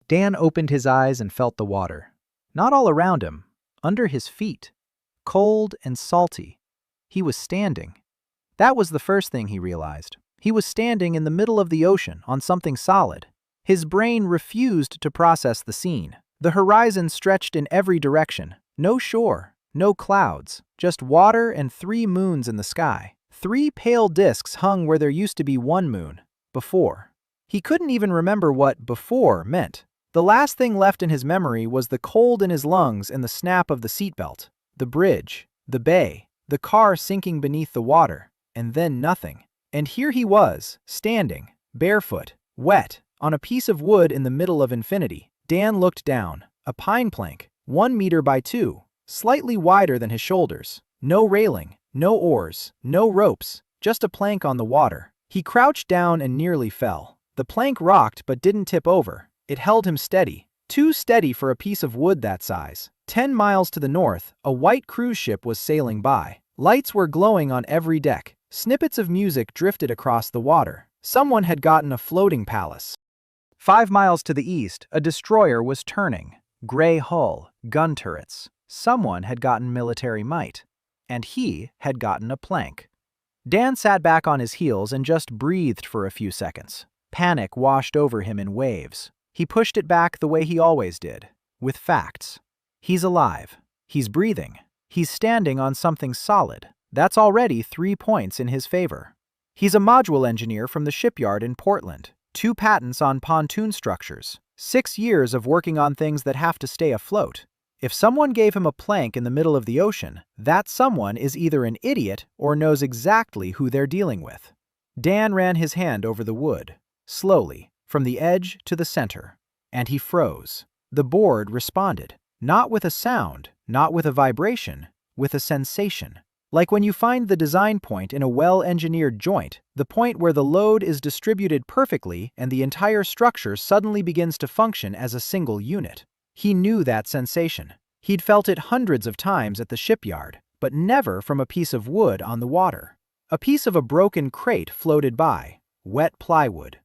Dan opened his eyes and felt the water. Not all around him, under his feet. Cold and salty. He was standing. That was the first thing he realized. He was standing in the middle of the ocean on something solid. His brain refused to process the scene. The horizon stretched in every direction. No shore, no clouds, just water and 3 moons in the sky. 3 pale disks hung where there used to be 1 moon. Before. He couldn't even remember what before meant. The last thing left in his memory was the cold in his lungs and the snap of the seatbelt. The bridge, the bay, the car sinking beneath the water, and then nothing. And here he was, standing, barefoot, wet, on a piece of wood in the middle of infinity. Dan looked down. A pine plank, 1 meter by 2, slightly wider than his shoulders. No railing, no oars, no ropes, just a plank on the water. He crouched down and nearly fell. The plank rocked but didn't tip over. It held him steady, too steady for a piece of wood that size. 10 miles to the north, a white cruise ship was sailing by. Lights were glowing on every deck. Snippets of music drifted across the water. Someone had gotten a floating palace. 5 miles to the east, a destroyer was turning. Gray hull, gun turrets. Someone had gotten military might. And he had gotten a plank. Dan sat back on his heels and just breathed for a few seconds. Panic washed over him in waves. He pushed it back the way he always did, with facts. He's alive. He's breathing. He's standing on something solid. That's already 3 points in his favor. He's a module engineer from the shipyard in Portland. 2 patents on pontoon structures. 6 years of working on things that have to stay afloat. If someone gave him a plank in the middle of the ocean, that someone is either an idiot or knows exactly who they're dealing with. Dan ran his hand over the wood, slowly, from the edge to the center, and he froze. The board responded, not with a sound, not with a vibration, with a sensation. Like when you find the design point in a well-engineered joint, the point where the load is distributed perfectly and the entire structure suddenly begins to function as a single unit. He knew that sensation. He'd felt it hundreds of times at the shipyard, but never from a piece of wood on the water. A piece of a broken crate floated by, wet plywood.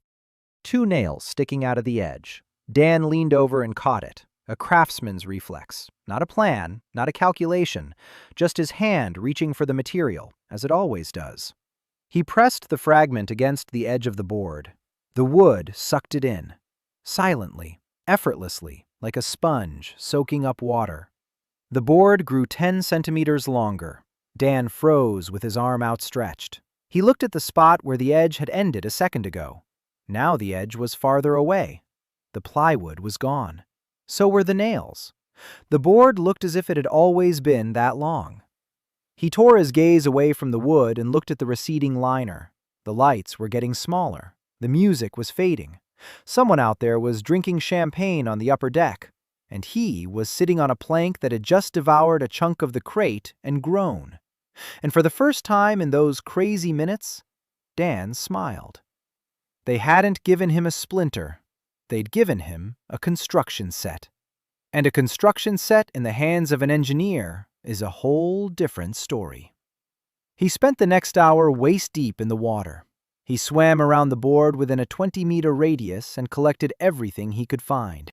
2 nails sticking out of the edge. Dan leaned over and caught it. A craftsman's reflex. Not a plan, not a calculation, just his hand reaching for the material, as it always does. He pressed the fragment against the edge of the board. The wood sucked it in. Silently, effortlessly, like a sponge soaking up water. The board grew 10 centimeters longer. Dan froze with his arm outstretched. He looked at the spot where the edge had ended a second ago. Now the edge was farther away. The plywood was gone. So were the nails. The board looked as if it had always been that long. He tore his gaze away from the wood and looked at the receding liner. The lights were getting smaller. The music was fading. Someone out there was drinking champagne on the upper deck, and he was sitting on a plank that had just devoured a chunk of the crate and grown. And for the first time in those crazy minutes, Dan smiled. They hadn't given him a splinter. They'd given him a construction set. And a construction set in the hands of an engineer is a whole different story. He spent the next hour waist-deep in the water. He swam around the board within a 20-meter radius and collected everything he could find.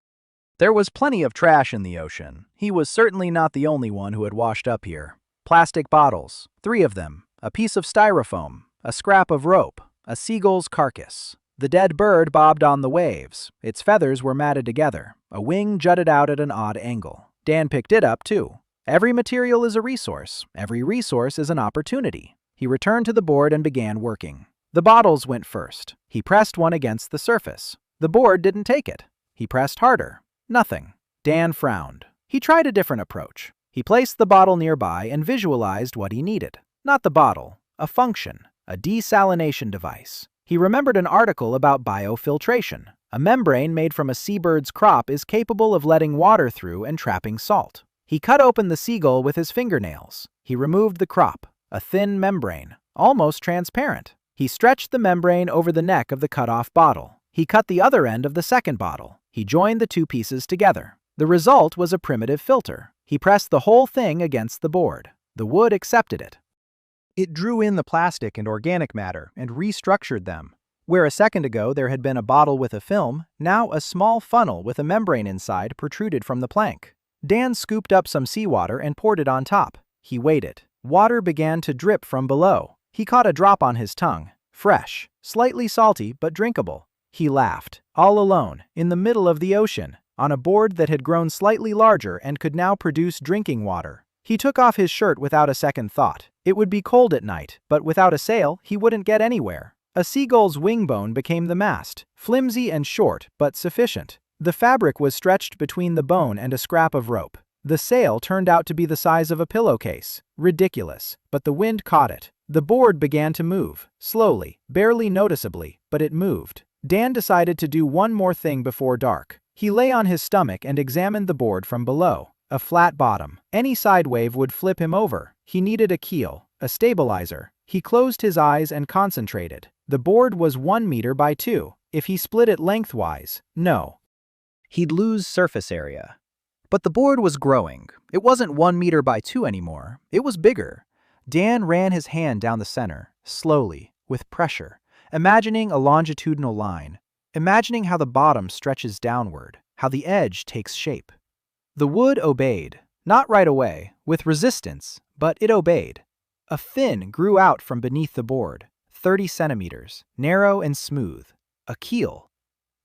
There was plenty of trash in the ocean. He was certainly not the only one who had washed up here. Plastic bottles, 3 of them, a piece of styrofoam, a scrap of rope, a seagull's carcass. The dead bird bobbed on the waves. Its feathers were matted together. A wing jutted out at an odd angle. Dan picked it up, too. Every material is a resource. Every resource is an opportunity. He returned to the board and began working. The bottles went first. He pressed one against the surface. The board didn't take it. He pressed harder. Nothing. Dan frowned. He tried a different approach. He placed the bottle nearby and visualized what he needed. Not the bottle, a function, a desalination device. He remembered an article about biofiltration. A membrane made from a seabird's crop is capable of letting water through and trapping salt. He cut open the seagull with his fingernails. He removed the crop, a thin membrane, almost transparent. He stretched the membrane over the neck of the cut-off bottle. He cut the other end of the second bottle. He joined the 2 pieces together. The result was a primitive filter. He pressed the whole thing against the board. The wood accepted it. It drew in the plastic and organic matter and restructured them. Where a second ago there had been a bottle with a film, now a small funnel with a membrane inside protruded from the plank. Dan scooped up some seawater and poured it on top. He waited. Water began to drip from below. He caught a drop on his tongue. Fresh, slightly salty, but drinkable. He laughed, all alone, in the middle of the ocean, on a board that had grown slightly larger and could now produce drinking water. He took off his shirt without a second thought. It would be cold at night, but without a sail, he wouldn't get anywhere. A seagull's wing bone became the mast, flimsy and short, but sufficient. The fabric was stretched between the bone and a scrap of rope. The sail turned out to be the size of a pillowcase. Ridiculous, but the wind caught it. The board began to move, slowly, barely noticeably, but it moved. Dan decided to do one more thing before dark. He lay on his stomach and examined the board from below. A flat bottom. Any side wave would flip him over. He needed a keel, a stabilizer. He closed his eyes and concentrated. The board was 1 meter by 2. If he split it lengthwise, he'd lose surface area. But the board was growing. It wasn't 1 meter by 2 anymore. It was bigger. Dan ran his hand down the center, slowly, with pressure, imagining a longitudinal line, imagining how the bottom stretches downward, how the edge takes shape. The wood obeyed, not right away, with resistance, but it obeyed. A fin grew out from beneath the board, 30 centimeters, narrow and smooth. A keel.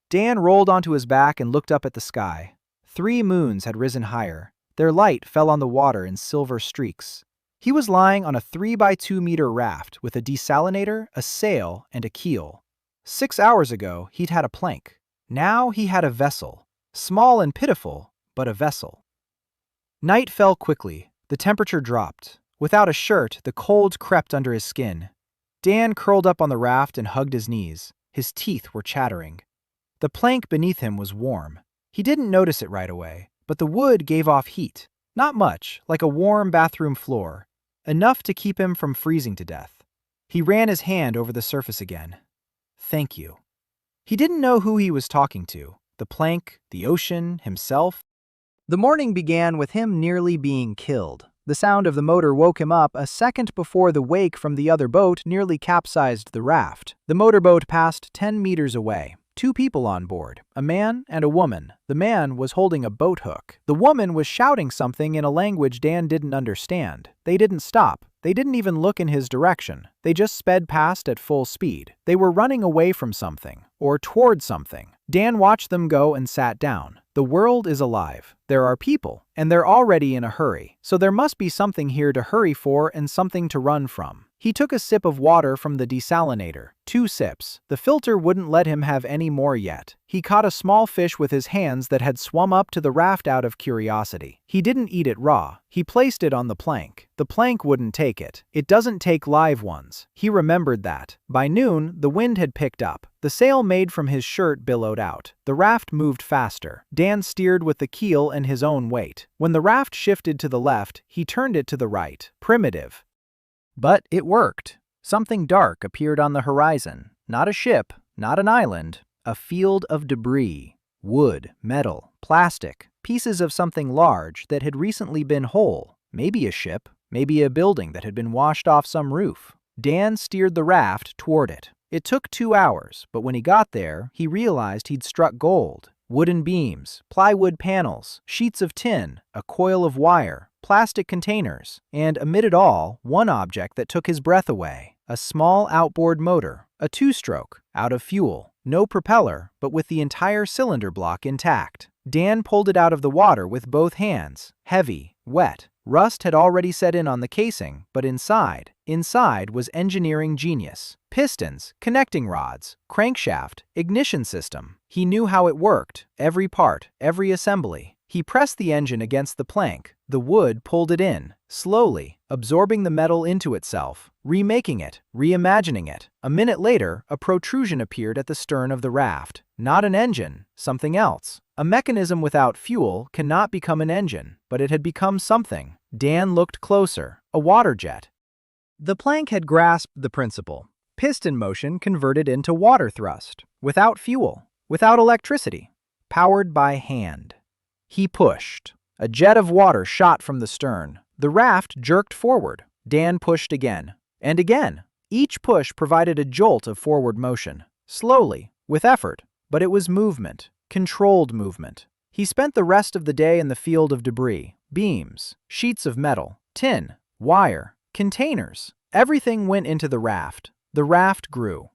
Dan rolled onto his back and looked up at the sky. 3 moons had risen higher. Their light fell on the water in silver streaks. He was lying on a 3 by 2 meter raft with a desalinator, a sail, and a keel. 6 hours ago, he'd had a plank. Now he had a vessel. Small and pitiful, but a vessel. Night fell quickly. The temperature dropped. Without a shirt, the cold crept under his skin. Dan curled up on the raft and hugged his knees. His teeth were chattering. The plank beneath him was warm. He didn't notice it right away, but the wood gave off heat. Not much, like a warm bathroom floor. Enough to keep him from freezing to death. He ran his hand over the surface again. Thank you. He didn't know who he was talking to. The plank, the ocean, himself. The morning began with him nearly being killed. The sound of the motor woke him up a second before the wake from the other boat nearly capsized the raft. The motorboat passed 10 meters away. 2 people on board, a man and a woman. The man was holding a boat hook. The woman was shouting something in a language Dan didn't understand. They didn't stop. They didn't even look in his direction. They just sped past at full speed. They were running away from something, or toward something. Dan watched them go and sat down. The world is alive. There are people, and they're already in a hurry. So there must be something here to hurry for and something to run from. He took a sip of water from the desalinator. 2 sips. The filter wouldn't let him have any more yet. He caught a small fish with his hands that had swum up to the raft out of curiosity. He didn't eat it raw. He placed it on the plank. The plank wouldn't take it. It doesn't take live ones. He remembered that. By noon, the wind had picked up. The sail made from his shirt billowed out. The raft moved faster. Dan steered with the keel and his own weight. When the raft shifted to the left, he turned it to the right. Primitive. But it worked. Something dark appeared on the horizon. Not a ship, not an island. A field of debris. Wood, metal, plastic. Pieces of something large that had recently been whole. Maybe a ship. Maybe a building that had been washed off some roof. Dan steered the raft toward it. It took 2 hours, but when he got there, he realized he'd struck gold. Wooden beams, plywood panels, sheets of tin, a coil of wire, plastic containers, and amid it all, one object that took his breath away. A small outboard motor, a 2-stroke, out of fuel, no propeller, but with the entire cylinder block intact. Dan pulled it out of the water with both hands, heavy, wet. Rust had already set in on the casing, but inside was engineering genius. Pistons, connecting rods, crankshaft, ignition system. He knew how it worked, every part, every assembly. He pressed the engine against the plank. The wood pulled it in, slowly, absorbing the metal into itself, remaking it, reimagining it. A minute later, a protrusion appeared at the stern of the raft. Not an engine, something else. A mechanism without fuel cannot become an engine, but it had become something. Dan looked closer. A water jet. The plank had grasped the principle. Piston motion converted into water thrust, without fuel, without electricity, powered by hand. He pushed. A jet of water shot from the stern. The raft jerked forward. Dan pushed again, and again. Each push provided a jolt of forward motion. Slowly, with effort, but it was movement, controlled movement. He spent the rest of the day in the field of debris, beams, sheets of metal, tin, wire, containers. Everything went into the raft. The raft grew.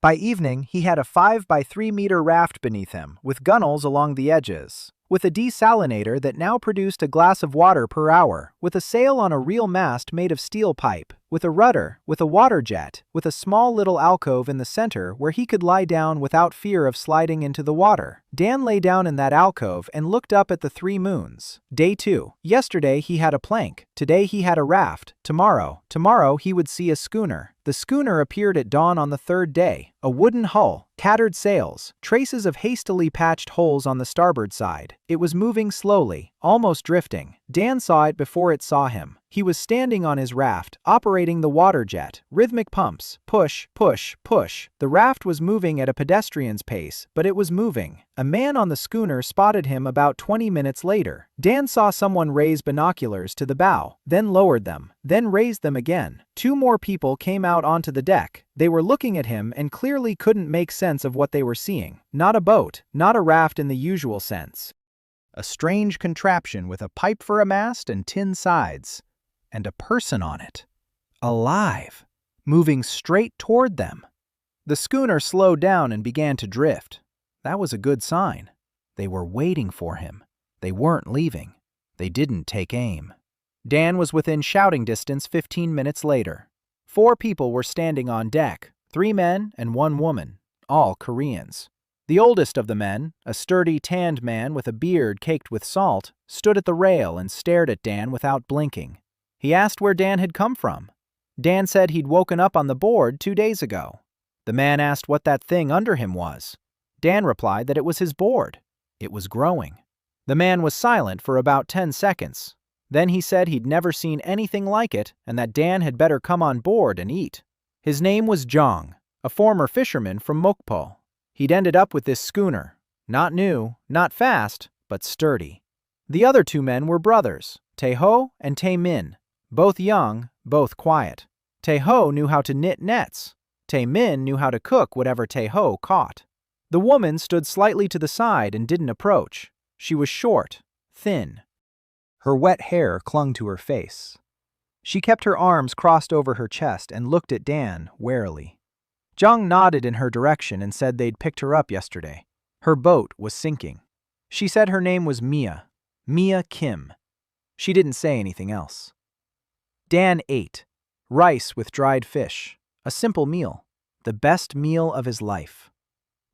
By evening, he had a 5 by 3 meter raft beneath him, with gunnels along the edges, with a desalinator that now produced a glass of water per hour, with a sail on a real mast made of steel pipe, with a rudder, with a water jet, with a small little alcove in the center where he could lie down without fear of sliding into the water. Dan lay down in that alcove and looked up at the 3 moons. Day 2. Yesterday he had a plank. Today he had a raft. Tomorrow he would see a schooner. The schooner appeared at dawn on the 3rd day. A wooden hull, tattered sails, traces of hastily patched holes on the starboard side. It was moving slowly, almost drifting. Dan saw it before it saw him. He was standing on his raft, operating the water jet, rhythmic pumps, push, push, push. The raft was moving at a pedestrian's pace, but it was moving. A man on the schooner spotted him about 20 minutes later. Dan saw someone raise binoculars to the bow, then lowered them, then raised them again. 2 more people came out onto the deck. They were looking at him and clearly couldn't make sense of what they were seeing. Not a boat, not a raft in the usual sense. A strange contraption with a pipe for a mast and tin sides. And a person on it. Alive. Moving straight toward them. The schooner slowed down and began to drift. That was a good sign. They were waiting for him. They weren't leaving. They didn't take aim. Dan was within shouting distance 15 minutes later. 4 people were standing on deck, 3 men and 1 woman, all Koreans. The oldest of the men, a sturdy, tanned man with a beard caked with salt, stood at the rail and stared at Dan without blinking. He asked where Dan had come from. Dan said he'd woken up on the board 2 days ago. The man asked what that thing under him was. Dan replied that it was his board. It was growing. The man was silent for about 10 seconds. Then he said he'd never seen anything like it and that Dan had better come on board and eat. His name was Jong, a former fisherman from Mokpo. He'd ended up with this schooner. Not new, not fast, but sturdy. The other 2 men were brothers, Tae-ho and Tae-min. Both young, both quiet. Tae-ho knew how to knit nets. Tae-min knew how to cook whatever Tae-ho caught. The woman stood slightly to the side and didn't approach. She was short, thin. Her wet hair clung to her face. She kept her arms crossed over her chest and looked at Dan warily. Jung nodded in her direction and said they'd picked her up yesterday. Her boat was sinking. She said her name was Mia Kim. She didn't say anything else. Dan ate. Rice with dried fish. A simple meal. The best meal of his life.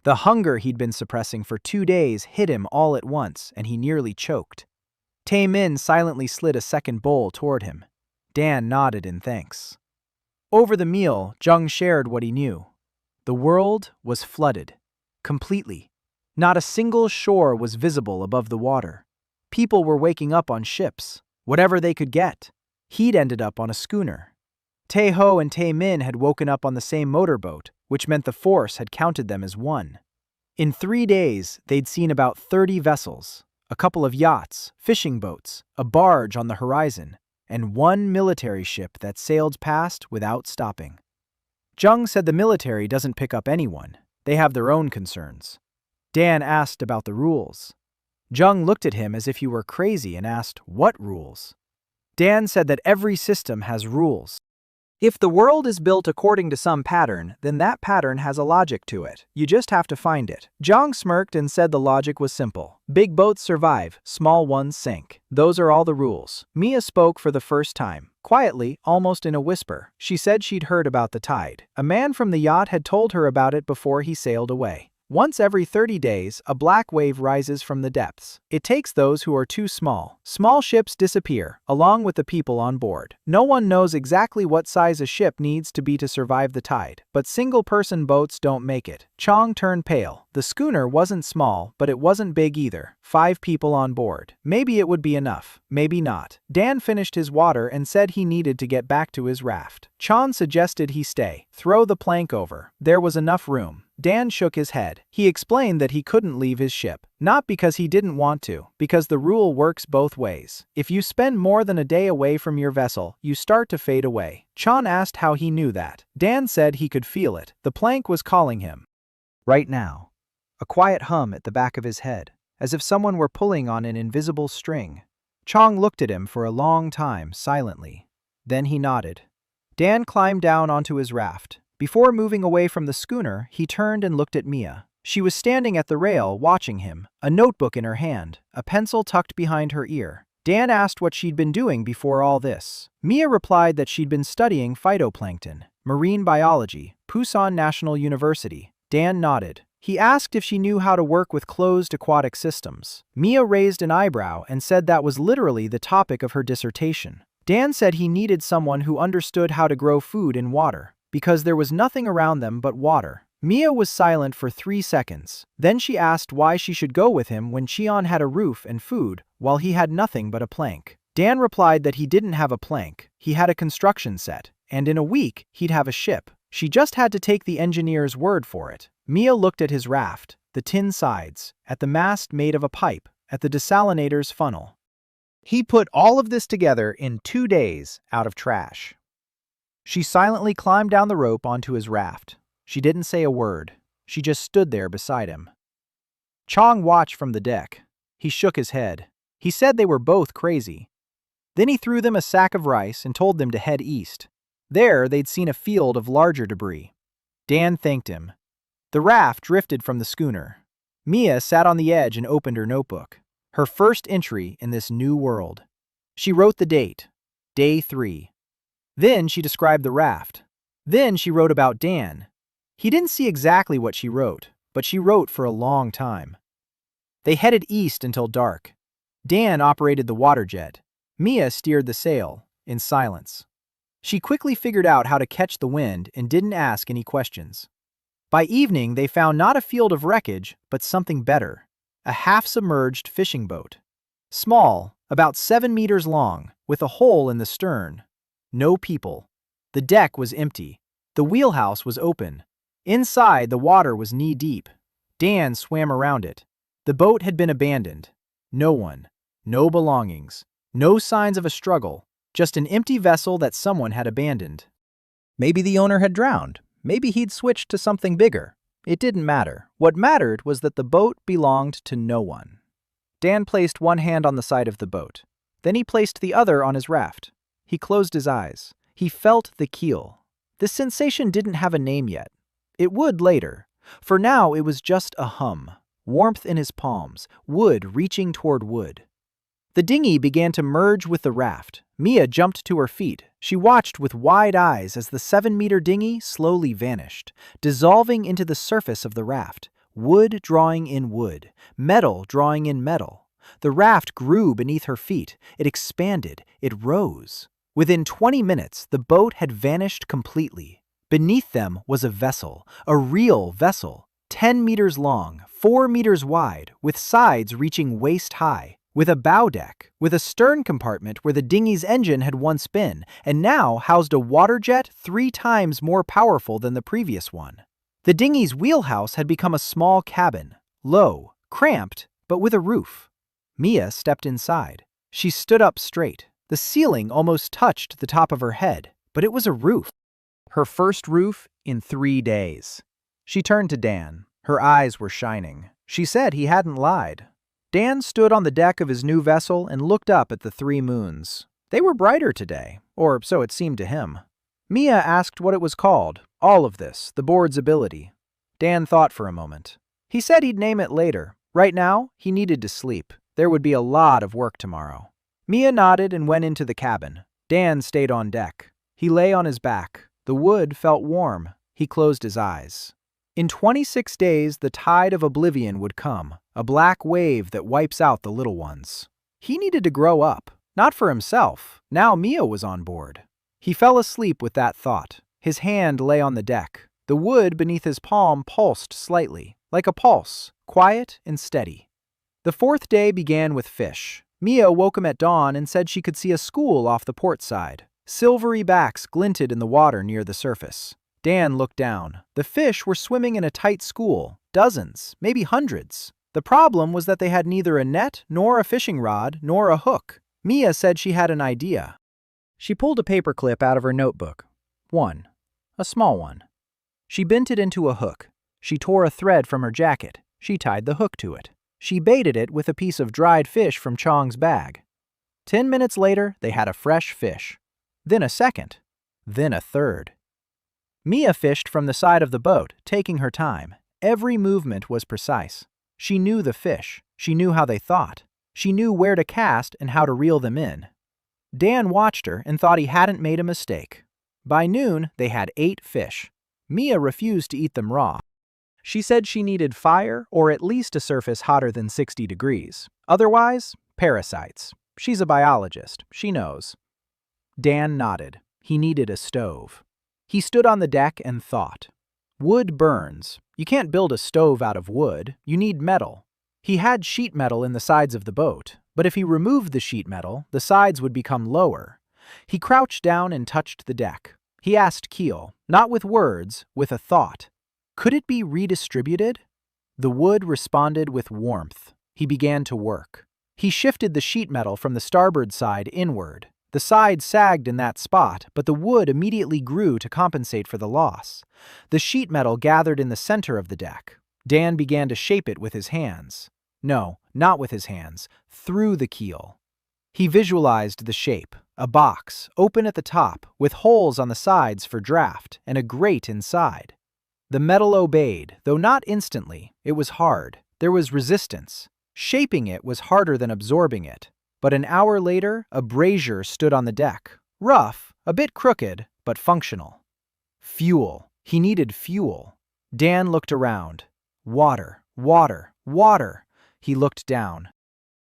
The hunger he'd been suppressing for 2 days hit him all at once, and he nearly choked. Tae-min silently slid a second bowl toward him. Dan nodded in thanks. Over the meal, Jung shared what he knew. The world was flooded. Completely. Not a single shore was visible above the water. People were waking up on ships, whatever they could get. He'd ended up on a schooner. Tae-ho and Tae-min had woken up on the same motorboat, which meant the force had counted them as 1. In 3 days, they'd seen about 30 vessels, a couple of yachts, fishing boats, a barge on the horizon, and 1 military ship that sailed past without stopping. Jung said the military doesn't pick up anyone. They have their own concerns. Dan asked about the rules. Jung looked at him as if he were crazy and asked, "What rules?" Dan said that every system has rules. If the world is built according to some pattern, then that pattern has a logic to it. You just have to find it. Jong smirked and said the logic was simple. Big boats survive, small ones sink. Those are all the rules. Mia spoke for the first time. Quietly, almost in a whisper, she said she'd heard about the tide. A man from the yacht had told her about it before he sailed away. Once every 30 days, a black wave rises from the depths. It takes those who are too small. Small ships disappear, along with the people on board. No one knows exactly what size a ship needs to be to survive the tide, but single-person boats don't make it. Chong turned pale. The schooner wasn't small, but it wasn't big either. 5 people on board. Maybe it would be enough. Maybe not. Dan finished his water and said he needed to get back to his raft. Chan suggested he stay. Throw the plank over. There was enough room. Dan shook his head. He explained that he couldn't leave his ship. Not because he didn't want to, because the rule works both ways. If you spend more than a day away from your vessel, you start to fade away. Chan asked how he knew that. Dan said he could feel it. The plank was calling him. Right now. A quiet hum at the back of his head, as if someone were pulling on an invisible string. Chong looked at him for a long time, silently. Then he nodded. Dan climbed down onto his raft. Before moving away from the schooner, he turned and looked at Mia. She was standing at the rail, watching him, a notebook in her hand, a pencil tucked behind her ear. Dan asked what she'd been doing before all this. Mia replied that she'd been studying phytoplankton, marine biology, Pusan National University. Dan nodded. He asked if she knew how to work with closed aquatic systems. Mia raised an eyebrow and said that was literally the topic of her dissertation. Dan said he needed someone who understood how to grow food in water, because there was nothing around them but water. Mia was silent for 3 seconds. Then she asked why she should go with him when Cheon had a roof and food, while he had nothing but a plank. Dan replied that he didn't have a plank, he had a construction set, and in a week he'd have a ship. She just had to take the engineer's word for it. Mia looked at his raft, the tin sides, at the mast made of a pipe, at the desalinator's funnel. He put all of this together in 2 days out of trash. She silently climbed down the rope onto his raft. She didn't say a word. She just stood there beside him. Chong watched from the deck. He shook his head. He said they were both crazy. Then he threw them a sack of rice and told them to head east. There, they'd seen a field of larger debris. Dan thanked him. The raft drifted from the schooner. Mia sat on the edge and opened her notebook. Her first entry in this new world. She wrote the date, day 3. Then she described the raft. Then she wrote about Dan. He didn't see exactly what she wrote, but she wrote for a long time. They headed east until dark. Dan operated the water jet. Mia steered the sail, in silence. She quickly figured out how to catch the wind and didn't ask any questions. By evening, they found not a field of wreckage, but something better. A half-submerged fishing boat. Small, about 7 meters long, with a hole in the stern. No people. The deck was empty. The wheelhouse was open. Inside, the water was knee-deep. Dan swam around it. The boat had been abandoned. No one. No belongings. No signs of a struggle. Just an empty vessel that someone had abandoned. Maybe the owner had drowned. Maybe he'd switched to something bigger. It didn't matter. What mattered was that the boat belonged to no one. Dan placed one hand on the side of the boat. Then he placed the other on his raft. He closed his eyes. He felt the keel. This sensation didn't have a name yet. It would later. For now, it was just a hum. Warmth in his palms. Wood reaching toward wood. The dinghy began to merge with the raft. Mia jumped to her feet. She watched with wide eyes as the 7-meter dinghy slowly vanished, dissolving into the surface of the raft. Wood drawing in wood. Metal drawing in metal. The raft grew beneath her feet. It expanded. It rose. Within 20 minutes, the boat had vanished completely. Beneath them was a vessel, a real vessel, 10 meters long, 4 meters wide, with sides reaching waist high, with a bow deck, with a stern compartment where the dinghy's engine had once been, and now housed a water jet 3 times more powerful than the previous one. The dinghy's wheelhouse had become a small cabin, low, cramped, but with a roof. Mia stepped inside. She stood up straight. The ceiling almost touched the top of her head, but it was a roof. Her first roof in 3 days. She turned to Dan. Her eyes were shining. She said he hadn't lied. Dan stood on the deck of his new vessel and looked up at the 3 moons. They were brighter today, or so it seemed to him. Mia asked what it was called, all of this, the board's ability. Dan thought for a moment. He said he'd name it later. Right now, he needed to sleep. There would be a lot of work tomorrow. Mia nodded and went into the cabin. Dan stayed on deck. He lay on his back. The wood felt warm. He closed his eyes. In 26 days, the tide of oblivion would come, a black wave that wipes out the little ones. He needed to grow up, not for himself. Now Mia was on board. He fell asleep with that thought. His hand lay on the deck. The wood beneath his palm pulsed slightly, like a pulse, quiet and steady. The 4th day began with fish. Mia woke him at dawn and said she could see a school off the port side. Silvery backs glinted in the water near the surface. Dan looked down. The fish were swimming in a tight school, dozens, maybe hundreds. The problem was that they had neither a net, nor a fishing rod, nor a hook. Mia said she had an idea. She pulled a paper clip out of her notebook. One. A small one. She bent it into a hook. She tore a thread from her jacket. She tied the hook to it. She baited it with a piece of dried fish from Chong's bag. 10 minutes later, they had a fresh fish. Then a second. Then a third. Mia fished from the side of the boat, taking her time. Every movement was precise. She knew the fish. She knew how they thought. She knew where to cast and how to reel them in. Dan watched her and thought he hadn't made a mistake. By noon, they had 8 fish. Mia refused to eat them raw. She said she needed fire or at least a surface hotter than 60 degrees. Otherwise, parasites. She's a biologist. She knows. Dan nodded. He needed a stove. He stood on the deck and thought. Wood burns. You can't build a stove out of wood. You need metal. He had sheet metal in the sides of the boat, but if he removed the sheet metal, the sides would become lower. He crouched down and touched the deck. He asked Keel, not with words, with a thought. Could it be redistributed? The wood responded with warmth. He began to work. He shifted the sheet metal from the starboard side inward. The side sagged in that spot, but the wood immediately grew to compensate for the loss. The sheet metal gathered in the center of the deck. Dan began to shape it with his hands. No, not with his hands, through the keel. He visualized the shape, a box, open at the top, with holes on the sides for draft, and a grate inside. The metal obeyed, though not instantly. It was hard. There was resistance. Shaping it was harder than absorbing it. But an hour later, a brazier stood on the deck. Rough, a bit crooked, but functional. Fuel. He needed fuel. Dan looked around. Water, water, water. He looked down.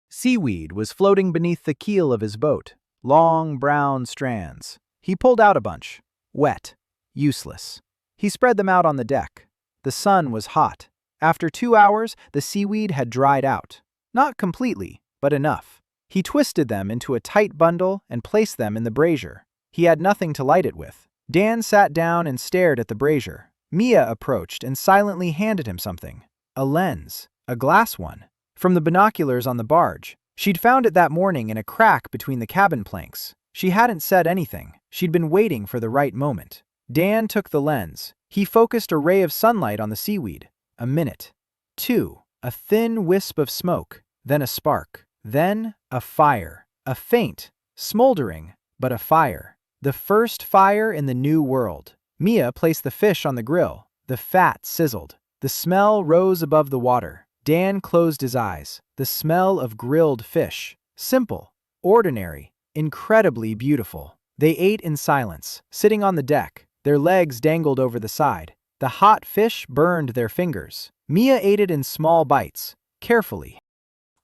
Seaweed was floating beneath the keel of his boat. Long, brown strands. He pulled out a bunch. Wet. Useless. He spread them out on the deck. The sun was hot. After 2 hours, the seaweed had dried out. Not completely, but enough. He twisted them into a tight bundle and placed them in the brazier. He had nothing to light it with. Dan sat down and stared at the brazier. Mia approached and silently handed him something. A lens. A glass one. From the binoculars on the barge. She'd found it that morning in a crack between the cabin planks. She hadn't said anything. She'd been waiting for the right moment. Dan took the lens. He focused a ray of sunlight on the seaweed. A minute. 2. A thin wisp of smoke. Then a spark. Then a fire. A faint, smoldering, but a fire. The first fire in the new world. Mia placed the fish on the grill. The fat sizzled. The smell rose above the water. Dan closed his eyes. The smell of grilled fish. Simple, ordinary, incredibly beautiful. They ate in silence, sitting on the deck. Their legs dangled over the side. The hot fish burned their fingers. Mia ate it in small bites, carefully.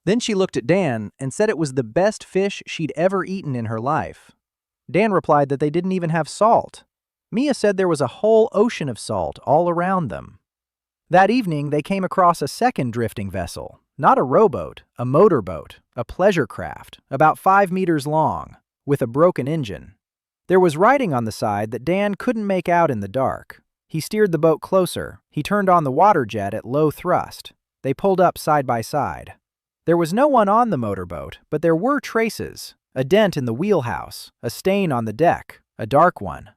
Then she looked at Dan and said it was the best fish she'd ever eaten in her life. Dan replied that they didn't even have salt. Mia said there was a whole ocean of salt all around them. That evening, they came across a second drifting vessel. Not a rowboat, a motorboat, a pleasure craft, about 5 meters long, with a broken engine. There was writing on the side that Dan couldn't make out in the dark. He steered the boat closer. He turned on the water jet at low thrust. They pulled up side by side. There was no one on the motorboat, but there were traces. A dent in the wheelhouse, a stain on the deck, a dark one.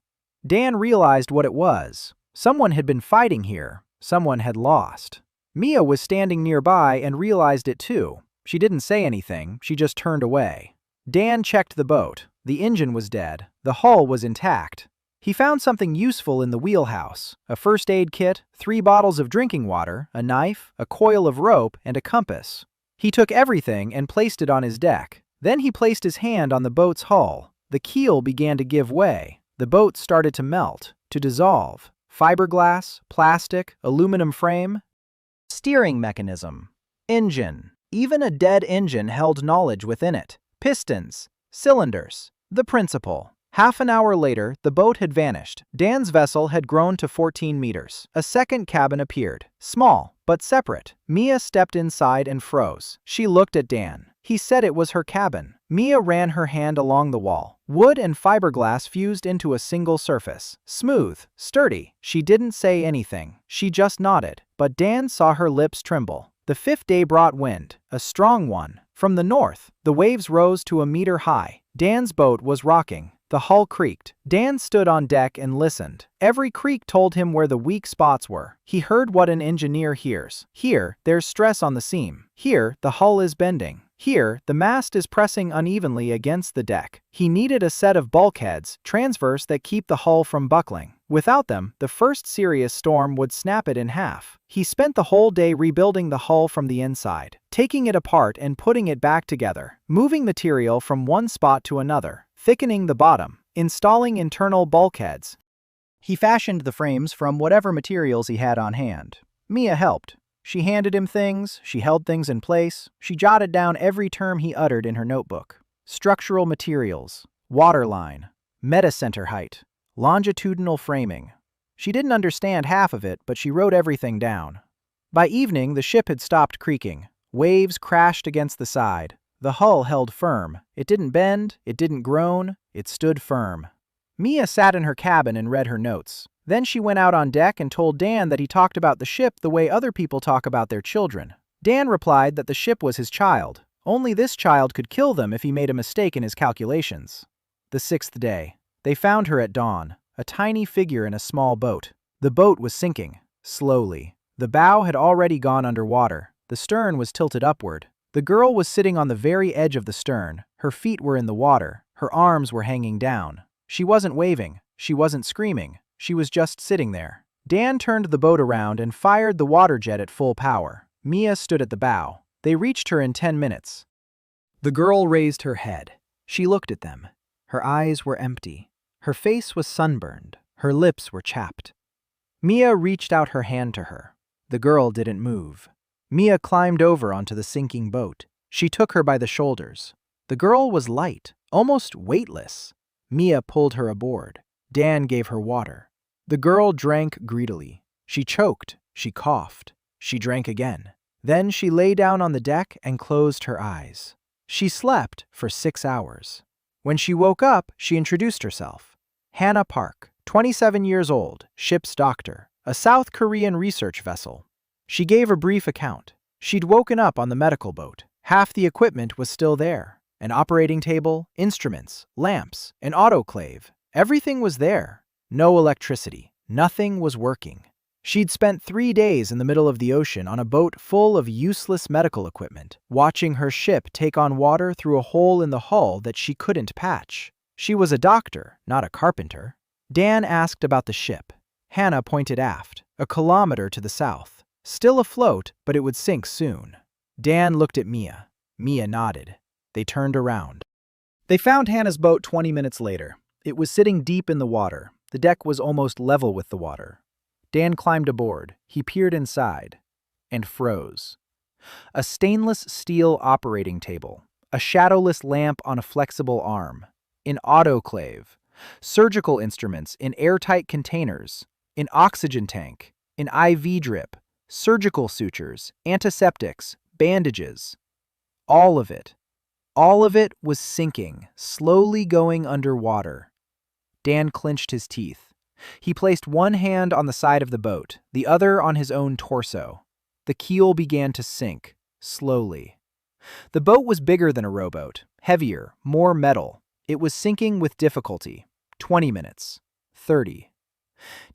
Dan realized what it was. Someone had been fighting here. Someone had lost. Mia was standing nearby and realized it too. She didn't say anything, she just turned away. Dan checked the boat. The engine was dead. The hull was intact. He found something useful in the wheelhouse. A first aid kit, 3 bottles of drinking water, a knife, a coil of rope, and a compass. He took everything and placed it on his deck. Then he placed his hand on the boat's hull. The keel began to give way. The boat started to melt, to dissolve. Fiberglass, plastic, aluminum frame. Steering mechanism. Engine. Even a dead engine held knowledge within it. Pistons. Cylinders. The principle. Half an hour later, the boat had vanished. Dan's vessel had grown to 14 meters. A second cabin appeared. Small, but separate. Mia stepped inside and froze. She looked at Dan. He said it was her cabin. Mia ran her hand along the wall. Wood and fiberglass fused into a single surface. Smooth, sturdy. She didn't say anything. She just nodded. But Dan saw her lips tremble. The 5th day brought wind, a strong one. From the north, the waves rose to a meter high. Dan's boat was rocking. The hull creaked. Dan stood on deck and listened. Every creak told him where the weak spots were. He heard what an engineer hears. Here, there's stress on the seam. Here, the hull is bending. Here, the mast is pressing unevenly against the deck. He needed a set of bulkheads, transverse, that keep the hull from buckling. Without them, the first serious storm would snap it in half. He spent the whole day rebuilding the hull from the inside, taking it apart and putting it back together, moving material from one spot to another, thickening the bottom, installing internal bulkheads. He fashioned the frames from whatever materials he had on hand. Mia helped. She handed him things, she held things in place, she jotted down every term he uttered in her notebook. Structural materials, waterline, metacenter height, longitudinal framing. She didn't understand half of it, but she wrote everything down. By evening, the ship had stopped creaking. Waves crashed against the side. The hull held firm. It didn't bend, it didn't groan, it stood firm. Mia sat in her cabin and read her notes. Then she went out on deck and told Dan that he talked about the ship the way other people talk about their children. Dan replied that the ship was his child. Only this child could kill them if he made a mistake in his calculations. The sixth day. They found her at dawn, a tiny figure in a small boat. The boat was sinking, slowly. The bow had already gone underwater. The stern was tilted upward. The girl was sitting on the very edge of the stern. Her feet were in the water. Her arms were hanging down. She wasn't waving. She wasn't screaming. She was just sitting there. Dan turned the boat around and fired the water jet at full power. Mia stood at the bow. They reached her in 10 minutes. The girl raised her head. She looked at them. Her eyes were empty. Her face was sunburned. Her lips were chapped. Mia reached out her hand to her. The girl didn't move. Mia climbed over onto the sinking boat. She took her by the shoulders. The girl was light, almost weightless. Mia pulled her aboard. Dan gave her water. The girl drank greedily. She choked. She coughed. She drank again. Then she lay down on the deck and closed her eyes. She slept for 6 hours. When she woke up, she introduced herself. Hannah Park, 27 years old, ship's doctor, a South Korean research vessel. She gave a brief account. She'd woken up on the medical boat. Half the equipment was still there. An operating table, instruments, lamps, an autoclave. Everything was there. No electricity. Nothing was working. She'd spent 3 days in the middle of the ocean on a boat full of useless medical equipment, watching her ship take on water through a hole in the hull that she couldn't patch. She was a doctor, not a carpenter. Dan asked about the ship. Hannah pointed aft, a kilometer to the south. Still afloat, but it would sink soon. Dan looked at Mia. Mia nodded. They turned around. They found Hannah's boat 20 minutes later. It was sitting deep in the water. The deck was almost level with the water. Dan climbed aboard. He peered inside and froze. A stainless steel operating table, a shadowless lamp on a flexible arm, an autoclave, surgical instruments in airtight containers, an oxygen tank, an IV drip, surgical sutures, antiseptics, bandages. All of it was sinking, slowly going underwater. Dan clenched his teeth. He placed one hand on the side of the boat, the other on his own torso. The keel began to sink, slowly. The boat was bigger than a rowboat, heavier, more metal. It was sinking with difficulty. 20 minutes. 30.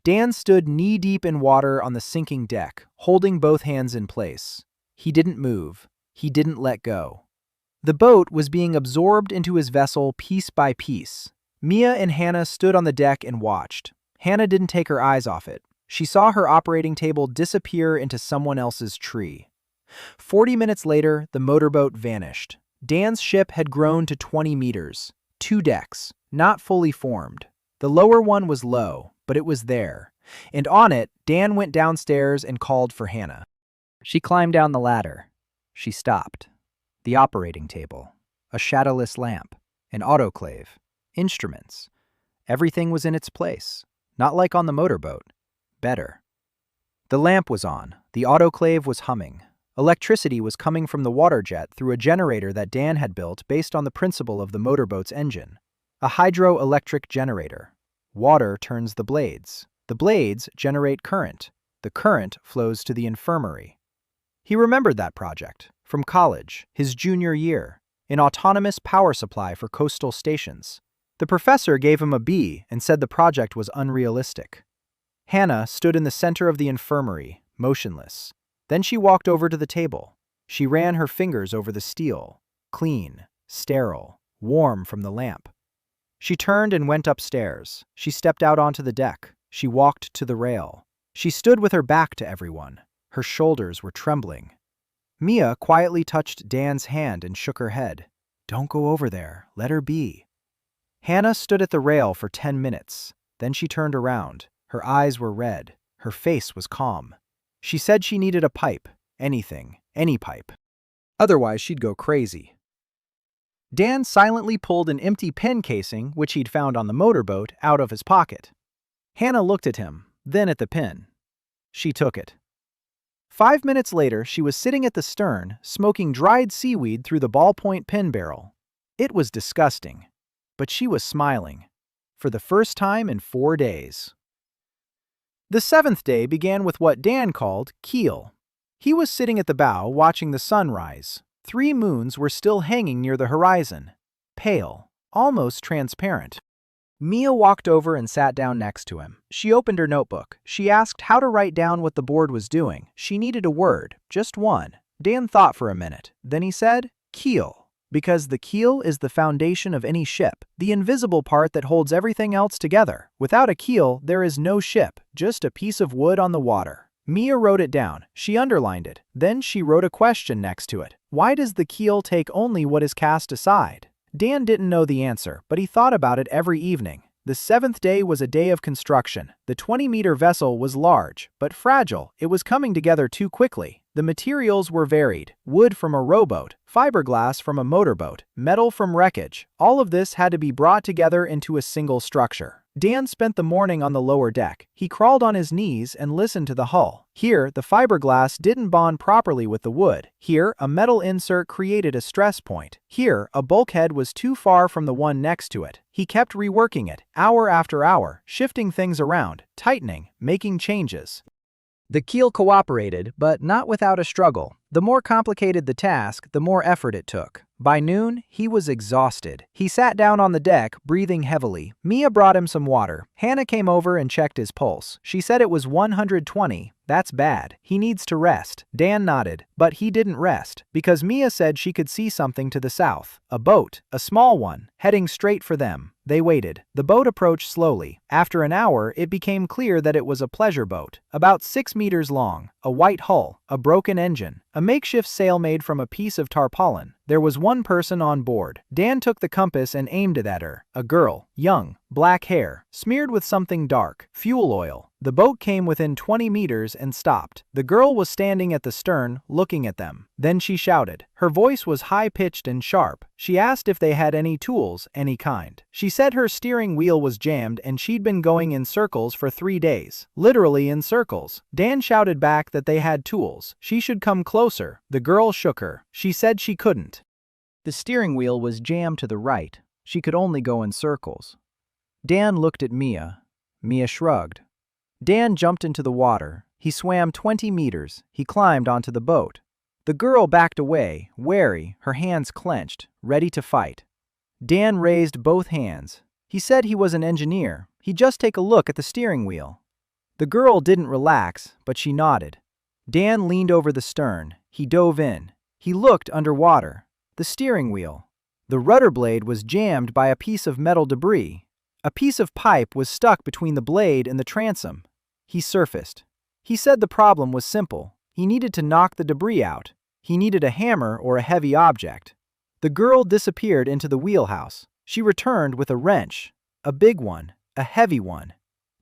Dan stood knee-deep in water on the sinking deck, holding both hands in place. He didn't move. He didn't let go. The boat was being absorbed into his vessel piece by piece. Mia and Hannah stood on the deck and watched. Hannah didn't take her eyes off it. She saw her operating table disappear into someone else's tree. 40 minutes later, the motorboat vanished. Dan's ship had grown to 20 meters. 2 decks, not fully formed. The lower one was low, but it was there. And on it, Dan went downstairs and called for Hannah. She climbed down the ladder. She stopped. The operating table, a shadowless lamp, an autoclave, instruments. Everything was in its place. Not like on the motorboat. Better. The lamp was on. The autoclave was humming. Electricity was coming from the water jet through a generator that Dan had built based on the principle of the motorboat's engine. A hydroelectric generator. Water turns the blades. The blades generate current. The current flows to the infirmary. He remembered that project from college, his junior year, an autonomous power supply for coastal stations. The professor gave him a B and said the project was unrealistic. Hannah stood in the center of the infirmary, motionless. Then she walked over to the table. She ran her fingers over the steel, clean, sterile, warm from the lamp. She turned and went upstairs. She stepped out onto the deck. She walked to the rail. She stood with her back to everyone. Her shoulders were trembling. Mia quietly touched Dan's hand and shook her head. "Don't go over there. Let her be." Hannah stood at the rail for 10 minutes. Then she turned around. Her eyes were red. Her face was calm. She said she needed a pipe. Anything. Any pipe. Otherwise, she'd go crazy. Dan silently pulled an empty pen casing, which he'd found on the motorboat, out of his pocket. Hannah looked at him, then at the pen. She took it. 5 minutes later, she was sitting at the stern, smoking dried seaweed through the ballpoint pen barrel. It was disgusting. But she was smiling. For the first time in 4 days. The 7th day began with what Dan called keel. He was sitting at the bow watching the sun rise. 3 moons were still hanging near the horizon. Pale, almost transparent. Mia walked over and sat down next to him. She opened her notebook. She asked how to write down what the board was doing. She needed a word, just one. Dan thought for a minute. Then he said, keel. Because the keel is the foundation of any ship, the invisible part that holds everything else together. Without a keel, there is no ship, just a piece of wood on the water. Mia wrote it down. She underlined it. Then she wrote a question next to it. Why does the keel take only what is cast aside? Dan didn't know the answer, but he thought about it every evening. The 7th day was a day of construction. The 20-meter vessel was large, but fragile. It was coming together too quickly. The materials were varied. Wood from a rowboat, fiberglass from a motorboat, metal from wreckage. All of this had to be brought together into a single structure. Dan spent the morning on the lower deck. He crawled on his knees and listened to the hull. Here, the fiberglass didn't bond properly with the wood. Here, a metal insert created a stress point. Here, a bulkhead was too far from the one next to it. He kept reworking it, hour after hour, shifting things around, tightening, making changes. The keel cooperated, but not without a struggle. The more complicated the task, the more effort it took. By noon, he was exhausted. He sat down on the deck, breathing heavily. Mia brought him some water. Hannah came over and checked his pulse. She said it was 120. That's bad. He needs to rest. Dan nodded, but he didn't rest, because Mia said she could see something to the south. A boat, a small one, heading straight for them. They waited. The boat approached slowly. After an hour, it became clear that it was a pleasure boat, about 6 meters long, a white hull, a broken engine, a makeshift sail made from a piece of tarpaulin. There was one person on board. Dan took the compass and aimed it at her. A girl, young, black hair, smeared with something dark, fuel oil. The boat came within 20 meters and stopped. The girl was standing at the stern, looking at them. Then she shouted. Her voice was high-pitched and sharp. She asked if they had any tools, any kind. She said her steering wheel was jammed and she'd been going in circles for 3 days. Literally in circles. Dan shouted back that they had tools. She should come closer. The girl shook her. She said she couldn't. The steering wheel was jammed to the right. She could only go in circles. Dan looked at Mia. Mia shrugged. Dan jumped into the water. He swam 20 meters. He climbed onto the boat. The girl backed away, wary, her hands clenched, ready to fight. Dan raised both hands. He said he was an engineer. He'd just take a look at the steering wheel. The girl didn't relax, but she nodded. Dan leaned over the stern. He dove in. He looked underwater. The steering wheel. The rudder blade was jammed by a piece of metal debris. A piece of pipe was stuck between the blade and the transom. He surfaced. He said the problem was simple. He needed to knock the debris out. He needed a hammer or a heavy object. The girl disappeared into the wheelhouse. She returned with a wrench. A big one. A heavy one.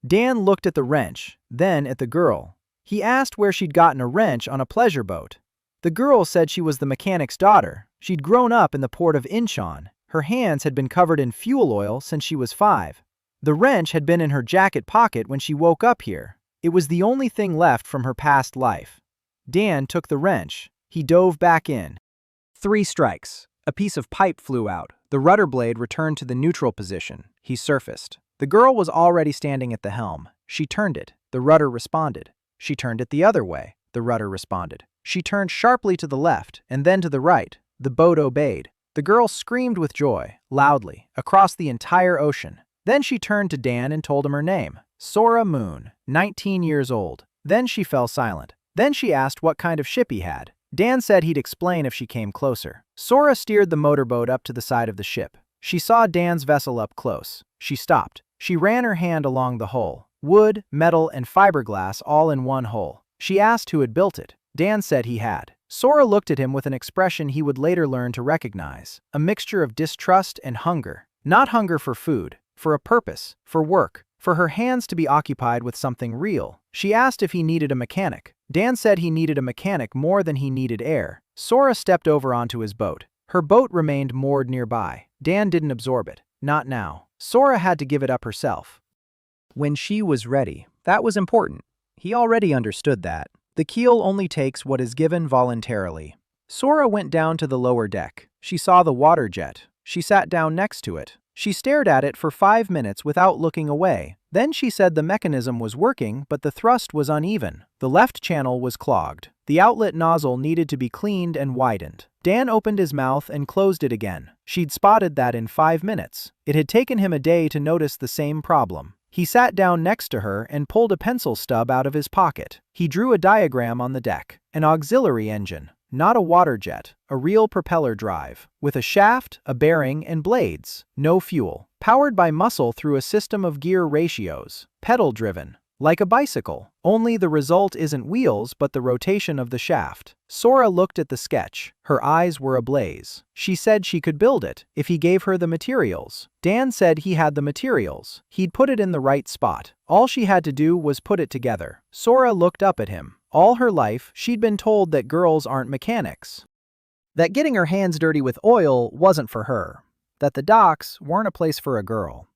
Dan looked at the wrench, then at the girl. He asked where she'd gotten a wrench on a pleasure boat. The girl said she was the mechanic's daughter. She'd grown up in the port of Incheon. Her hands had been covered in fuel oil since she was 5. The wrench had been in her jacket pocket when she woke up here. It was the only thing left from her past life. Dan took the wrench. He dove back in. 3 strikes. A piece of pipe flew out. The rudder blade returned to the neutral position. He surfaced. The girl was already standing at the helm. She turned it. The rudder responded. She turned it the other way. The rudder responded. She turned sharply to the left and then to the right. The boat obeyed. The girl screamed with joy, loudly, across the entire ocean. Then she turned to Dan and told him her name, Sora Moon, 19 years old. Then she fell silent. Then she asked what kind of ship he had. Dan said he'd explain if she came closer. Sora steered the motorboat up to the side of the ship. She saw Dan's vessel up close. She stopped. She ran her hand along the hull. Wood, metal, and fiberglass all in one hole. She asked who had built it. Dan said he had. Sora looked at him with an expression he would later learn to recognize, a mixture of distrust and hunger. Not hunger for food, for a purpose, for work, for her hands to be occupied with something real. She asked if he needed a mechanic. Dan said he needed a mechanic more than he needed air. Sora stepped over onto his boat. Her boat remained moored nearby. Dan didn't absorb it. Not now. Sora had to give it up herself. When she was ready, that was important. He already understood that. The keel only takes what is given voluntarily. Sora went down to the lower deck. She saw the water jet. She sat down next to it. She stared at it for 5 minutes without looking away. Then she said the mechanism was working, but the thrust was uneven. The left channel was clogged. The outlet nozzle needed to be cleaned and widened. Dan opened his mouth and closed it again. She'd spotted that in 5 minutes. It had taken him a day to notice the same problem. He sat down next to her and pulled a pencil stub out of his pocket. He drew a diagram on the deck. An auxiliary engine, not a water jet, a real propeller drive, with a shaft, a bearing, and blades. No fuel. Powered by muscle through a system of gear ratios. Pedal-driven. Like a bicycle. Only the result isn't wheels but the rotation of the shaft. Sora looked at the sketch. Her eyes were ablaze. She said she could build it if he gave her the materials. Dan said he had the materials. He'd put it in the right spot. All she had to do was put it together. Sora looked up at him. All her life, she'd been told that girls aren't mechanics. That getting her hands dirty with oil wasn't for her. That the docks weren't a place for a girl.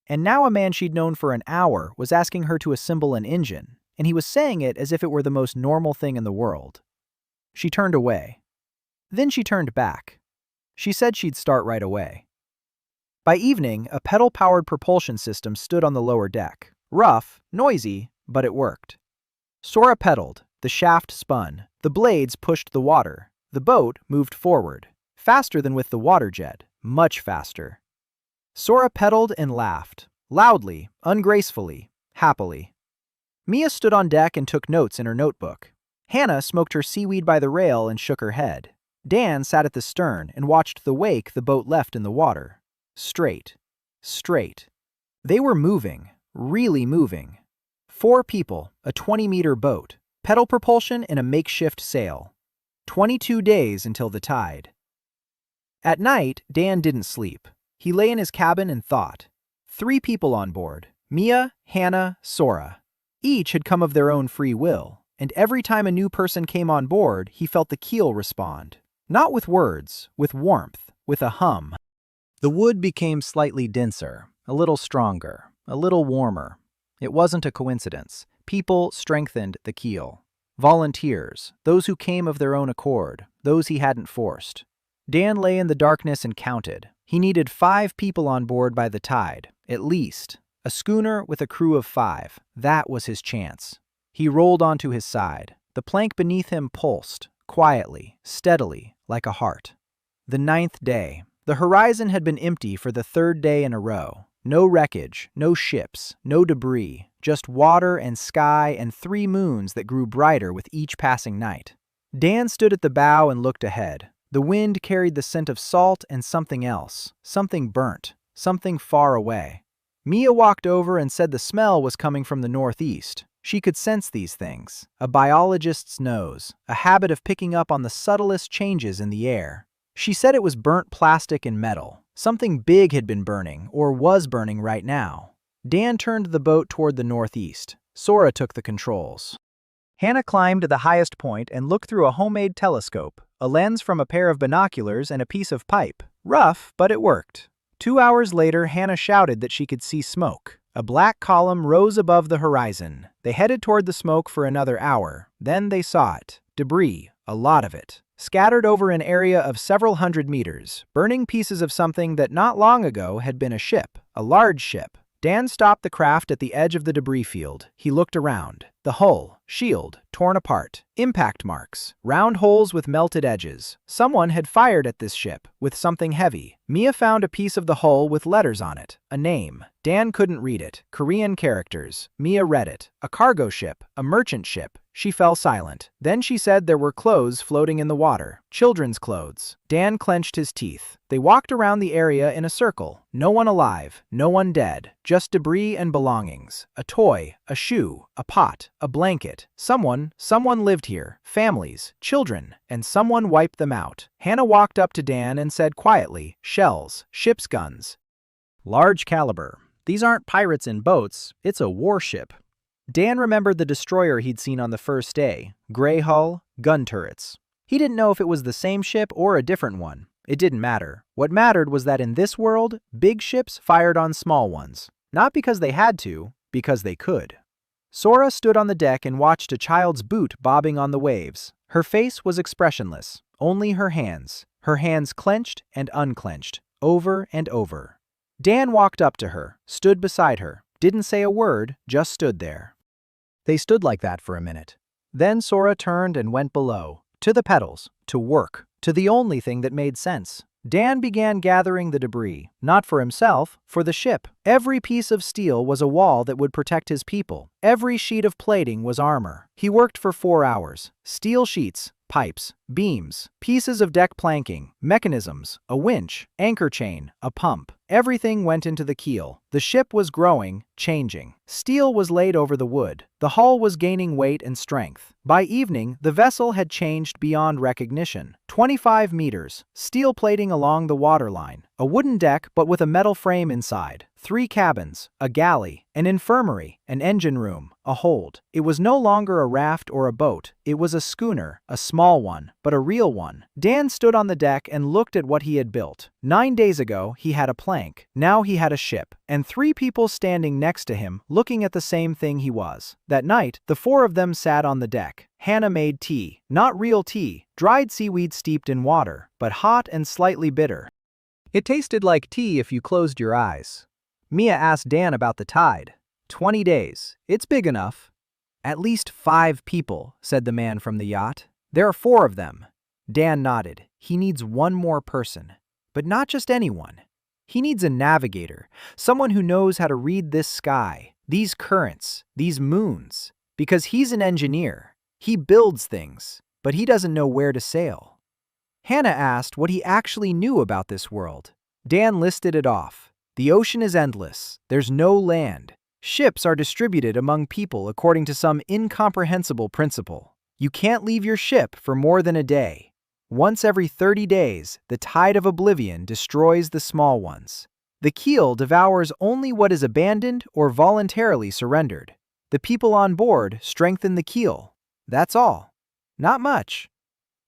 And now a man she'd known for an hour was asking her to assemble an engine, and he was saying it as if it were the most normal thing in the world. She turned away. Then she turned back. She said she'd start right away. By evening, a pedal-powered propulsion system stood on the lower deck. Rough, noisy, but it worked. Sora pedaled. The shaft spun. The blades pushed the water. The boat moved forward. Faster than with the water jet. Much faster. Sora pedaled and laughed. Loudly, ungracefully, happily. Mia stood on deck and took notes in her notebook. Hannah smoked her seaweed by the rail and shook her head. Dan sat at the stern and watched the wake the boat left in the water. Straight. Straight. They were moving. Really moving. 4 people, a 20-meter boat, pedal propulsion and a makeshift sail. 22 days until the tide. At night, Dan didn't sleep. He lay in his cabin and thought. 3 people on board, Mia, Hannah, Sora. Each had come of their own free will, and every time a new person came on board, he felt the keel respond. Not with words, with warmth, with a hum. The wood became slightly denser, a little stronger, a little warmer. It wasn't a coincidence. People strengthened the keel. Volunteers, those who came of their own accord, those he hadn't forced. Dan lay in the darkness and counted. He needed 5 people on board by the tide, at least. A schooner with a crew of 5. That was his chance. He rolled onto his side. The plank beneath him pulsed, quietly, steadily, like a heart. The 9th day. The horizon had been empty for the 3rd day in a row. No wreckage, no ships, no debris, just water and sky and 3 moons that grew brighter with each passing night. Dan stood at the bow and looked ahead. The wind carried the scent of salt and something else, something burnt, something far away. Mia walked over and said the smell was coming from the northeast. She could sense these things, a biologist's nose, a habit of picking up on the subtlest changes in the air. She said it was burnt plastic and metal. Something big had been burning, or was burning right now. Dan turned the boat toward the northeast. Sora took the controls. Hannah climbed to the highest point and looked through a homemade telescope, a lens from a pair of binoculars and a piece of pipe. Rough, but it worked. 2 hours later, Hannah shouted that she could see smoke. A black column rose above the horizon. They headed toward the smoke for another hour. Then they saw it. Debris, a lot of it, scattered over an area of several hundred meters, burning pieces of something that not long ago had been a ship, a large ship. Dan stopped the craft at the edge of the debris field. He looked around. The hull, shield, torn apart, impact marks, round holes with melted edges. Someone had fired at this ship with something heavy. Mia found a piece of the hull with letters on it, a name. Dan couldn't read it. Korean characters. Mia read it. A cargo ship, a merchant ship. She fell silent. Then she said there were clothes floating in the water. Children's clothes. Dan clenched his teeth. They walked around the area in a circle. No one alive, no one dead. Just debris and belongings. A toy, a shoe, a pot, a blanket. Someone lived here. Families, children, and someone wiped them out. Hannah walked up to Dan and said quietly, "Shells, ship's guns. Large caliber. These aren't pirates in boats, it's a warship." Dan remembered the destroyer he'd seen on the first day. Gray hull, gun turrets. He didn't know if it was the same ship or a different one. It didn't matter. What mattered was that in this world, big ships fired on small ones. Not because they had to, because they could. Sora stood on the deck and watched a child's boot bobbing on the waves. Her face was expressionless, only her hands. Her hands clenched and unclenched, over and over. Dan walked up to her, stood beside her, didn't say a word, just stood there. They stood like that for a minute. Then Sora turned and went below, to the pedals, to work, to the only thing that made sense. Dan began gathering the debris, not for himself, for the ship. Every piece of steel was a wall that would protect his people. Every sheet of plating was armor. He worked for 4 hours. Steel sheets, pipes, beams, pieces of deck planking, mechanisms, a winch, anchor chain, a pump. Everything went into the keel. The ship was growing, changing. Steel was laid over the wood. The hull was gaining weight and strength. By evening, the vessel had changed beyond recognition. 25 meters, steel plating along the waterline, a wooden deck but with a metal frame inside, 3 cabins, a galley, an infirmary, an engine room, a hold. It was no longer a raft or a boat. It was a schooner, a small one, but a real one. Dan stood on the deck and looked at what he had built. 9 days ago, he had a plank. Now he had a ship, and 3 people standing next to him, looking at the same thing he was. That night, the 4 of them sat on the deck. Hannah made tea. Not real tea, dried seaweed steeped in water, but hot and slightly bitter. It tasted like tea if you closed your eyes. Mia asked Dan about the tide. 20 days. It's big enough. At least 5 people, said the man from the yacht. There are 4 of them. Dan nodded. He needs 1 more person. But not just anyone. He needs a navigator, someone who knows how to read this sky, these currents, these moons. Because he's an engineer. He builds things, but he doesn't know where to sail. Hannah asked what he actually knew about this world. Dan listed it off. The ocean is endless. There's no land. Ships are distributed among people according to some incomprehensible principle. You can't leave your ship for more than a day. Once every 30 days, the tide of oblivion destroys the small ones. The keel devours only what is abandoned or voluntarily surrendered. The people on board strengthen the keel. That's all. Not much.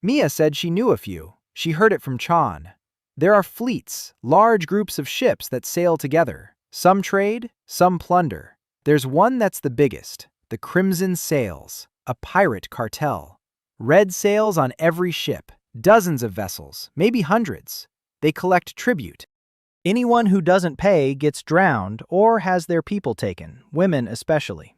Mia said she knew a few. She heard it from Chan. There are fleets, large groups of ships that sail together. Some trade, some plunder. There's one that's the biggest, the Crimson Sails, a pirate cartel. Red sails on every ship, dozens of vessels, maybe hundreds. They collect tribute. Anyone who doesn't pay gets drowned or has their people taken, women especially.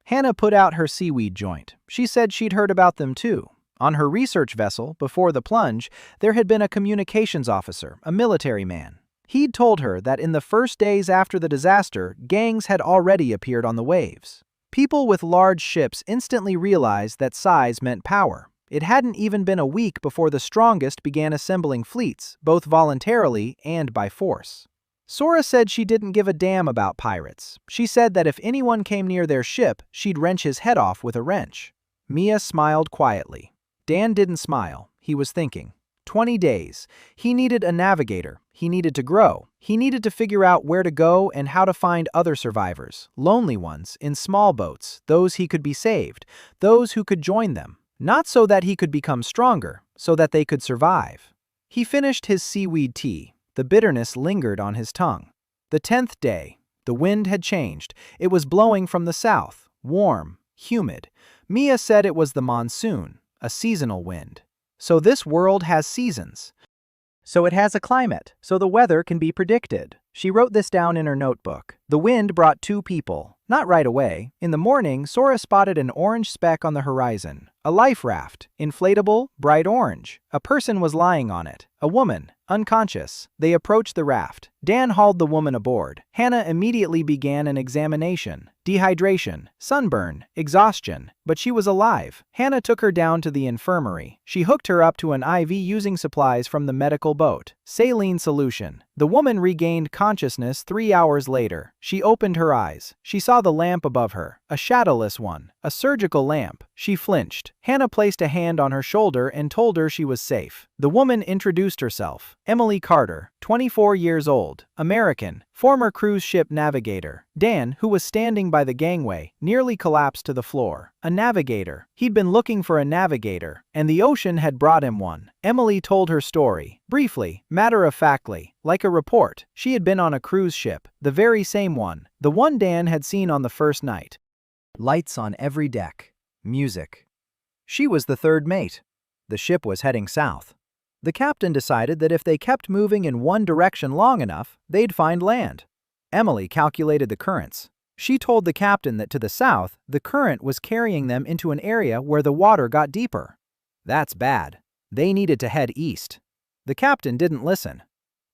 Hannah put out her seaweed joint. She said she'd heard about them too. On her research vessel, before the plunge, there had been a communications officer, a military man. He'd told her that in the first days after the disaster, gangs had already appeared on the waves. People with large ships instantly realized that size meant power. It hadn't even been a week before the strongest began assembling fleets, both voluntarily and by force. Sora said she didn't give a damn about pirates. She said that if anyone came near their ship, she'd wrench his head off with a wrench. Mia smiled quietly. Dan didn't smile. He was thinking. 20 days. He needed a navigator. He needed to grow. He needed to figure out where to go and how to find other survivors, lonely ones, in small boats, those he could be saved, those who could join them. Not so that he could become stronger, so that they could survive. He finished his seaweed tea. The bitterness lingered on his tongue. The 10th day. The wind had changed. It was blowing from the south, warm, humid. Mia said it was the monsoon, a seasonal wind. So this world has seasons. So it has a climate, so the weather can be predicted. She wrote this down in her notebook. The wind brought 2 people. Not right away. In the morning, Sora spotted an orange speck on the horizon. A life raft, inflatable, bright orange. A person was lying on it. A woman, unconscious. They approached the raft. Dan hauled the woman aboard. Hannah immediately began an examination. Dehydration, sunburn, exhaustion. But she was alive. Hannah took her down to the infirmary. She hooked her up to an IV using supplies from the medical boat. Saline solution. The woman regained consciousness 3 hours later. She opened her eyes. She saw the lamp above her. A shadowless one. A surgical lamp. She flinched. Hannah placed a hand on her shoulder and told her she was safe. The woman introduced herself. Emily Carter, 24 years old, American, former cruise ship navigator. Dan, who was standing by the gangway, nearly collapsed to the floor. A navigator. He'd been looking for a navigator, and the ocean had brought him one. Emily told her story, briefly, matter-of-factly, like a report. She had been on a cruise ship, the very same one, the one Dan had seen on the first night. Lights on every deck. Music. She was the third mate. The ship was heading south. The captain decided that if they kept moving in one direction long enough, they'd find land. Emily calculated the currents. She told the captain that to the south, the current was carrying them into an area where the water got deeper. That's bad. They needed to head east. The captain didn't listen.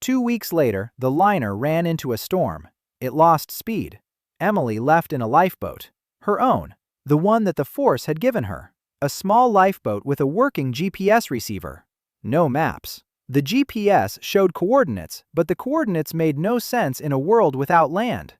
2 weeks later, the liner ran into a storm. It lost speed. Emily left in a lifeboat. Her own. The one that the force had given her. A small lifeboat with a working GPS receiver. No maps. The GPS showed coordinates, but the coordinates made no sense in a world without land.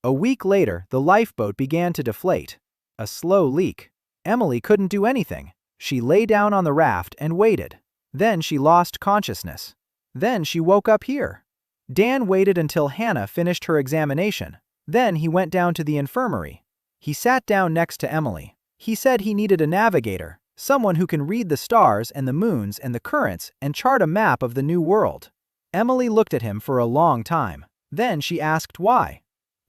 A week later, the lifeboat began to deflate. A slow leak. Emily couldn't do anything. She lay down on the raft and waited. Then she lost consciousness. Then she woke up here. Dan waited until Hannah finished her examination. Then he went down to the infirmary. He sat down next to Emily. He said he needed a navigator, someone who can read the stars and the moons and the currents and chart a map of the new world. Emily looked at him for a long time. Then she asked why.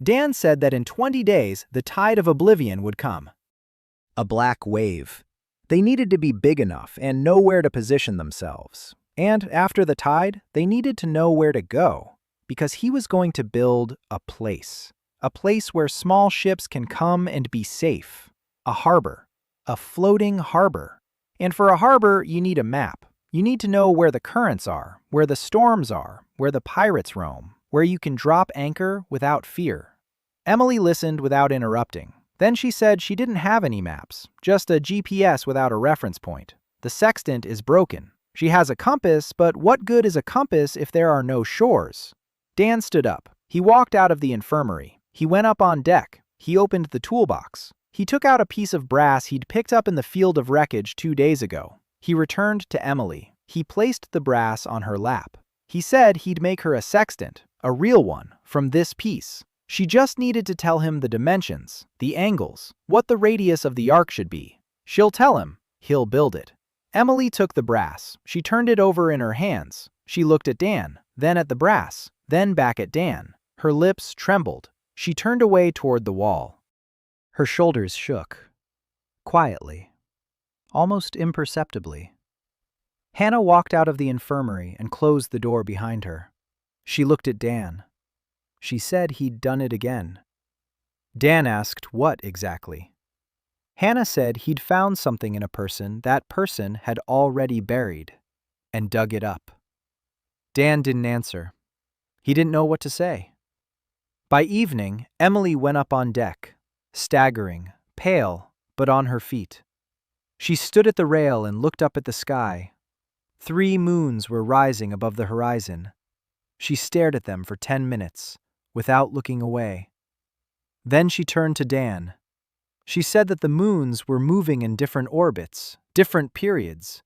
Dan said that in 20 days the tide of oblivion would come. A black wave. They needed to be big enough and know where to position themselves. And after the tide, they needed to know where to go, because he was going to build a place where small ships can come and be safe. A harbor. A floating harbor. And for a harbor, you need a map. You need to know where the currents are, where the storms are, where the pirates roam, where you can drop anchor without fear. Emily listened without interrupting. Then she said she didn't have any maps, just a GPS without a reference point. The sextant is broken. She has a compass, but what good is a compass if there are no shores? Dan stood up. He walked out of the infirmary. He went up on deck. He opened the toolbox. He took out a piece of brass he'd picked up in the field of wreckage 2 days ago. He returned to Emily. He placed the brass on her lap. He said he'd make her a sextant, a real one, from this piece. She just needed to tell him the dimensions, the angles, what the radius of the arc should be. She'll tell him. He'll build it. Emily took the brass. She turned it over in her hands. She looked at Dan, then at the brass, then back at Dan. Her lips trembled. She turned away toward the wall. Her shoulders shook. Quietly. Almost imperceptibly. Hannah walked out of the infirmary and closed the door behind her. She looked at Dan. She said he'd done it again. Dan asked what exactly. Hannah said he'd found something in a person that person had already buried and dug it up. Dan didn't answer. He didn't know what to say. By evening, Emily went up on deck, staggering, pale, but on her feet. She stood at the rail and looked up at the sky. 3 moons were rising above the horizon. She stared at them for 10 minutes, without looking away. Then she turned to Dan. She said that the moons were moving in different orbits, different periods.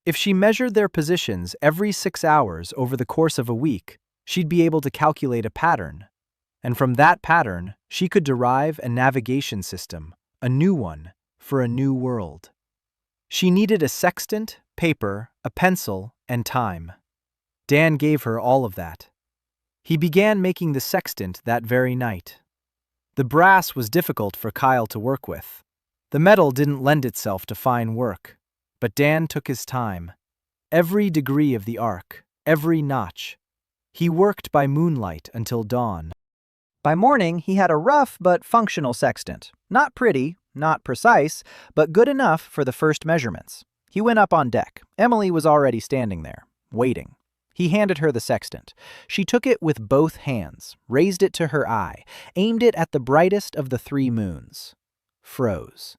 If she measured their positions every 6 hours over the course of a week, she'd be able to calculate a pattern. And from that pattern, she could derive a navigation system, a new one, for a new world. She needed a sextant, paper, a pencil, and time. Dan gave her all of that. He began making the sextant that very night. The brass was difficult for Kyle to work with. The metal didn't lend itself to fine work. But Dan took his time. Every degree of the arc, every notch. He worked by moonlight until dawn. By morning, he had a rough but functional sextant. Not pretty, not precise, but good enough for the first measurements. He went up on deck. Emily was already standing there, waiting. He handed her the sextant. She took it with both hands, raised it to her eye, aimed it at the brightest of the 3 moons. Froze.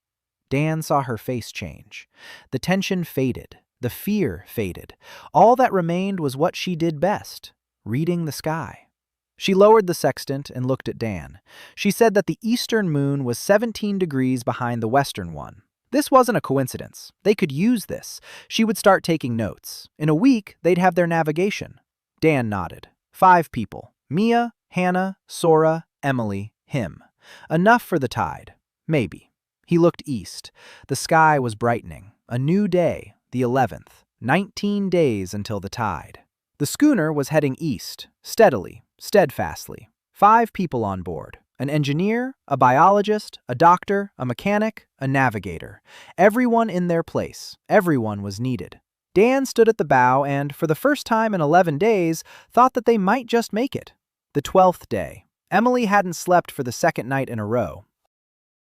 Dan saw her face change. The tension faded. The fear faded. All that remained was what she did best, reading the sky. She lowered the sextant and looked at Dan. She said that the eastern moon was 17 degrees behind the western one. This wasn't a coincidence. They could use this. She would start taking notes. In a week, they'd have their navigation. Dan nodded. 5 people. Mia, Hannah, Sora, Emily, him. Enough for the tide. Maybe. He looked east. The sky was brightening. A new day, the 11th. 19 days until the tide. The schooner was heading east, steadily, steadfastly. 5 people on board. An engineer, a biologist, a doctor, a mechanic, a navigator. Everyone in their place. Everyone was needed. Dan stood at the bow and, for the first time in 11 days, thought that they might just make it. The 12th day. Emily hadn't slept for the 2nd night in a row.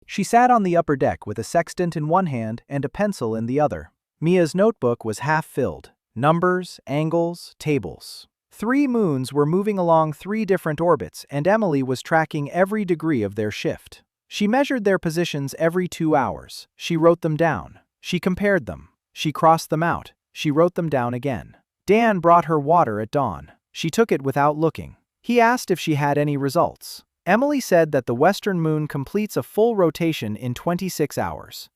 She sat on the upper deck with a sextant in one hand and a pencil in the other. Mia's notebook was half filled. Numbers, angles, tables. 3 moons were moving along 3 different orbits, and Emily was tracking every degree of their shift. She measured their positions every 2 hours. She wrote them down. She compared them. She crossed them out. She wrote them down again. Dan brought her water at dawn. She took it without looking. He asked if she had any results. Emily said that the western moon completes a full rotation in 26 hours.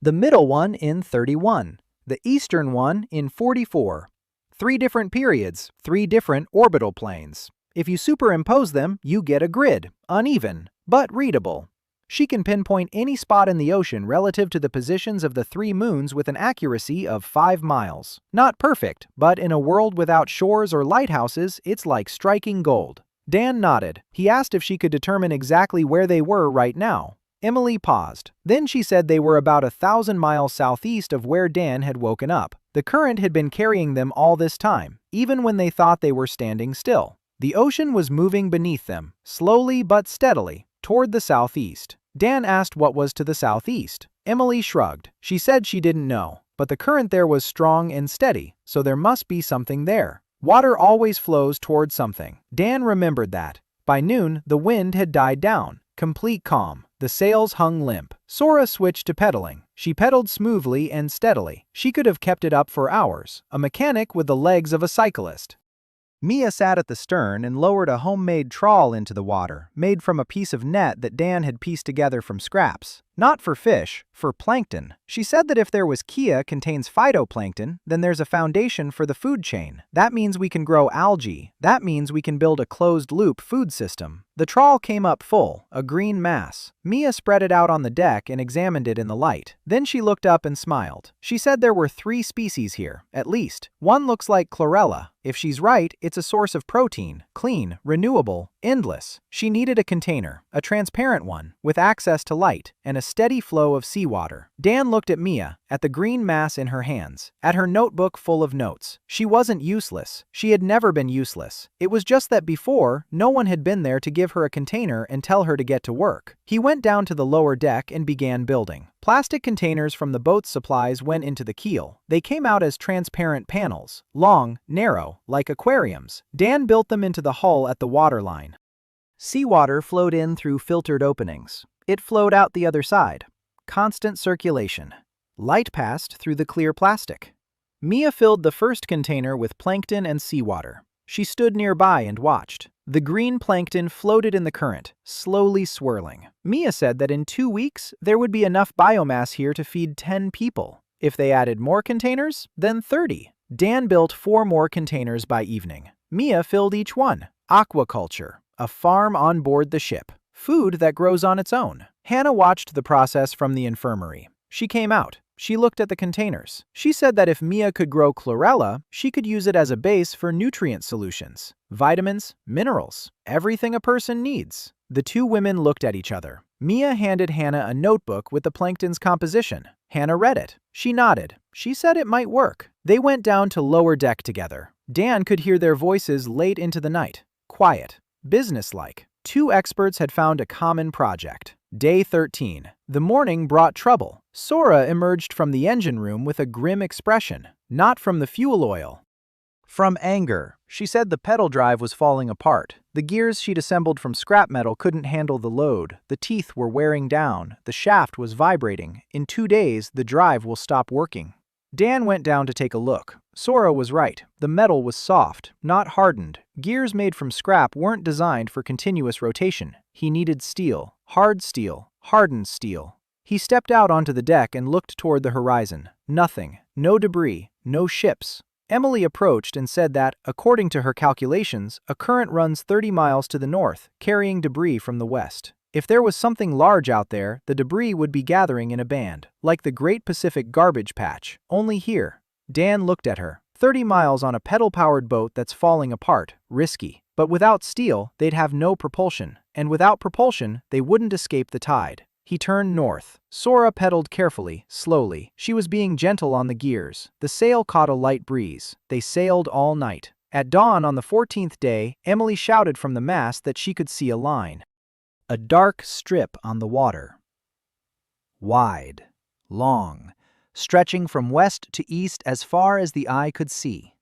The middle one in 31. The eastern one in 44. 3 different periods, 3 different orbital planes. If you superimpose them, you get a grid, uneven, but readable. She can pinpoint any spot in the ocean relative to the positions of the 3 moons with an accuracy of 5 miles. Not perfect, but in a world without shores or lighthouses, it's like striking gold. Dan nodded. He asked if she could determine exactly where they were right now. Emily paused. Then she said they were about 1,000 miles southeast of where Dan had woken up. The current had been carrying them all this time, even when they thought they were standing still. The ocean was moving beneath them, slowly but steadily, toward the southeast. Dan asked what was to the southeast. Emily shrugged. She said she didn't know, but the current there was strong and steady, so there must be something there. Water always flows toward something. Dan remembered that. By noon, the wind had died down. Complete calm. The sails hung limp. Sora switched to pedaling. She pedaled smoothly and steadily. She could have kept it up for hours, a mechanic with the legs of a cyclist. Mia sat at the stern and lowered a homemade trawl into the water, made from a piece of net that Dan had pieced together from scraps. Not for fish, for plankton. She said that if there was Kia contains phytoplankton, then there's a foundation for the food chain. That means we can grow algae. That means we can build a closed-loop food system. The trawl came up full, a green mass. Mia spread it out on the deck and examined it in the light. Then she looked up and smiled. She said there were 3 species here, at least. One looks like chlorella. If she's right, it's a source of protein, clean, renewable, endless. She needed a container, a transparent one, with access to light, and a steady flow of seawater. Dan looked at Mia, at the green mass in her hands, at her notebook full of notes. She wasn't useless. She had never been useless. It was just that before, no one had been there to give her a container and tell her to get to work. He went down to the lower deck and began building. Plastic containers from the boat's supplies went into the keel. They came out as transparent panels, long, narrow, like aquariums. Dan built them into the hull at the waterline. Seawater flowed in through filtered openings. It flowed out the other side. Constant circulation. Light passed through the clear plastic. Mia filled the first container with plankton and seawater. She stood nearby and watched. The green plankton floated in the current, slowly swirling. Mia said that in 2 weeks, there would be enough biomass here to feed 10 people. If they added more containers, then 30. Dan built 4 more containers by evening. Mia filled each one. Aquaculture, a farm on board the ship. Food that grows on its own. Hannah watched the process from the infirmary. She came out. She looked at the containers. She said that if Mia could grow chlorella, she could use it as a base for nutrient solutions. Vitamins, minerals, everything a person needs. The 2 women looked at each other. Mia handed Hannah a notebook with the plankton's composition. Hannah read it. She nodded. She said it might work. They went down to lower deck together. Dan could hear their voices late into the night. Quiet. Businesslike. Two experts had found a common project. Day 13. The morning brought trouble. Sora emerged from the engine room with a grim expression, not from the fuel oil. From anger. She said the pedal drive was falling apart. The gears she'd assembled from scrap metal couldn't handle the load. The teeth were wearing down. The shaft was vibrating. In 2 days, the drive will stop working. Dan went down to take a look. Sora was right. The metal was soft, not hardened. Gears made from scrap weren't designed for continuous rotation. He needed steel, hardened steel. He stepped out onto the deck and looked toward the horizon. Nothing. No debris. No ships. Emily approached and said that, according to her calculations, a current runs 30 miles to the north, carrying debris from the west. If there was something large out there, the debris would be gathering in a band, like the Great Pacific Garbage Patch, only here. Dan looked at her. 30 miles on a pedal-powered boat that's falling apart, risky. But without steel, they'd have no propulsion, and without propulsion, they wouldn't escape the tide. He turned north. Sora pedaled carefully, slowly. She was being gentle on the gears. The sail caught a light breeze. They sailed all night. At dawn on the 14th day, Emily shouted from the mast that she could see a line. A dark strip on the water. Wide, long, stretching from west to east as far as the eye could see.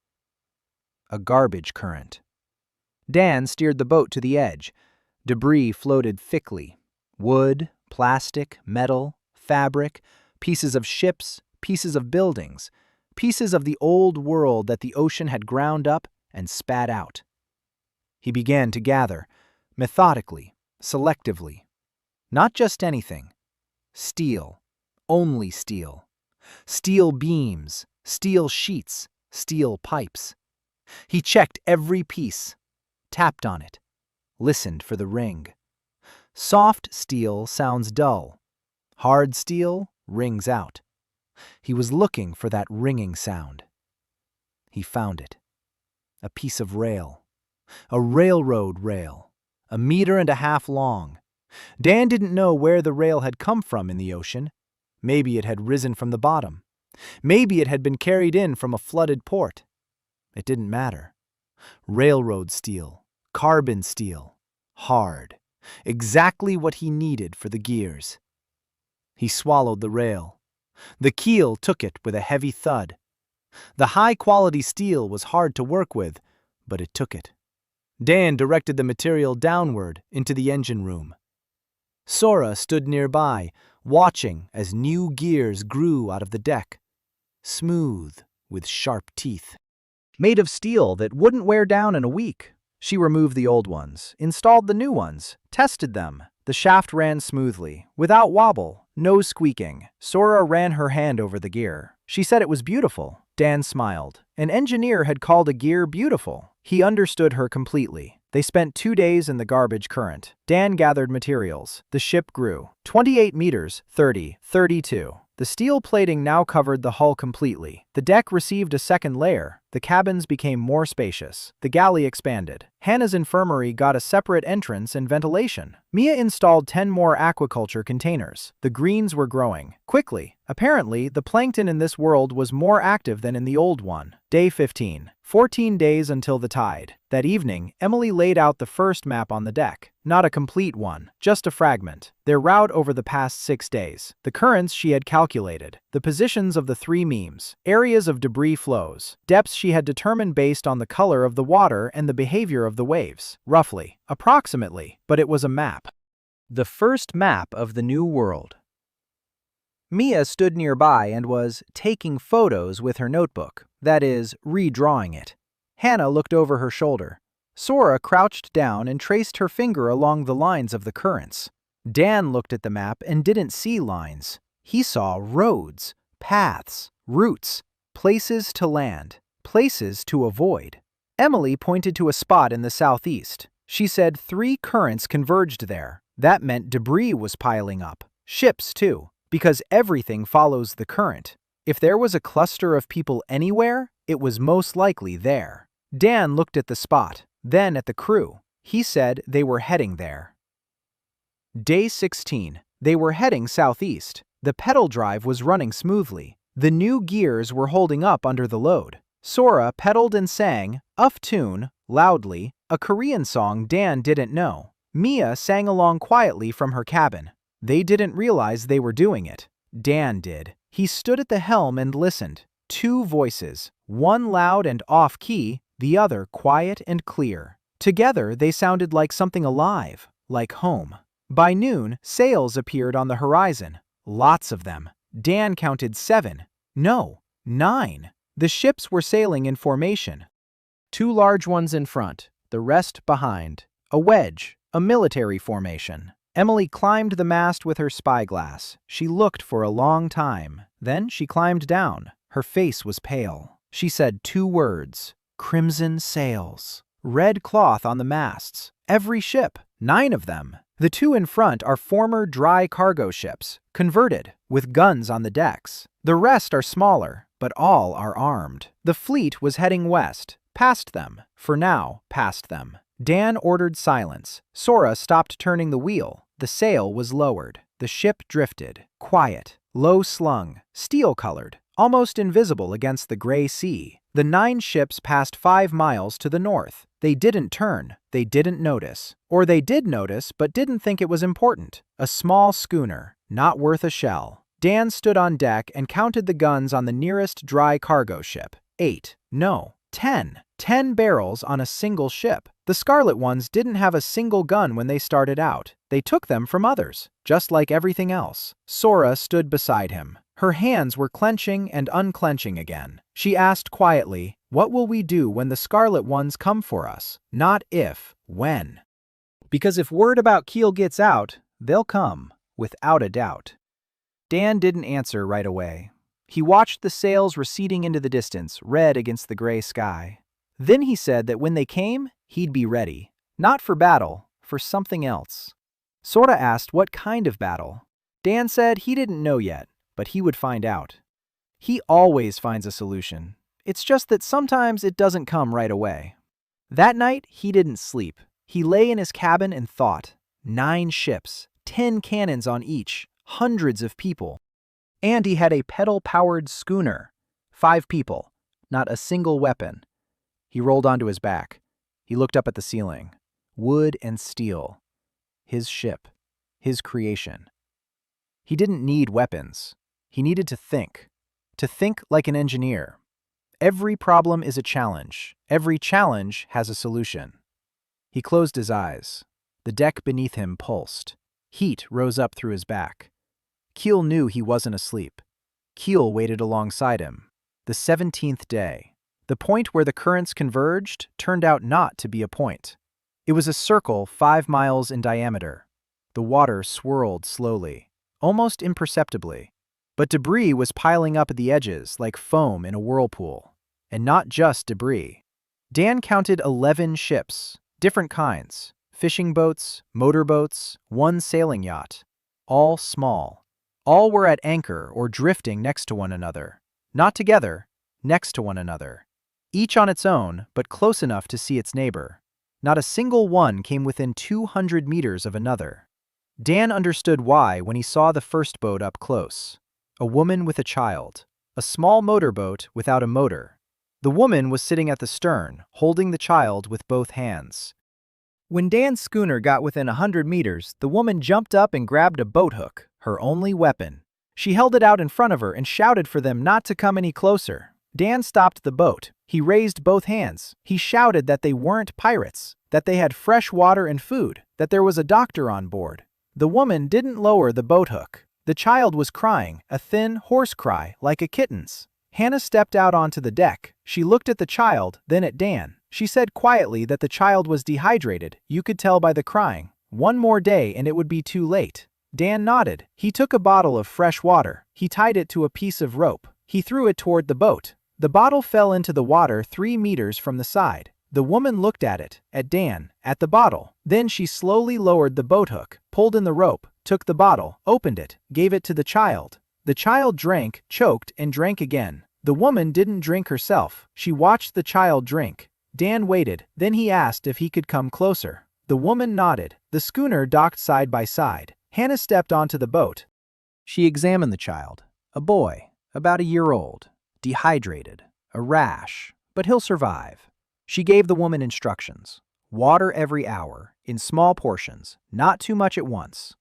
A garbage current. Dan steered the boat to the edge. Debris floated thickly. Wood, plastic, metal, fabric, pieces of ships, pieces of buildings, pieces of the old world that the ocean had ground up and spat out. He began to gather, methodically, selectively. Not just anything. Steel. Only steel. Steel beams, steel sheets, steel pipes. He checked every piece, tapped on it, listened for the ring. Soft steel sounds dull. Hard steel rings out. He was looking for that ringing sound. He found it. A piece of rail. A railroad rail. 1.5 meters long. Dan didn't know where the rail had come from in the ocean. Maybe it had risen from the bottom. Maybe it had been carried in from a flooded port. It didn't matter. Railroad steel. Carbon steel. Hard. Exactly what he needed for the gears. He swallowed the rail. The keel took it with a heavy thud. The high-quality steel was hard to work with, but it took it. Dan directed the material downward into the engine room. Sora stood nearby, watching as new gears grew out of the deck, smooth with sharp teeth. Made of steel that wouldn't wear down in a week. She removed the old ones, installed the new ones, tested them. The shaft ran smoothly, without wobble, no squeaking. Sora ran her hand over the gear. She said it was beautiful. Dan smiled. An engineer had called a gear beautiful. He understood her completely. They spent 2 days in the garbage current. Dan gathered materials. The ship grew. 28 meters, 32. The steel plating now covered the hull completely. The deck received a second layer. The cabins became more spacious. The galley expanded. Hannah's infirmary got a separate entrance and ventilation. Mia installed 10 more aquaculture containers. The greens were growing. Quickly. Apparently, the plankton in this world was more active than in the old one. Day 15. 14 days until the tide. That evening, Emily laid out the first map on the deck. Not a complete one, just a fragment. Their route over the past 6 days. The currents she had calculated. The positions of the 3 memes. Areas of debris flows. Depths she had determined based on the color of the water and the behavior of the waves. Roughly. Approximately. But it was a map. The first map of the new world. Mia stood nearby and was taking photos with her notebook. That is, redrawing it. Hannah looked over her shoulder. Sora crouched down and traced her finger along the lines of the currents. Dan looked at the map and didn't see lines. He saw roads, paths, routes, places to land, places to avoid. Emily pointed to a spot in the southeast. She said 3 currents converged there. That meant debris was piling up. Ships, too. Because everything follows the current. If there was a cluster of people anywhere, it was most likely there. Dan looked at the spot, then at the crew. He said they were heading there. Day 16. They were heading southeast. The pedal drive was running smoothly. The new gears were holding up under the load. Sora pedaled and sang, off tune, loudly, a Korean song Dan didn't know. Mia sang along quietly from her cabin. They didn't realize they were doing it. Dan did. He stood at the helm and listened. Two voices, one loud and off-key, the other quiet and clear. Together, they sounded like something alive, like home. By noon, sails appeared on the horizon. Lots of them. Dan counted 7. No, 9. The ships were sailing in formation. 2 large ones in front, the rest behind. A wedge, a military formation. Emily climbed the mast with her spyglass. She looked for a long time. Then she climbed down. Her face was pale. She said 2 words, "Crimson sails." Red cloth on the masts. Every ship, 9 of them. The 2 in front are former dry cargo ships, converted, with guns on the decks. The rest are smaller, but all are armed. The fleet was heading west, past them, for now, past them. Dan ordered silence. Sora stopped turning the wheel. The sail was lowered. The ship drifted, quiet, low-slung, steel-colored, almost invisible against the gray sea. The 9 ships passed 5 miles to the north. They didn't turn. They didn't notice. Or they did notice, but didn't think it was important. A small schooner, not worth a shell. Dan stood on deck and counted the guns on the nearest dry cargo ship. 8. No, 10. 10 barrels on a single ship. The Scarlet ones didn't have a single gun when they started out. They took them from others, just like everything else. Sora stood beside him. Her hands were clenching and unclenching again. She asked quietly, "What will we do when the Scarlet ones come for us? Not if, when." Because if word about Keel gets out, they'll come, without a doubt. Dan didn't answer right away. He watched the sails receding into the distance, red against the gray sky. Then he said that when they came, he'd be ready. Not for battle, for something else. Sora asked what kind of battle. Dan said he didn't know yet, but he would find out. He always finds a solution. It's just that sometimes it doesn't come right away. That night, he didn't sleep. He lay in his cabin and thought. 9 ships, 10 cannons on each, hundreds of people. And he had a pedal-powered schooner. 5 people, not a single weapon. He rolled onto his back. He looked up at the ceiling. Wood and steel. His ship. His creation. He didn't need weapons. He needed to think. To think like an engineer. Every problem is a challenge. Every challenge has a solution. He closed his eyes. The deck beneath him pulsed. Heat rose up through his back. Keel knew he wasn't asleep. Keel waited alongside him. The 17th day. The point where the currents converged turned out not to be a point. It was a circle 5 miles in diameter. The water swirled slowly, almost imperceptibly. But debris was piling up at the edges like foam in a whirlpool. And not just debris. Dan counted 11 ships, different kinds. Fishing boats, motorboats, 1 sailing yacht. All small. All were at anchor or drifting next to one another. Not together, next to one another. Each on its own, but close enough to see its neighbor. Not a single one came within 200 meters of another. Dan understood why when he saw the first boat up close. A woman with a child. A small motorboat without a motor. The woman was sitting at the stern, holding the child with both hands. When Dan's schooner got within 100 meters, the woman jumped up and grabbed a boat hook, her only weapon. She held it out in front of her and shouted for them not to come any closer. Dan stopped the boat. He raised both hands. He shouted that they weren't pirates, that they had fresh water and food, that there was a doctor on board. The woman didn't lower the boat hook. The child was crying, a thin, hoarse cry, like a kitten's. Hannah stepped out onto the deck. She looked at the child, then at Dan. She said quietly that the child was dehydrated. You could tell by the crying. 1 more day and it would be too late. Dan nodded. He took a bottle of fresh water. He tied it to a piece of rope. He threw it toward the boat. The bottle fell into the water 3 meters from the side. The woman looked at it, at Dan, at the bottle. Then she slowly lowered the boat hook, pulled in the rope, took the bottle, opened it, gave it to the child. The child drank, choked, and drank again. The woman didn't drink herself. She watched the child drink. Dan waited. Then he asked if he could come closer. The woman nodded. The schooner docked side by side. Hannah stepped onto the boat. She examined the child. A boy, about a year old. Dehydrated. A rash. But he'll survive. She gave the woman instructions. Water every hour, in small portions, not too much at once.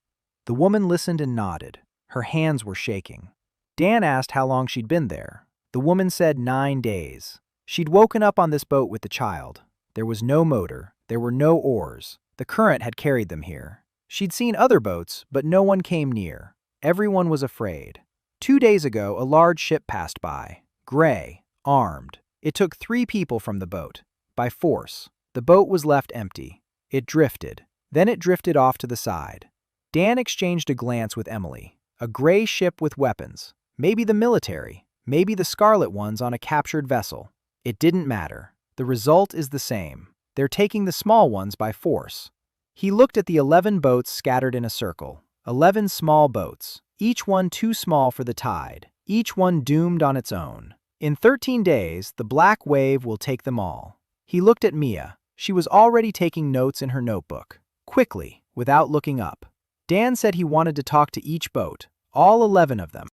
The woman listened and nodded. Her hands were shaking. Dan asked how long she'd been there. The woman said 9 days. She'd woken up on this boat with the child. There was no motor. There were no oars. The current had carried them here. She'd seen other boats, but no one came near. Everyone was afraid. 2 days ago, a large ship passed by. Gray, armed. It took 3 people from the boat. By force. The boat was left empty. It drifted. Then it drifted off to the side. Dan exchanged a glance with Emily. A gray ship with weapons. Maybe the military. Maybe the scarlet ones on a captured vessel. It didn't matter. The result is the same. They're taking the small ones by force. He looked at the 11 boats scattered in a circle. 11 small boats. Each one too small for the tide. Each one doomed on its own. In 13 days, the black wave will take them all. He looked at Mia. She was already taking notes in her notebook. Quickly, without looking up. Dan said he wanted to talk to each boat, all 11 of them,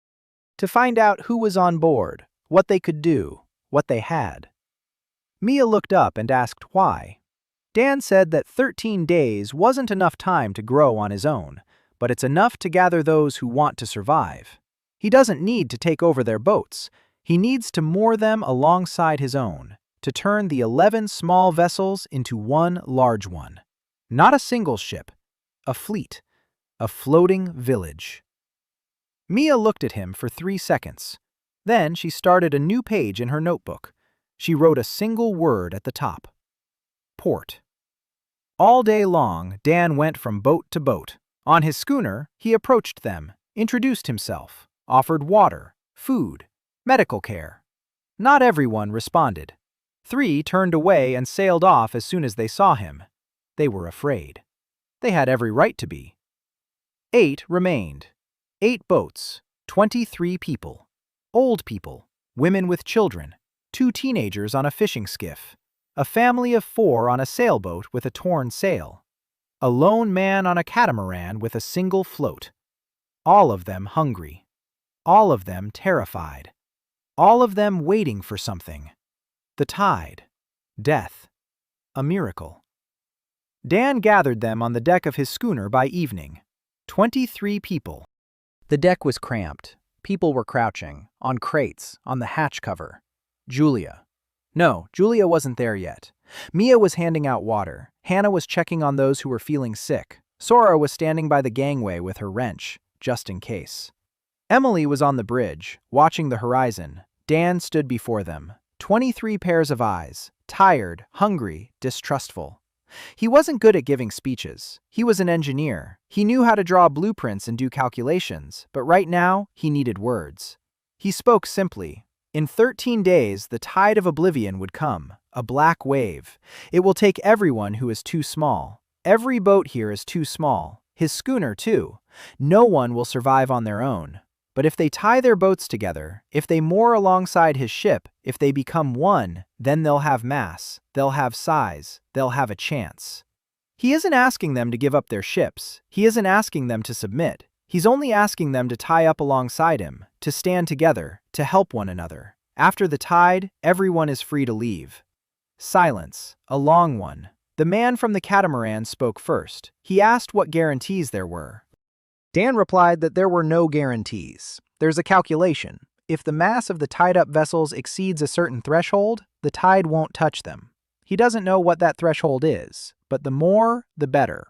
to find out who was on board, what they could do, what they had. Mia looked up and asked why. Dan said that 13 days wasn't enough time to grow on his own, but it's enough to gather those who want to survive. He doesn't need to take over their boats. He needs to moor them alongside his own, to turn the 11 small vessels into one large one. Not a single ship, a fleet, a floating village. Mia looked at him for 3 seconds. Then she started a new page in her notebook. She wrote a single word at the top. Port. All day long, Dan went from boat to boat. On his schooner, he approached them, introduced himself, offered water, food, medical care. Not everyone responded. 3 turned away and sailed off as soon as they saw him. They were afraid. They had every right to be. 8 remained. 8 boats, 23 people. Old people, women with children, 2 teenagers on a fishing skiff, a family of 4 on a sailboat with a torn sail, a lone man on a catamaran with a single float. All of them hungry. All of them terrified. All of them waiting for something. The tide. Death. A miracle. Dan gathered them on the deck of his schooner by evening. 23 people. The deck was cramped. People were crouching, on crates, on the hatch cover. Julia. No, Julia wasn't there yet. Mia was handing out water. Hannah was checking on those who were feeling sick. Sora was standing by the gangway with her wrench, just in case. Emily was on the bridge, watching the horizon. Dan stood before them. 23 pairs of eyes, tired, hungry, distrustful. He wasn't good at giving speeches. He was an engineer. He knew how to draw blueprints and do calculations, but right now, he needed words. He spoke simply. In 13 days, the tide of oblivion would come, a black wave. It will take everyone who is too small. Every boat here is too small. His schooner, too. No one will survive on their own. But if they tie their boats together, if they moor alongside his ship, if they become one, then they'll have mass, they'll have size, they'll have a chance. He isn't asking them to give up their ships. He isn't asking them to submit. He's only asking them to tie up alongside him, to stand together, to help one another. After the tide, everyone is free to leave. Silence, a long one. The man from the catamaran spoke first. He asked what guarantees there were. Dan replied that there were no guarantees. There's a calculation. If the mass of the tied-up vessels exceeds a certain threshold, the tide won't touch them. He doesn't know what that threshold is, but the more, the better.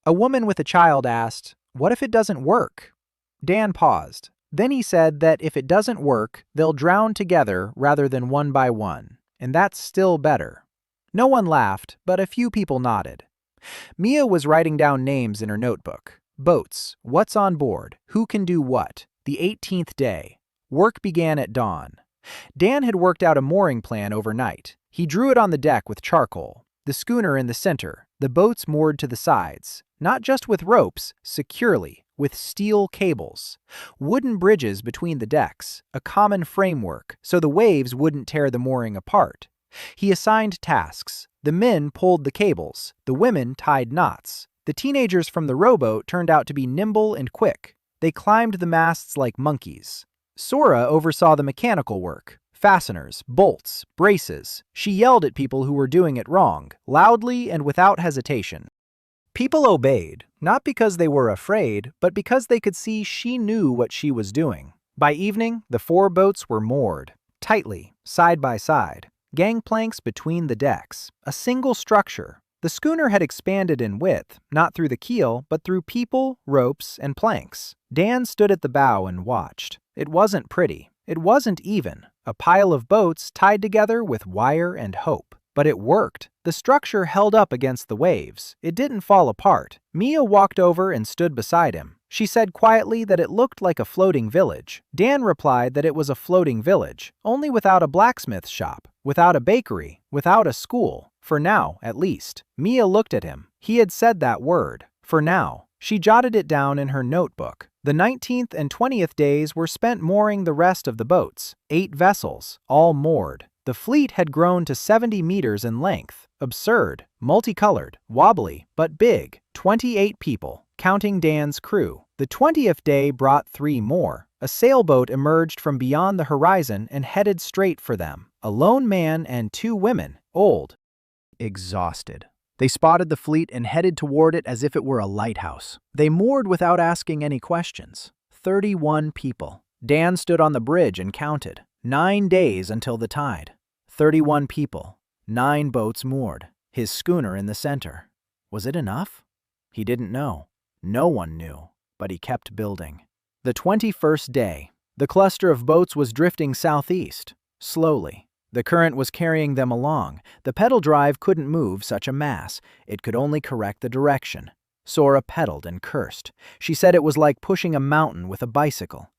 A woman with a child asked, "What if it doesn't work?" Dan paused. Then he said that if it doesn't work, they'll drown together rather than one by one, and that's still better. No one laughed, but a few people nodded. Mia was writing down names in her notebook. Boats, what's on board, who can do what. The 18th day. Work began at dawn. Dan had worked out a mooring plan overnight. He drew it on the deck with charcoal. The schooner in the center, the boats moored to the sides, not just with ropes, securely, with steel cables. Wooden bridges between the decks, a common framework, so the waves wouldn't tear the mooring apart. He assigned tasks. The men pulled the cables. The women tied knots. The teenagers from the rowboat turned out to be nimble and quick. They climbed the masts like monkeys. Sora oversaw the mechanical work, fasteners, bolts, braces. She yelled at people who were doing it wrong, loudly and without hesitation. People obeyed, not because they were afraid, but because they could see she knew what she was doing. By evening, the 4 boats were moored, tightly, side by side, gangplanks between the decks, a single structure. The schooner had expanded in width, not through the keel, but through people, ropes, and planks. Dan stood at the bow and watched. It wasn't pretty. It wasn't even. A pile of boats tied together with wire and hope. But it worked. The structure held up against the waves. It didn't fall apart. Mia walked over and stood beside him. She said quietly that it looked like a floating village. Dan replied that it was a floating village, only without a blacksmith shop, without a bakery, without a school. For now, at least. Mia looked at him. He had said that word. For now. She jotted it down in her notebook. The 19th and 20th days were spent mooring the rest of the boats. 8 vessels, all moored. The fleet had grown to 70 meters in length. Absurd, multicolored, wobbly, but big. 28 people, counting Dan's crew. The 20th day brought 3 more. A sailboat emerged from beyond the horizon and headed straight for them. A lone man and 2 women, old, exhausted. They spotted the fleet and headed toward it as if it were a lighthouse. They moored without asking any questions. 31 people. Dan stood on the bridge and counted. 9 days until the tide. 31 people. 9 boats moored. His schooner in the center. Was it enough? He didn't know. No one knew. But he kept building. The 21st day. The cluster of boats was drifting southeast. Slowly. The current was carrying them along. The pedal drive couldn't move such a mass. It could only correct the direction. Sora pedaled and cursed. She said it was like pushing a mountain with a bicycle.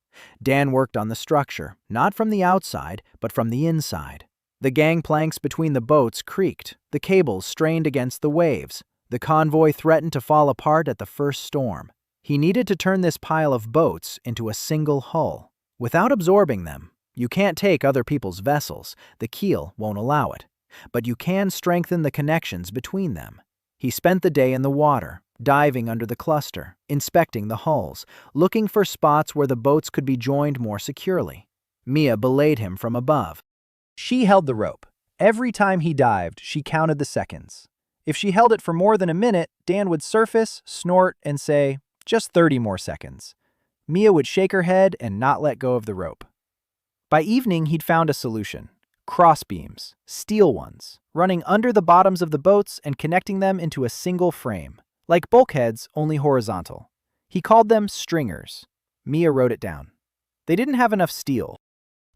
Dan worked on the structure, not from the outside, but from the inside. The gangplanks between the boats creaked. The cables strained against the waves. The convoy threatened to fall apart at the first storm. He needed to turn this pile of boats into a single hull, without absorbing them. You can't take other people's vessels. The keel won't allow it. But you can strengthen the connections between them. He spent the day in the water, diving under the cluster, inspecting the hulls, looking for spots where the boats could be joined more securely. Mia belayed him from above. She held the rope. Every time he dived, she counted the seconds. If she held it for more than a minute, Dan would surface, snort, and say, "Just 30 more seconds." Mia would shake her head and not let go of the rope. By evening, he'd found a solution. Crossbeams, steel ones, running under the bottoms of the boats and connecting them into a single frame. Like bulkheads, only horizontal. He called them stringers. Mia wrote it down. They didn't have enough steel.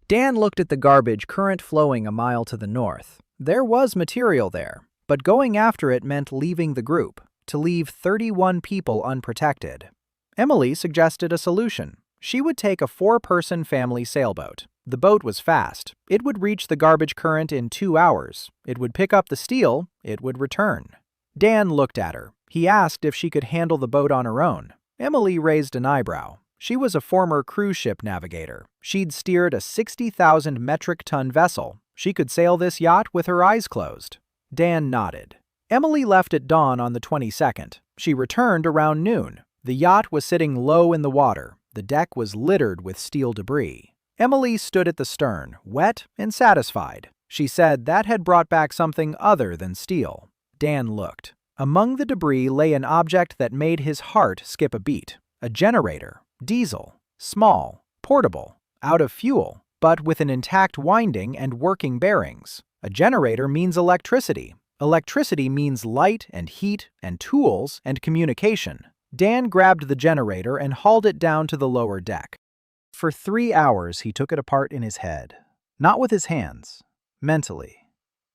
Dan looked at the garbage current flowing a mile to the north. There was material there, but going after it meant leaving the group, to leave 31 people unprotected. Emily suggested a solution. She would take a 4-person family sailboat. The boat was fast. It would reach the garbage current in 2 hours. It would pick up the steel. It would return. Dan looked at her. He asked if she could handle the boat on her own. Emily raised an eyebrow. She was a former cruise ship navigator. She'd steered a 60,000 metric ton vessel. She could sail this yacht with her eyes closed. Dan nodded. Emily left at dawn on the 22nd. She returned around noon. The yacht was sitting low in the water. The deck was littered with steel debris. Emily stood at the stern, wet and satisfied. She said that had brought back something other than steel. Dan looked. Among the debris lay an object that made his heart skip a beat. A generator. Diesel. Small. Portable. Out of fuel, but with an intact winding and working bearings. A generator means electricity. Electricity means light and heat and tools and communication. Dan grabbed the generator and hauled it down to the lower deck. For 3 hours, he took it apart in his head. Not with his hands. Mentally.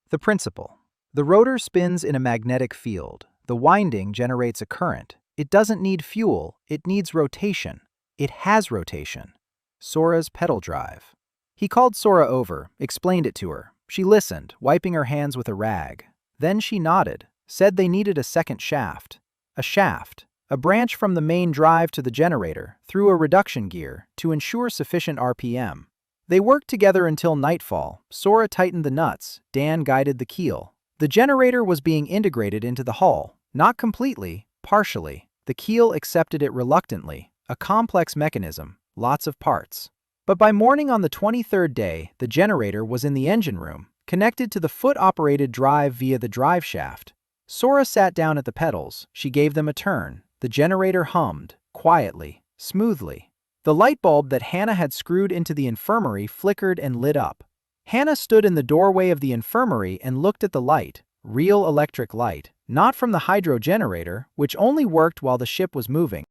The principle. The rotor spins in a magnetic field. The winding generates a current. It doesn't need fuel. It needs rotation. It has rotation. Sora's pedal drive. He called Sora over, explained it to her. She listened, wiping her hands with a rag. Then she nodded, said they needed a second shaft. A shaft. A branch from the main drive to the generator, through a reduction gear, to ensure sufficient RPM. They worked together until nightfall. Sora tightened the nuts. Dan guided the keel. The generator was being integrated into the hull. Not completely, partially. The keel accepted it reluctantly. A complex mechanism. Lots of parts. But by morning on the 23rd day, the generator was in the engine room, connected to the foot-operated drive via the drive shaft. Sora sat down at the pedals. She gave them a turn. The generator hummed, quietly, smoothly. The light bulb that Hannah had screwed into the infirmary flickered and lit up. Hannah stood in the doorway of the infirmary and looked at the light, real electric light, not from the hydro generator, which only worked while the ship was moving.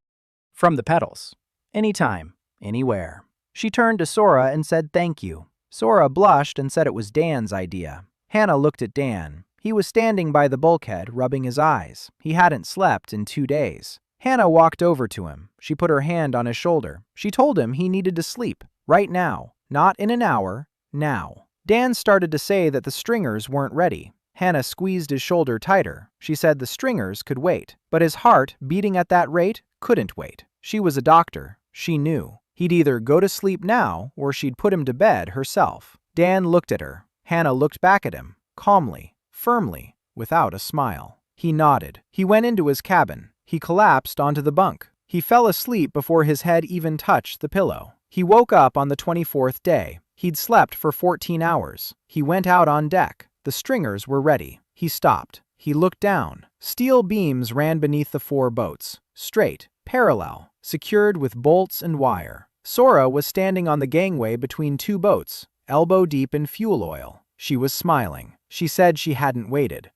From the pedals. Anytime, anywhere. She turned to Sora and said thank you. Sora blushed and said it was Dan's idea. Hannah looked at Dan. He was standing by the bulkhead, rubbing his eyes. He hadn't slept in 2 days. Hannah walked over to him. She put her hand on his shoulder. She told him he needed to sleep. Right now. Not in an hour. Now. Dan started to say that the stringers weren't ready. Hannah squeezed his shoulder tighter. She said the stringers could wait. But his heart, beating at that rate, couldn't wait. She was a doctor. She knew. He'd either go to sleep now or she'd put him to bed herself. Dan looked at her. Hannah looked back at him, calmly, firmly, without a smile. He nodded. He went into his cabin. He collapsed onto the bunk. He fell asleep before his head even touched the pillow. He woke up on the 24th day. He'd slept for 14 hours. He went out on deck. The stringers were ready. He stopped. He looked down. Steel beams ran beneath the 4 boats. Straight, parallel, secured with bolts and wire. Sora was standing on the gangway between 2 boats, elbow deep in fuel oil. She was smiling. She said she hadn't waited.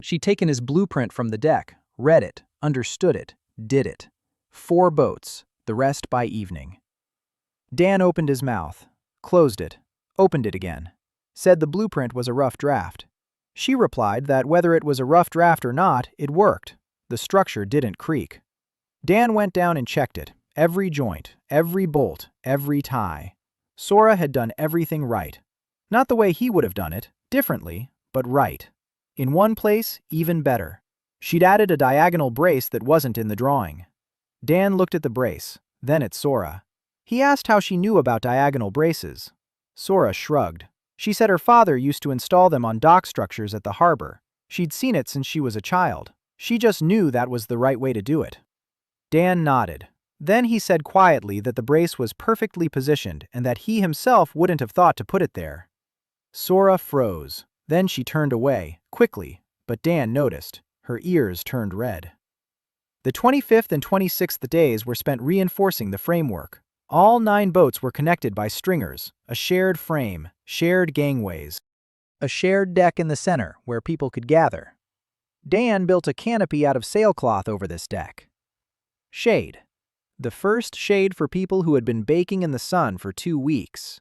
She'd taken his blueprint from the deck, read it, understood it, did it. 4 boats, the rest by evening. Dan opened his mouth, closed it, opened it again, said the blueprint was a rough draft. She replied that whether it was a rough draft or not, it worked. The structure didn't creak. Dan went down and checked it. Every joint, every bolt, every tie. Sora had done everything right. Not the way he would have done it, differently, but right. In one place, even better. She'd added a diagonal brace that wasn't in the drawing. Dan looked at the brace, then at Sora. He asked how she knew about diagonal braces. Sora shrugged. She said her father used to install them on dock structures at the harbor. She'd seen it since she was a child. She just knew that was the right way to do it. Dan nodded. Then he said quietly that the brace was perfectly positioned and that he himself wouldn't have thought to put it there. Sora froze. Then she turned away, quickly, but Dan noticed. Her ears turned red. The 25th and 26th days were spent reinforcing the framework. All 9 boats were connected by stringers, a shared frame, shared gangways, a shared deck in the center where people could gather. Dan built a canopy out of sailcloth over this deck. Shade. The first shade for people who had been baking in the sun for 2 weeks.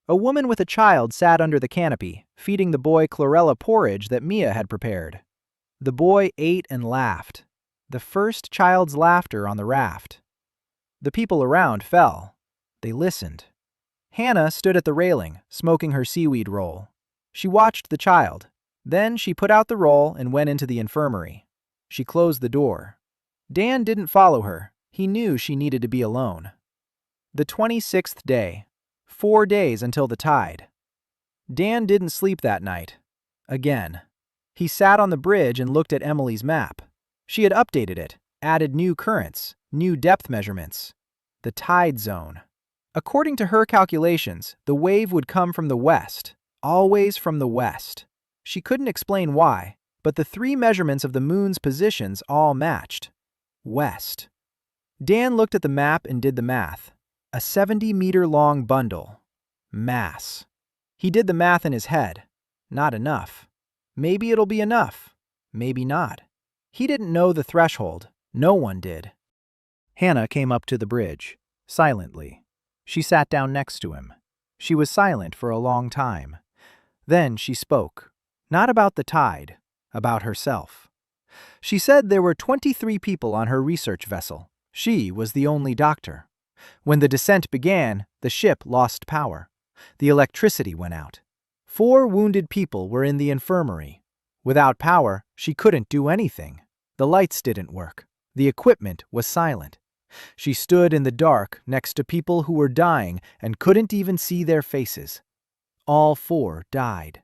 A woman with a child sat under the canopy, feeding the boy chlorella porridge that Mia had prepared. The boy ate and laughed. The first child's laughter on the raft. The people around fell. They listened. Hannah stood at the railing, smoking her seaweed roll. She watched the child. Then she put out the roll and went into the infirmary. She closed the door. Dan didn't follow her. He knew she needed to be alone. The 26th day. 4 days until the tide. Dan didn't sleep that night. Again. He sat on the bridge and looked at Emily's map. She had updated it, added new currents, new depth measurements. The tide zone. According to her calculations, the wave would come from the west, always from the west. She couldn't explain why, but the 3 measurements of the moon's positions all matched. West. Dan looked at the map and did the math. A 70-meter-long bundle. Mass. He did the math in his head. Not enough. Maybe it'll be enough. Maybe not. He didn't know the threshold. No one did. Hannah came up to the bridge, silently. She sat down next to him. She was silent for a long time. Then she spoke. Not about the tide, about herself. She said there were 23 people on her research vessel. She was the only doctor. When the descent began, the ship lost power. The electricity went out. 4 wounded people were in the infirmary. Without power, she couldn't do anything. The lights didn't work. The equipment was silent. She stood in the dark next to people who were dying and couldn't even see their faces. All 4 died.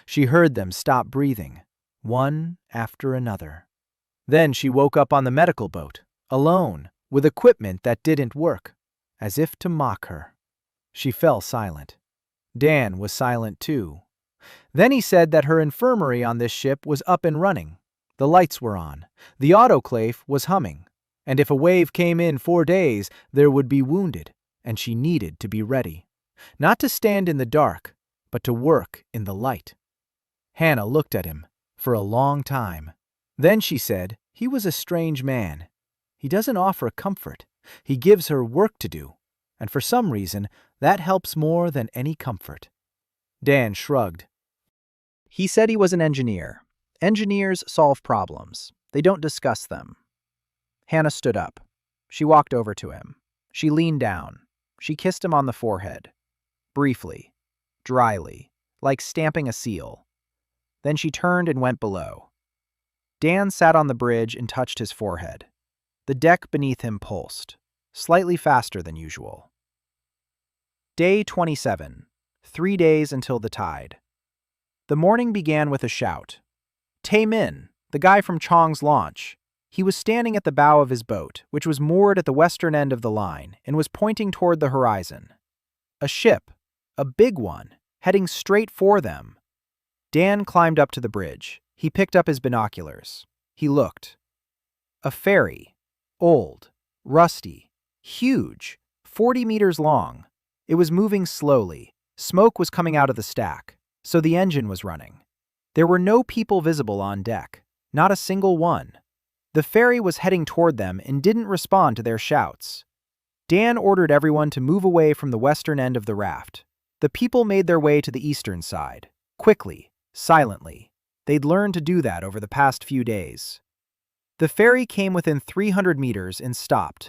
She heard them stop breathing, one after another. Then she woke up on the medical boat, alone, with equipment that didn't work, as if to mock her. She fell silent. Dan was silent too. Then he said that her infirmary on this ship was up and running. The lights were on. The autoclave was humming. And if a wave came in 4 days, there would be wounded, and she needed to be ready. Not to stand in the dark, but to work in the light. Hannah looked at him for a long time. Then she said, he was a strange man. He doesn't offer comfort. He gives her work to do. And for some reason, that helps more than any comfort. Dan shrugged. He said he was an engineer. Engineers solve problems. They don't discuss them. Hannah stood up. She walked over to him. She leaned down. She kissed him on the forehead. Briefly, dryly, like stamping a seal. Then she turned and went below. Dan sat on the bridge and touched his forehead. The deck beneath him pulsed, slightly faster than usual. Day 27. 3 days until the tide. The morning began with a shout. Tae-min, the guy from Chong's launch. He was standing at the bow of his boat, which was moored at the western end of the line, and was pointing toward the horizon. A ship, a big one, heading straight for them. Dan climbed up to the bridge. He picked up his binoculars. He looked. A ferry. Old. Rusty. Huge. 40 meters long. It was moving slowly. Smoke was coming out of the stack, so the engine was running. There were no people visible on deck. Not a single one. The ferry was heading toward them and didn't respond to their shouts. Dan ordered everyone to move away from the western end of the raft. The people made their way to the eastern side. Quickly. Silently. They'd learned to do that over the past few days. The ferry came within 300 meters and stopped.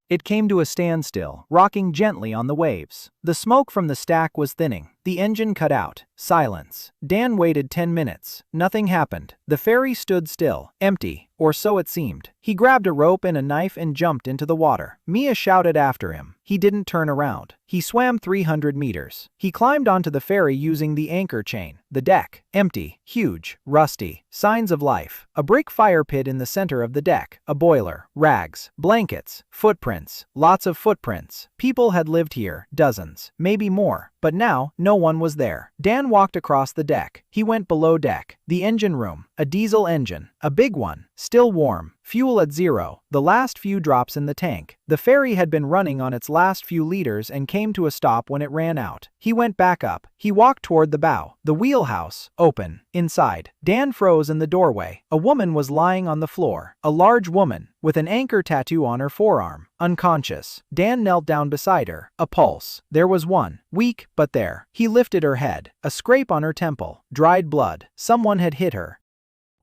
It came to a standstill, rocking gently on the waves. The smoke from the stack was thinning. The engine cut out. Silence. Dan waited 10 minutes. Nothing happened. The ferry stood still, empty, or so it seemed. He grabbed a rope and a knife and jumped into the water. Mia shouted after him. He didn't turn around. He swam 300 meters. He climbed onto the ferry using the anchor chain. The deck, empty, huge, rusty, signs of life. A brick fire pit in the center of the deck. A boiler, rags, blankets, footprints, lots of footprints. People had lived here, dozens, maybe more. But now, no one was there. Dan walked across the deck. He went below deck. The engine room. A diesel engine. A big one. Still warm. Fuel at 0. The last few drops in the tank. The ferry had been running on its last few liters and came to a stop when it ran out. He went back up. He walked toward the bow. The wheelhouse. Open. Inside. Dan froze in the doorway. A woman was lying on the floor. A large woman, with an anchor tattoo on her forearm. Unconscious. Dan knelt down beside her. A pulse. There was one. Weak, but there. He lifted her head. A scrape on her temple. Dried blood. Someone had hit her.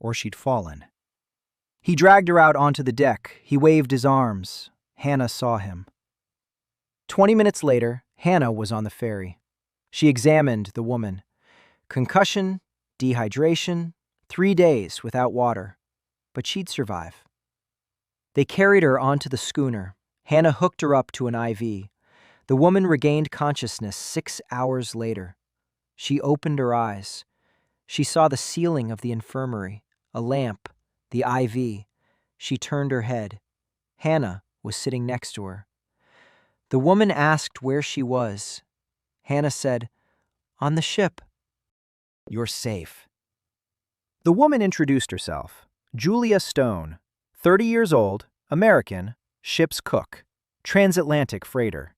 Or she'd fallen. He dragged her out onto the deck. He waved his arms. Hannah saw him. 20 minutes later, Hannah was on the ferry. She examined the woman. Concussion, dehydration, 3 days without water. But she'd survive. They carried her onto the schooner. Hannah hooked her up to an IV. The woman regained consciousness 6 hours later. She opened her eyes. She saw the ceiling of the infirmary, a lamp, the IV. She turned her head. Hannah was sitting next to her. The woman asked where she was. Hannah said, "On the ship." "You're safe." The woman introduced herself. Julia Stone, 30 years old, American, ship's cook, transatlantic freighter.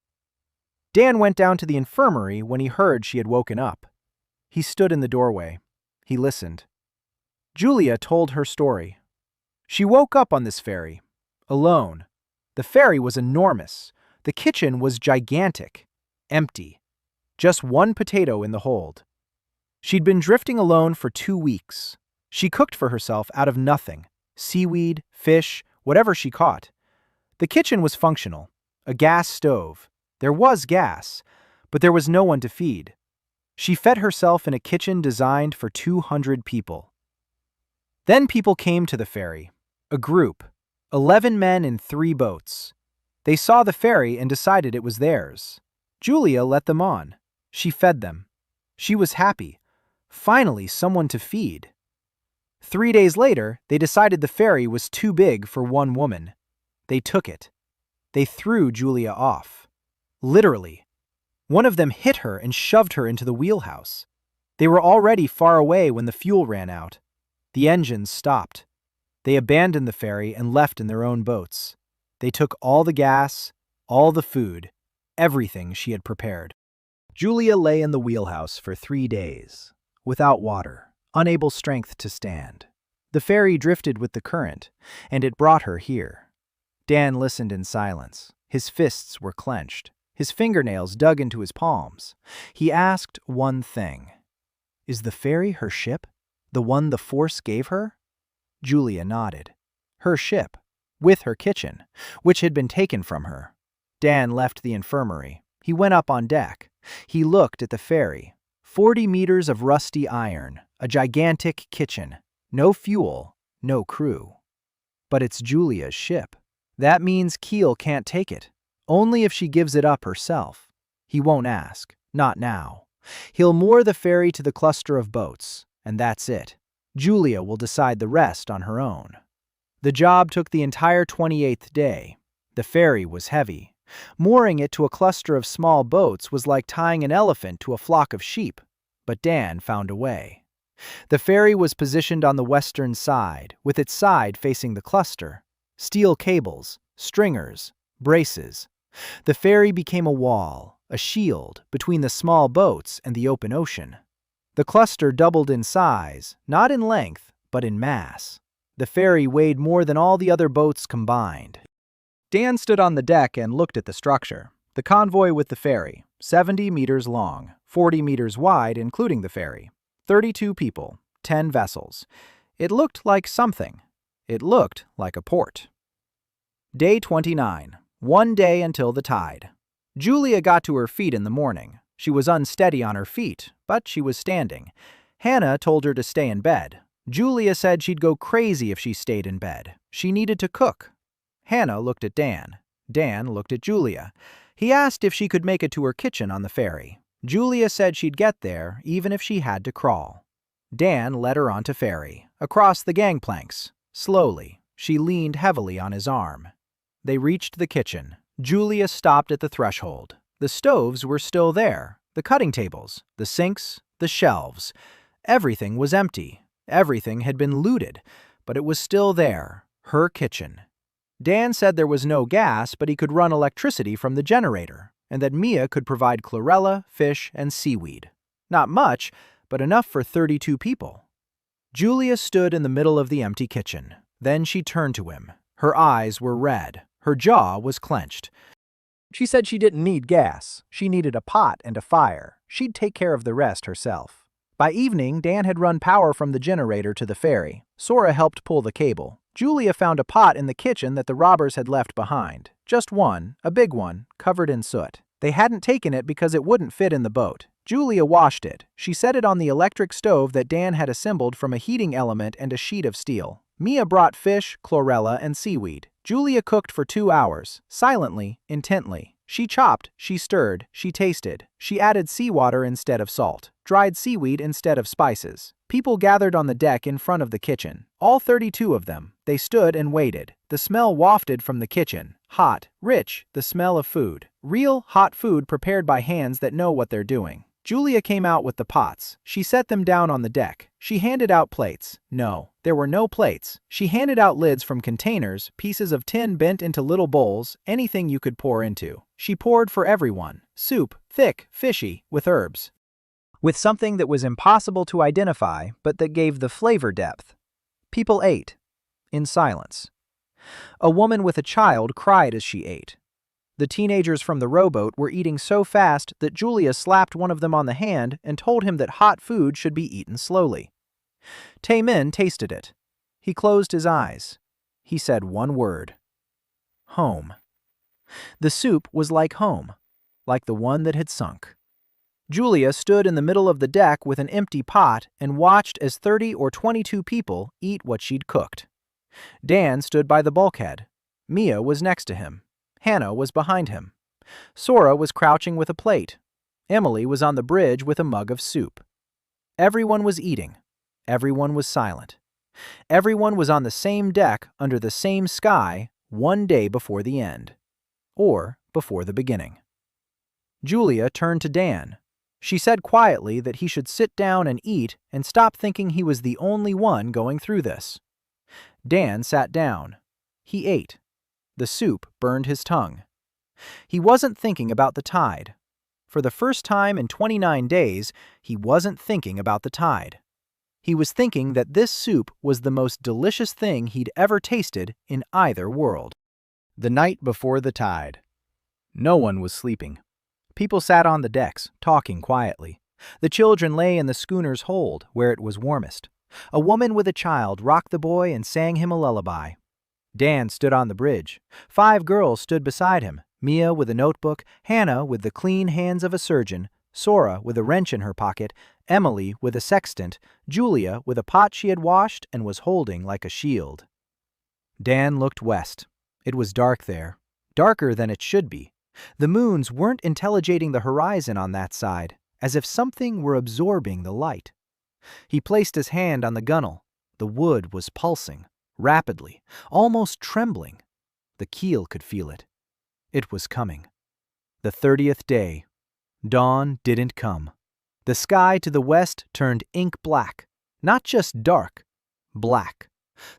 Dan went down to the infirmary when he heard she had woken up. He stood in the doorway. He listened. Julia told her story. She woke up on this ferry, alone. The ferry was enormous. The kitchen was gigantic, empty. Just one potato in the hold. She'd been drifting alone for 2 weeks. She cooked for herself out of nothing. Seaweed, fish, whatever she caught. The kitchen was functional. A gas stove. There was gas, but there was no one to feed. She fed herself in a kitchen designed for 200 people. Then people came to the ferry. A group. 11 men in 3 boats. They saw the ferry and decided it was theirs. Julia let them on. She fed them. She was happy. Finally, someone to feed. 3 days later, they decided the ferry was too big for one woman. They took it. They threw Julia off. Literally. One of them hit her and shoved her into the wheelhouse. They were already far away when the fuel ran out. The engines stopped. They abandoned the ferry and left in their own boats. They took all the gas, all the food, everything she had prepared. Julia lay in the wheelhouse for 3 days, without water, unable strength to stand. The ferry drifted with the current, and it brought her here. Dan listened in silence. His fists were clenched. His fingernails dug into his palms. He asked one thing. Is the ferry her ship? The one the Force gave her? Julia nodded. Her ship, with her kitchen, which had been taken from her. Dan left the infirmary. He went up on deck. He looked at the ferry. 40 meters of rusty iron, a gigantic kitchen. No fuel, no crew. But it's Julia's ship. That means Keel can't take it. Only if she gives it up herself. He won't ask. Not now. He'll moor the ferry to the cluster of boats, and that's it. Julia will decide the rest on her own. The job took the entire 28th day. The ferry was heavy. Mooring it to a cluster of small boats was like tying an elephant to a flock of sheep, but Dan found a way. The ferry was positioned on the western side, with its side facing the cluster. Steel cables, stringers, braces. The ferry became a wall, a shield, between the small boats and the open ocean. The cluster doubled in size, not in length, but in mass. The ferry weighed more than all the other boats combined. Dan stood on the deck and looked at the structure. The convoy with the ferry, 70 meters long, 40 meters wide including the ferry. 32 people, 10 vessels. It looked like something. It looked like a port. Day 29. 1 day until the tide. Julia got to her feet in the morning. She was unsteady on her feet, but she was standing. Hannah told her to stay in bed. Julia said she'd go crazy if she stayed in bed. She needed to cook. Hannah looked at Dan. Dan looked at Julia. He asked if she could make it to her kitchen on the ferry. Julia said she'd get there even if she had to crawl. Dan led her onto ferry, across the gangplanks. Slowly, she leaned heavily on his arm. They reached the kitchen. Julia stopped at the threshold. The stoves were still there, the cutting tables, the sinks, the shelves. Everything was empty. Everything had been looted, but it was still there, her kitchen. Dan said there was no gas, but he could run electricity from the generator, and that Mia could provide chlorella, fish, and seaweed. Not much, but enough for 32 people. Julia stood in the middle of the empty kitchen. Then she turned to him. Her eyes were red. Her jaw was clenched. She said she didn't need gas. She needed a pot and a fire. She'd take care of the rest herself. By evening, Dan had run power from the generator to the ferry. Sora helped pull the cable. Julia found a pot in the kitchen that the robbers had left behind. Just one, a big one, covered in soot. They hadn't taken it because it wouldn't fit in the boat. Julia washed it. She set it on the electric stove that Dan had assembled from a heating element and a sheet of steel. Mia brought fish, chlorella, and seaweed. Julia cooked for 2 hours, silently, intently. She chopped, she stirred, she tasted. She added seawater instead of salt, dried seaweed instead of spices. People gathered on the deck in front of the kitchen. All 32 of them. They stood and waited. The smell wafted from the kitchen. Hot, rich, the smell of food. Real, hot food prepared by hands that know what they're doing. Julia came out with the pots. She set them down on the deck. She handed out plates. No, there were no plates. She handed out lids from containers, pieces of tin bent into little bowls, anything you could pour into. She poured for everyone. Soup, thick, fishy, with herbs. With something that was impossible to identify, but that gave the flavor depth. People ate, in silence. A woman with a child cried as she ate. The teenagers from the rowboat were eating so fast that Julia slapped one of them on the hand and told him that hot food should be eaten slowly. Taemin tasted it. He closed his eyes. He said one word. Home. The soup was like home, like the one that had sunk. Julia stood in the middle of the deck with an empty pot and watched as 30 or 22 people eat what she'd cooked. Dan stood by the bulkhead. Mia was next to him. Hannah was behind him. Sora was crouching with a plate. Emily was on the bridge with a mug of soup. Everyone was eating. Everyone was silent. Everyone was on the same deck under the same sky 1 day before the end. Or before the beginning. Julia turned to Dan. She said quietly that he should sit down and eat and stop thinking he was the only one going through this. Dan sat down. He ate. The soup burned his tongue. He wasn't thinking about the tide. For the first time in 29 days, he wasn't thinking about the tide. He was thinking that this soup was the most delicious thing he'd ever tasted in either world. The night before the tide. No one was sleeping. People sat on the decks, talking quietly. The children lay in the schooner's hold, where it was warmest. A woman with a child rocked the boy and sang him a lullaby. Dan stood on the bridge. 5 girls stood beside him, Mia with a notebook, Hannah with the clean hands of a surgeon, Sora with a wrench in her pocket, Emily with a sextant, Julia with a pot she had washed and was holding like a shield. Dan looked west. It was dark there, darker than it should be. The moons weren't intelligating the horizon on that side, as if something were absorbing the light. He placed his hand on the gunwale. The wood was pulsing, rapidly, almost trembling. The keel could feel it. It was coming. The 30th day. Dawn didn't come. The sky to the west turned ink black, not just dark, black.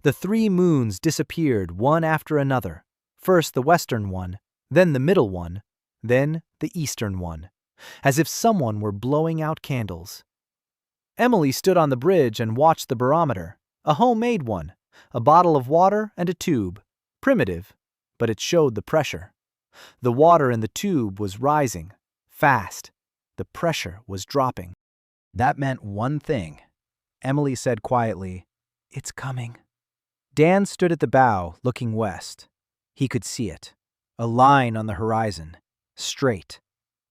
The 3 moons disappeared one after another, first the western one, then the middle one, then the eastern one, as if someone were blowing out candles. Emily stood on the bridge and watched the barometer, a homemade one, a bottle of water and a tube, primitive, but it showed the pressure. The water in the tube was rising, fast. The pressure was dropping. That meant one thing. Emily said quietly, "It's coming." Dan stood at the bow, looking west. He could see it. A line on the horizon. Straight.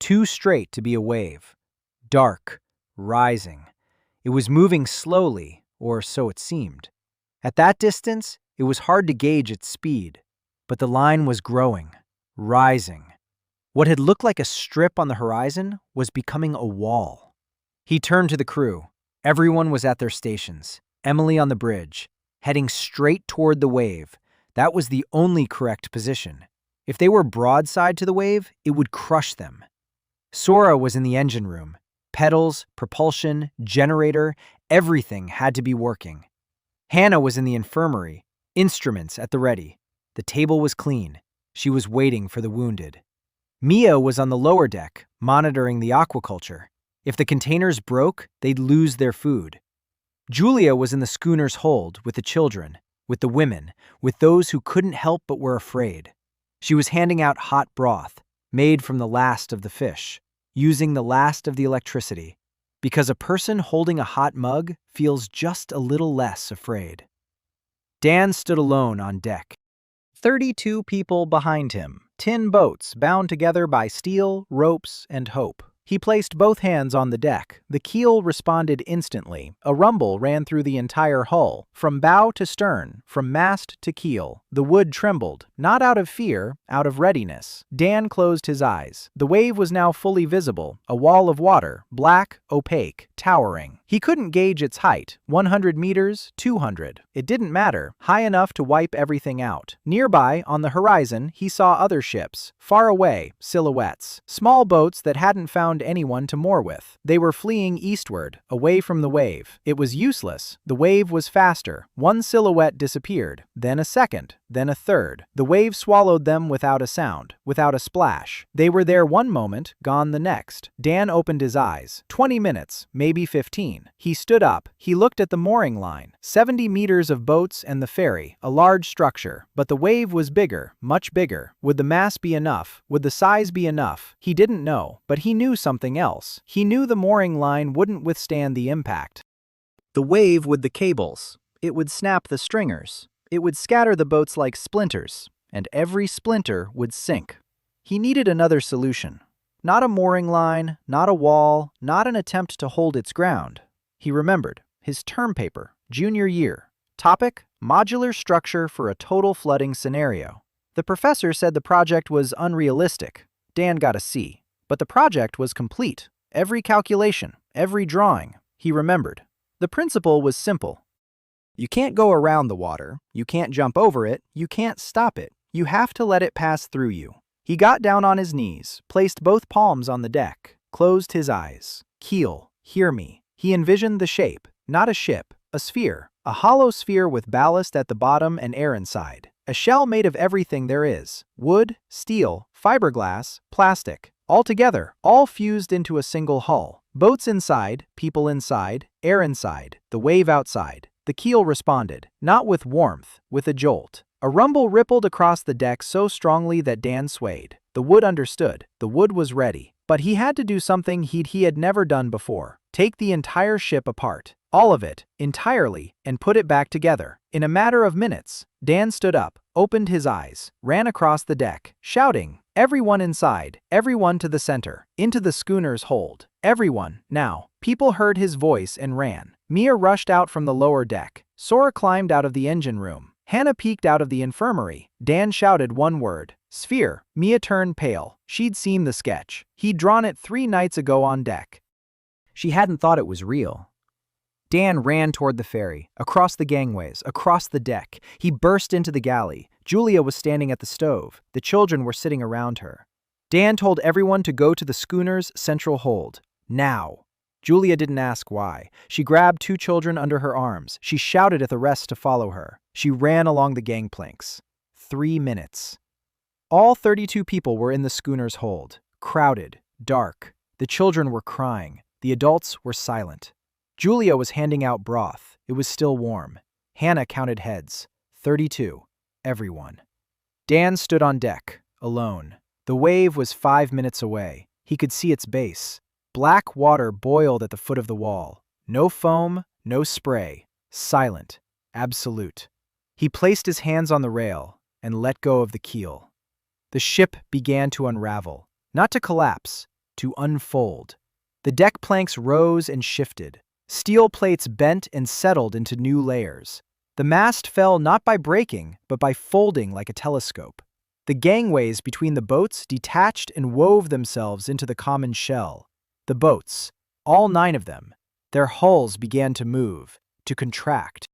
Too straight to be a wave. Dark. Rising. It was moving slowly, or so it seemed. At that distance, it was hard to gauge its speed. But the line was growing. Rising. What had looked like a strip on the horizon was becoming a wall. He turned to the crew. Everyone was at their stations. Emily on the bridge, heading straight toward the wave. That was the only correct position. If they were broadside to the wave, it would crush them. Sora was in the engine room. Pedals, propulsion, generator, everything had to be working. Hannah was in the infirmary, instruments at the ready. The table was clean. She was waiting for the wounded. Mia was on the lower deck, monitoring the aquaculture. If the containers broke, they'd lose their food. Julia was in the schooner's hold with the children, with the women, with those who couldn't help but were afraid. She was handing out hot broth, made from the last of the fish, using the last of the electricity, because a person holding a hot mug feels just a little less afraid. Dan stood alone on deck. 32 people behind him, tin boats bound together by steel, ropes, and hope. He placed both hands on the deck. The keel responded instantly. A rumble ran through the entire hull, from bow to stern, from mast to keel. The wood trembled, not out of fear, out of readiness. Dan closed his eyes. The wave was now fully visible, a wall of water, black, opaque, towering. He couldn't gauge its height, 100 meters, 200. It didn't matter, high enough to wipe everything out. Nearby, on the horizon, he saw other ships, far away, silhouettes, small boats that hadn't found anyone to moor with. They were fleeing eastward, away from the wave. It was useless. The wave was faster. One silhouette disappeared, then a second, then a third. The wave swallowed them without a sound, without a splash. They were there one moment, gone the next. Dan opened his eyes. 20 minutes, maybe 15. He stood up. He looked at the mooring line. 70 meters of boats and the ferry, a large structure. But the wave was bigger, much bigger. Would the mass be enough? Would the size be enough? He didn't know, but he knew something else. He knew the mooring line wouldn't withstand the impact. The wave with the cables. It would snap the stringers. It would scatter the boats like splinters, and every splinter would sink. He needed another solution. Not a mooring line, not a wall, not an attempt to hold its ground. He remembered his term paper, junior year. Topic: modular structure for a total flooding scenario. The professor said the project was unrealistic. Dan got a C. But the project was complete. Every calculation, every drawing, he remembered. The principle was simple. You can't go around the water, you can't jump over it, you can't stop it. You have to let it pass through you. He got down on his knees, placed both palms on the deck, closed his eyes. Keel, hear me. He envisioned the shape, not a ship, a sphere, a hollow sphere with ballast at the bottom and air inside. A shell made of everything there is: wood, steel, fiberglass, plastic. All together, all fused into a single hull. Boats inside, people inside, air inside, the wave outside. The keel responded, not with warmth, with a jolt. A rumble rippled across the deck so strongly that Dan swayed. The wood understood. The wood was ready. But he had to do something he had never done before. Take the entire ship apart. All of it, entirely, and put it back together. In a matter of minutes, Dan stood up, opened his eyes, ran across the deck, shouting, "Everyone inside, everyone to the center, into the schooner's hold. Everyone, now." People heard his voice and ran. Mia rushed out from the lower deck. Sora climbed out of the engine room. Hannah peeked out of the infirmary. Dan shouted one word, "Sphere." Mia turned pale. She'd seen the sketch. He'd drawn it 3 nights ago on deck. She hadn't thought it was real. Dan ran toward the ferry, across the gangways, across the deck. He burst into the galley. Julia was standing at the stove. The children were sitting around her. Dan told everyone to go to the schooner's central hold. Now. Julia didn't ask why. She grabbed 2 children under her arms. She shouted at the rest to follow her. She ran along the gangplanks. 3 minutes. All 32 people were in the schooner's hold. Crowded, dark. The children were crying. The adults were silent. Julia was handing out broth. It was still warm. Hannah counted heads. 32. Everyone. Dan stood on deck, alone. The wave was 5 minutes away. He could see its base. Black water boiled at the foot of the wall. No foam, no spray. Silent. Absolute. He placed his hands on the rail and let go of the keel. The ship began to unravel, not to collapse, to unfold. The deck planks rose and shifted. Steel plates bent and settled into new layers. The mast fell not by breaking, but by folding like a telescope. The gangways between the boats detached and wove themselves into the common shell. The boats, all 9 of them, their hulls began to move, to contract,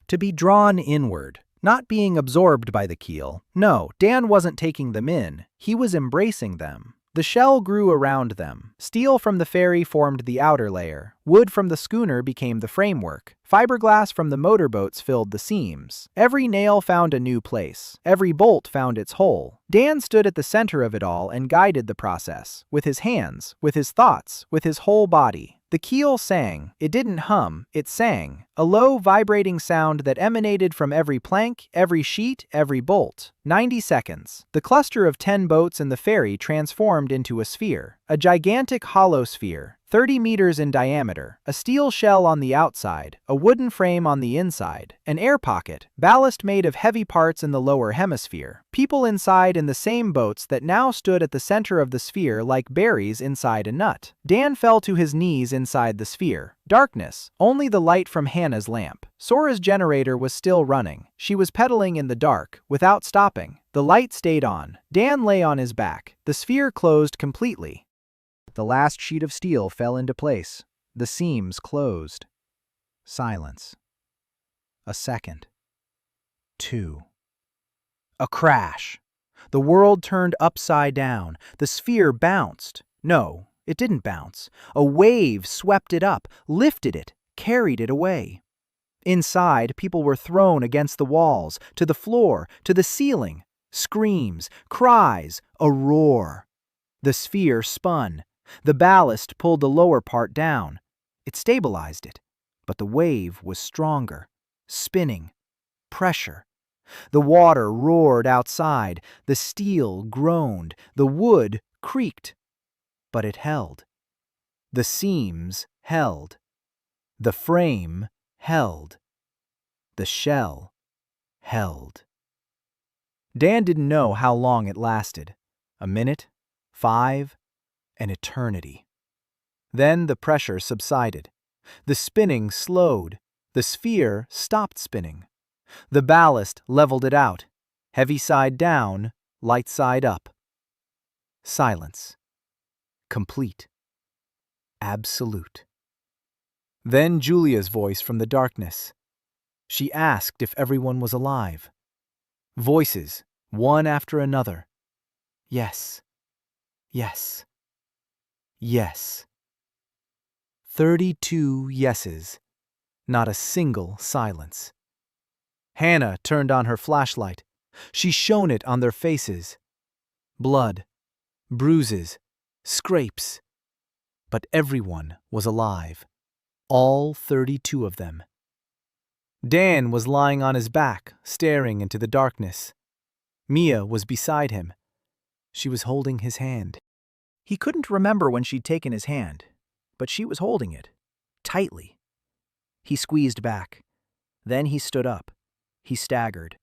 to be drawn inward, not being absorbed by the keel. No, Dan wasn't taking them in. He was embracing them. The shell grew around them. Steel from the ferry formed the outer layer. Wood from the schooner became the framework. Fiberglass from the motorboats filled the seams. Every nail found a new place. Every bolt found its hole. Dan stood at the center of it all and guided the process. With his hands, with his thoughts, with his whole body. The keel sang. It didn't hum, it sang. A low, vibrating sound that emanated from every plank, every sheet, every bolt. 90 seconds. The cluster of 10 boats in the ferry transformed into a sphere. A gigantic hollow sphere. 30 meters in diameter, a steel shell on the outside, a wooden frame on the inside, an air pocket, ballast made of heavy parts in the lower hemisphere. People inside in the same boats that now stood at the center of the sphere like berries inside a nut. Dan fell to his knees inside the sphere. Darkness, only the light from Hannah's lamp. Sora's generator was still running. She was pedaling in the dark, without stopping. The light stayed on. Dan lay on his back. The sphere closed completely. The last sheet of steel fell into place. The seams closed. Silence. A second. 2. A crash. The world turned upside down. The sphere bounced. No, it didn't bounce. A wave swept it up, lifted it, carried it away. Inside, people were thrown against the walls, to the floor, to the ceiling. Screams, cries, a roar. The sphere spun. The ballast pulled the lower part down. It stabilized it, but the wave was stronger. Spinning. Pressure. The water roared outside. The steel groaned. The wood creaked. But it held. The seams held. The frame held. The shell held. Dan didn't know how long it lasted. A minute? 5? An eternity. Then the pressure subsided. The spinning slowed. The sphere stopped spinning. The ballast leveled it out. Heavy side down, light side up. Silence. Complete. Absolute. Then Julia's voice from the darkness. She asked if everyone was alive. Voices, one after another. Yes. Yes. Yes. 32 yeses. Not a single silence. Hannah turned on her flashlight. She shone it on their faces. Blood, bruises, scrapes. But everyone was alive. All 32 of them. Dan was lying on his back, staring into the darkness. Mia was beside him. She was holding his hand. He couldn't remember when she'd taken his hand, but she was holding it, tightly. He squeezed back. Then he stood up. He staggered.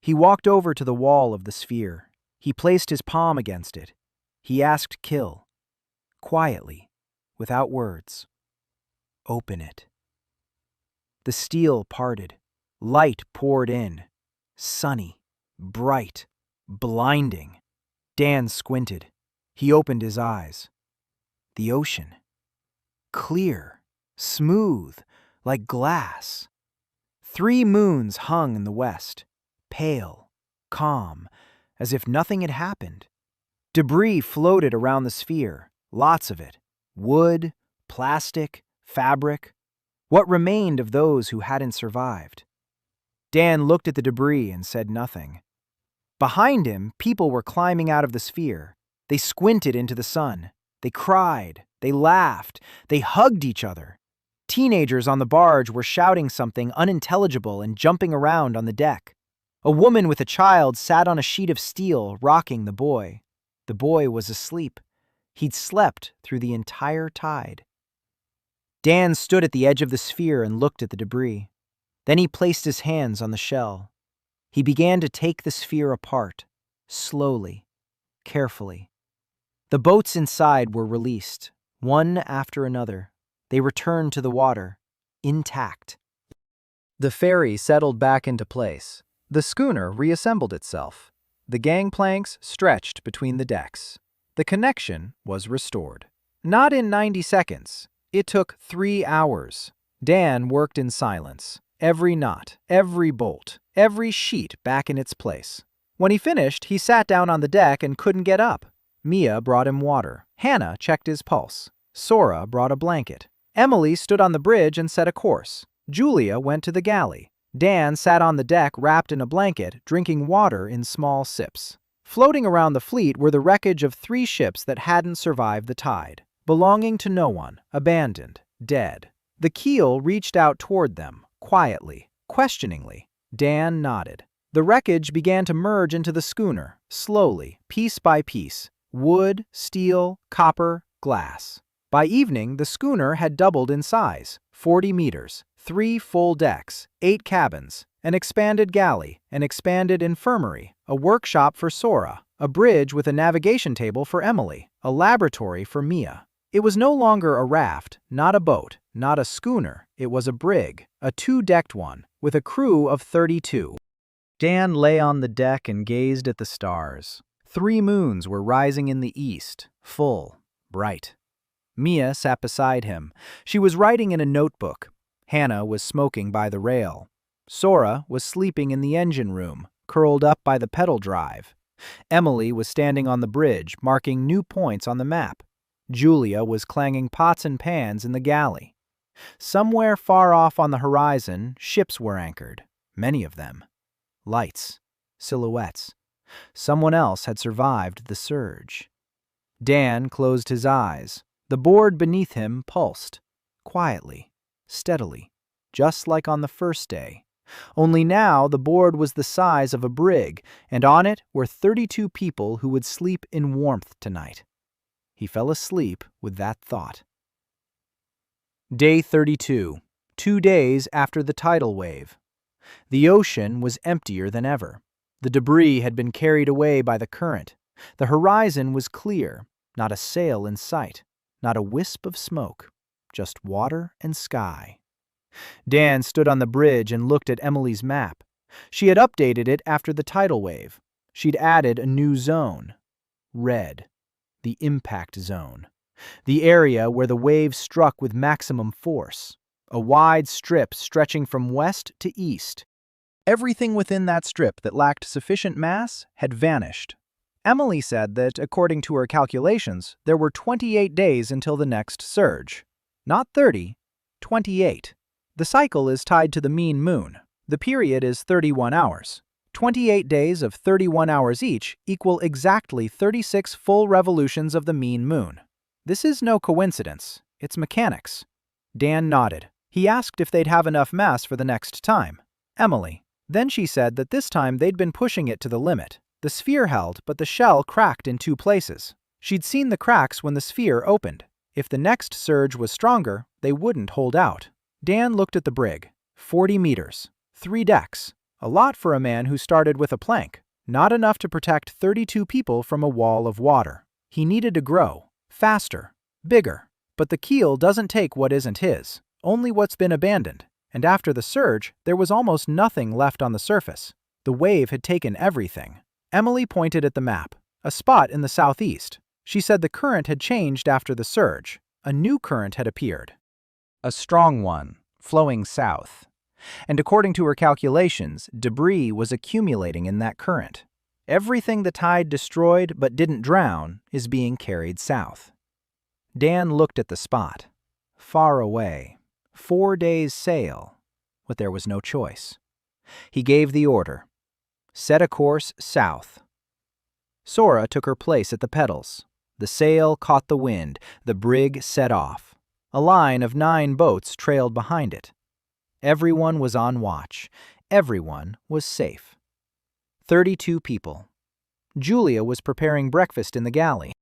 He walked over to the wall of the sphere. He placed his palm against it. He asked Kill, quietly, without words, "Open it." The steel parted. Light poured in. Sunny, bright, blinding. Dan squinted. He opened his eyes. The ocean. Clear, smooth, like glass. 3 moons hung in the west, pale, calm, as if nothing had happened. Debris floated around the sphere, lots of it. Wood, plastic, fabric. What remained of those who hadn't survived? Dan looked at the debris and said nothing. Behind him, people were climbing out of the sphere. They squinted into the sun. They cried. They laughed. They hugged each other. Teenagers on the barge were shouting something unintelligible and jumping around on the deck. A woman with a child sat on a sheet of steel, rocking the boy. The boy was asleep. He'd slept through the entire tide. Dan stood at the edge of the sphere and looked at the debris. Then he placed his hands on the shell. He began to take the sphere apart, slowly, carefully. The boats inside were released, one after another. They returned to the water, intact. The ferry settled back into place. The schooner reassembled itself. The gangplanks stretched between the decks. The connection was restored. Not in 90 seconds. It took 3 hours. Dan worked in silence. Every knot, every bolt, every sheet back in its place. When he finished, he sat down on the deck and couldn't get up. Mia brought him water. Hannah checked his pulse. Sora brought a blanket. Emily stood on the bridge and set a course. Julia went to the galley. Dan sat on the deck wrapped in a blanket, drinking water in small sips. Floating around the fleet were the wreckage of 3 ships that hadn't survived the tide, belonging to no one, abandoned, dead. The keel reached out toward them, quietly, questioningly. Dan nodded. The wreckage began to merge into the schooner, slowly, piece by piece. Wood, steel, copper, glass. By evening, the schooner had doubled in size, 40 meters, 3 full decks, 8 cabins, an expanded galley, an expanded infirmary, a workshop for Sora, a bridge with a navigation table for Emily, a laboratory for Mia. It was no longer a raft, not a boat, not a schooner. It was a brig, a 2-decked one, with a crew of 32. Dan lay on the deck and gazed at the stars. 3 moons were rising in the east, full, bright. Mia sat beside him. She was writing in a notebook. Hannah was smoking by the rail. Sora was sleeping in the engine room, curled up by the pedal drive. Emily was standing on the bridge, marking new points on the map. Julia was clanging pots and pans in the galley. Somewhere far off on the horizon, ships were anchored, many of them. Lights, silhouettes. Someone else had survived the surge. Dan closed his eyes. The board beneath him pulsed, quietly, steadily, just like on the first day. Only now the board was the size of a brig, and on it were 32 people who would sleep in warmth tonight. He fell asleep with that thought. Day 32, 2 days after the tidal wave. The ocean was emptier than ever. The debris had been carried away by the current. The horizon was clear, not a sail in sight, not a wisp of smoke, just water and sky. Dan stood on the bridge and looked at Emily's map. She had updated it after the tidal wave. She'd added a new zone. Red. The impact zone. The area where the wave struck with maximum force. A wide strip stretching from west to east. Everything within that strip that lacked sufficient mass had vanished. Emily said that, according to her calculations, there were 28 days until the next surge. Not 30, 28. The cycle is tied to the mean moon. The period is 31 hours. 28 days of 31 hours each equal exactly 36 full revolutions of the mean moon. This is no coincidence. It's mechanics. Dan nodded. He asked if they'd have enough mass for the next time. Emily. Then she said that this time they'd been pushing it to the limit. The sphere held, but the shell cracked in 2 places. She'd seen the cracks when the sphere opened. If the next surge was stronger, they wouldn't hold out. Dan looked at the brig. 40 meters. 3 decks. A lot for a man who started with a plank. Not enough to protect 32 people from a wall of water. He needed to grow. Faster. Bigger. But the keel doesn't take what isn't his. Only what's been abandoned. And after the surge, there was almost nothing left on the surface. The wave had taken everything. Emily pointed at the map. A spot in the southeast. She said the current had changed after the surge. A new current had appeared. A strong one, flowing south. And according to her calculations, debris was accumulating in that current. Everything the tide destroyed but didn't drown is being carried south. Dan looked at the spot. Far away. 4 days' sail. But there was no choice. He gave the order. Set a course south. Sora took her place at the pedals. The sail caught the wind. The brig set off. A line of 9 boats trailed behind it. Everyone was on watch. Everyone was safe. 32 people. Julia was preparing breakfast in the galley.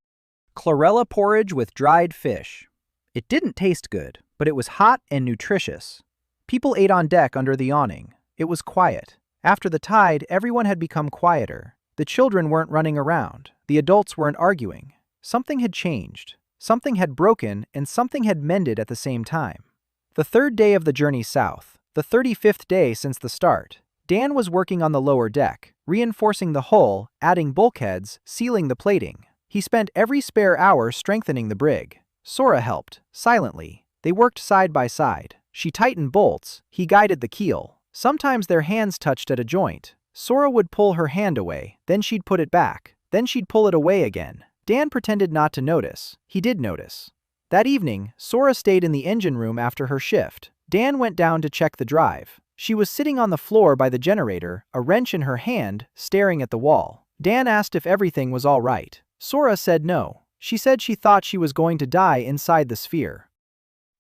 Chlorella porridge with dried fish. It didn't taste good, but it was hot and nutritious. People ate on deck under the awning. It was quiet. After the tide, everyone had become quieter. The children weren't running around. The adults weren't arguing. Something had changed. Something had broken, and something had mended at the same time. The 3rd day of the journey south, the 35th day since the start, Dan was working on the lower deck, reinforcing the hull, adding bulkheads, sealing the plating. He spent every spare hour strengthening the brig. Sora helped, silently. They worked side by side. She tightened bolts. He guided the keel. Sometimes their hands touched at a joint. Sora would pull her hand away, then she'd put it back. Then she'd pull it away again. Dan pretended not to notice. He did notice. That evening, Sora stayed in the engine room after her shift. Dan went down to check the drive. She was sitting on the floor by the generator, a wrench in her hand, staring at the wall. Dan asked if everything was all right. Sora said no. She said she thought she was going to die inside the sphere.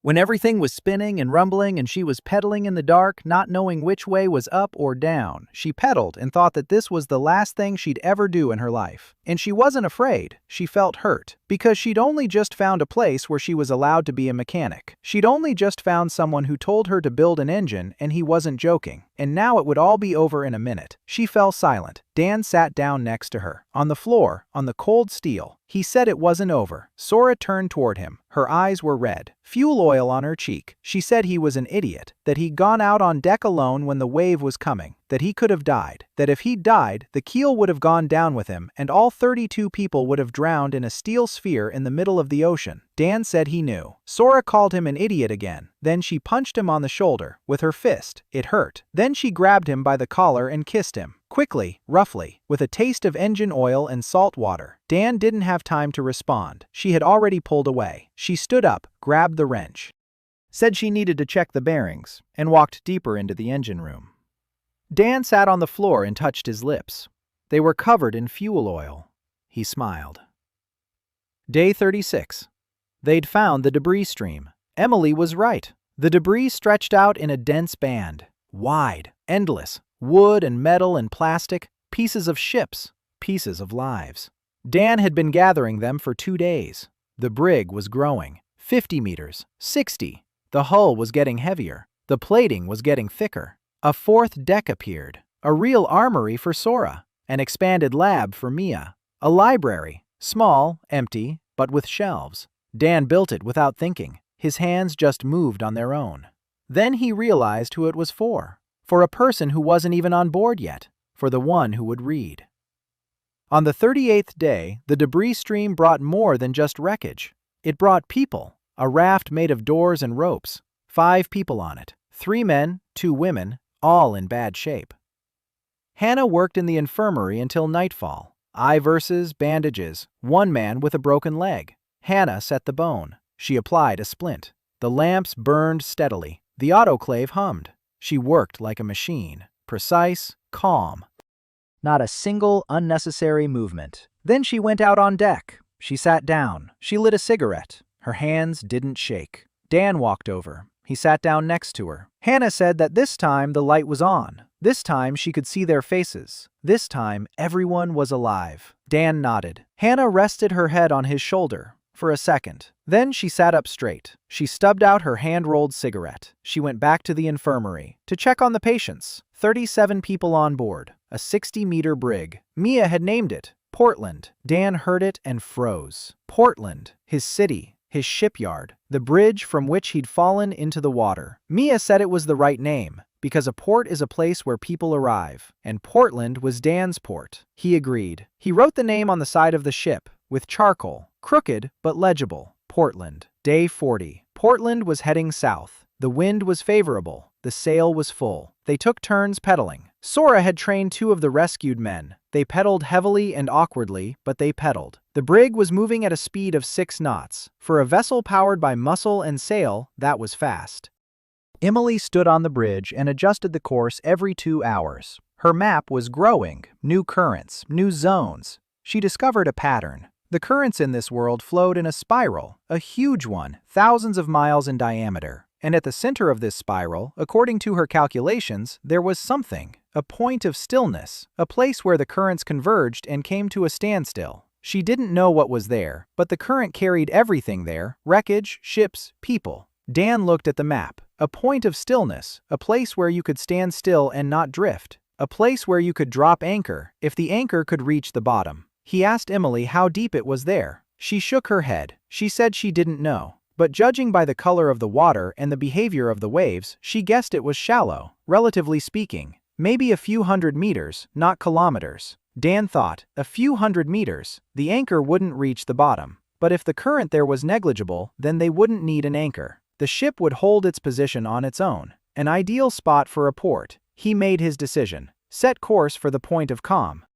When everything was spinning and rumbling and she was pedaling in the dark, not knowing which way was up or down, she pedaled and thought that this was the last thing she'd ever do in her life. And she wasn't afraid. She felt hurt. Because she'd only just found a place where she was allowed to be a mechanic. She'd only just found someone who told her to build an engine, and he wasn't joking. And now it would all be over in a minute. She fell silent. Dan sat down next to her. On the floor, on the cold steel. He said it wasn't over. Sora turned toward him. Her eyes were red. Fuel oil on her cheek. She said he was an idiot. That he'd gone out on deck alone when the wave was coming. That he could have died. That if he'd died, the keel would have gone down with him, and all 32 people would have drowned in a steel sphere in the middle of the ocean. Dan said he knew. Sora called him an idiot again. Then she punched him on the shoulder with her fist. It hurt. Then she grabbed him by the collar and kissed him. Quickly, roughly, with a taste of engine oil and salt water. Dan didn't have time to respond. She had already pulled away. She stood up, grabbed the wrench. Said she needed to check the bearings, and walked deeper into the engine room. Dan sat on the floor and touched his lips. They were covered in fuel oil. He smiled. Day 36. They'd found the debris stream. Emily was right. The debris stretched out in a dense band. Wide, endless. Wood and metal and plastic. Pieces of ships. Pieces of lives. Dan had been gathering them for 2 days. The brig was growing. 50 meters. 60. The hull was getting heavier. The plating was getting thicker. A 4th deck appeared. A real armory for Sora. An expanded lab for Mia. A library. Small, empty, but with shelves. Dan built it without thinking. His hands just moved on their own. Then he realized who it was for. For a person who wasn't even on board yet. For the one who would read. On the 38th day, the debris stream brought more than just wreckage. It brought people. A raft made of doors and ropes. 5 people on it. 3 men, 2 women, all in bad shape. Hannah worked in the infirmary until nightfall. Eye versus bandages. One man with a broken leg. Hannah set the bone. She applied a splint. The lamps burned steadily. The autoclave hummed. She worked like a machine. Precise, calm. Not a single unnecessary movement. Then she went out on deck. She sat down. She lit a cigarette. Her hands didn't shake. Dan walked over. He sat down next to her. Hannah said that this time the light was on. This time she could see their faces. This time everyone was alive. Dan nodded. Hannah rested her head on his shoulder for a second. Then she sat up straight. She stubbed out her hand-rolled cigarette. She went back to the infirmary to check on the patients. 37 people on board. A 60-meter brig. Mia had named it Portland. Dan heard it and froze. Portland, his city. His shipyard, the bridge from which he'd fallen into the water. Mia said it was the right name, because a port is a place where people arrive, and Portland was Dan's port. He agreed. He wrote the name on the side of the ship, with charcoal, crooked but legible. Portland. Day 40. Portland was heading south. The wind was favorable. The sail was full. They took turns pedaling. Sora had trained 2 of the rescued men. They pedaled heavily and awkwardly, but they pedaled. The brig was moving at a speed of 6 knots. For a vessel powered by muscle and sail, that was fast. Emily stood on the bridge and adjusted the course every 2 hours. Her map was growing. New currents, new zones. She discovered a pattern. The currents in this world flowed in a spiral, a huge one, thousands of miles in diameter. And at the center of this spiral, according to her calculations, there was something, a point of stillness, a place where the currents converged and came to a standstill. She didn't know what was there, but the current carried everything there, wreckage, ships, people. Dan looked at the map. A point of stillness, a place where you could stand still and not drift, a place where you could drop anchor, if the anchor could reach the bottom. He asked Emily how deep it was there. She shook her head. She said she didn't know. But judging by the color of the water and the behavior of the waves, she guessed it was shallow, relatively speaking. Maybe a few hundred meters, not kilometers. Dan thought, a few hundred meters, the anchor wouldn't reach the bottom. But if the current there was negligible, then they wouldn't need an anchor. The ship would hold its position on its own. An ideal spot for a port. He made his decision. Set course for the point of calm.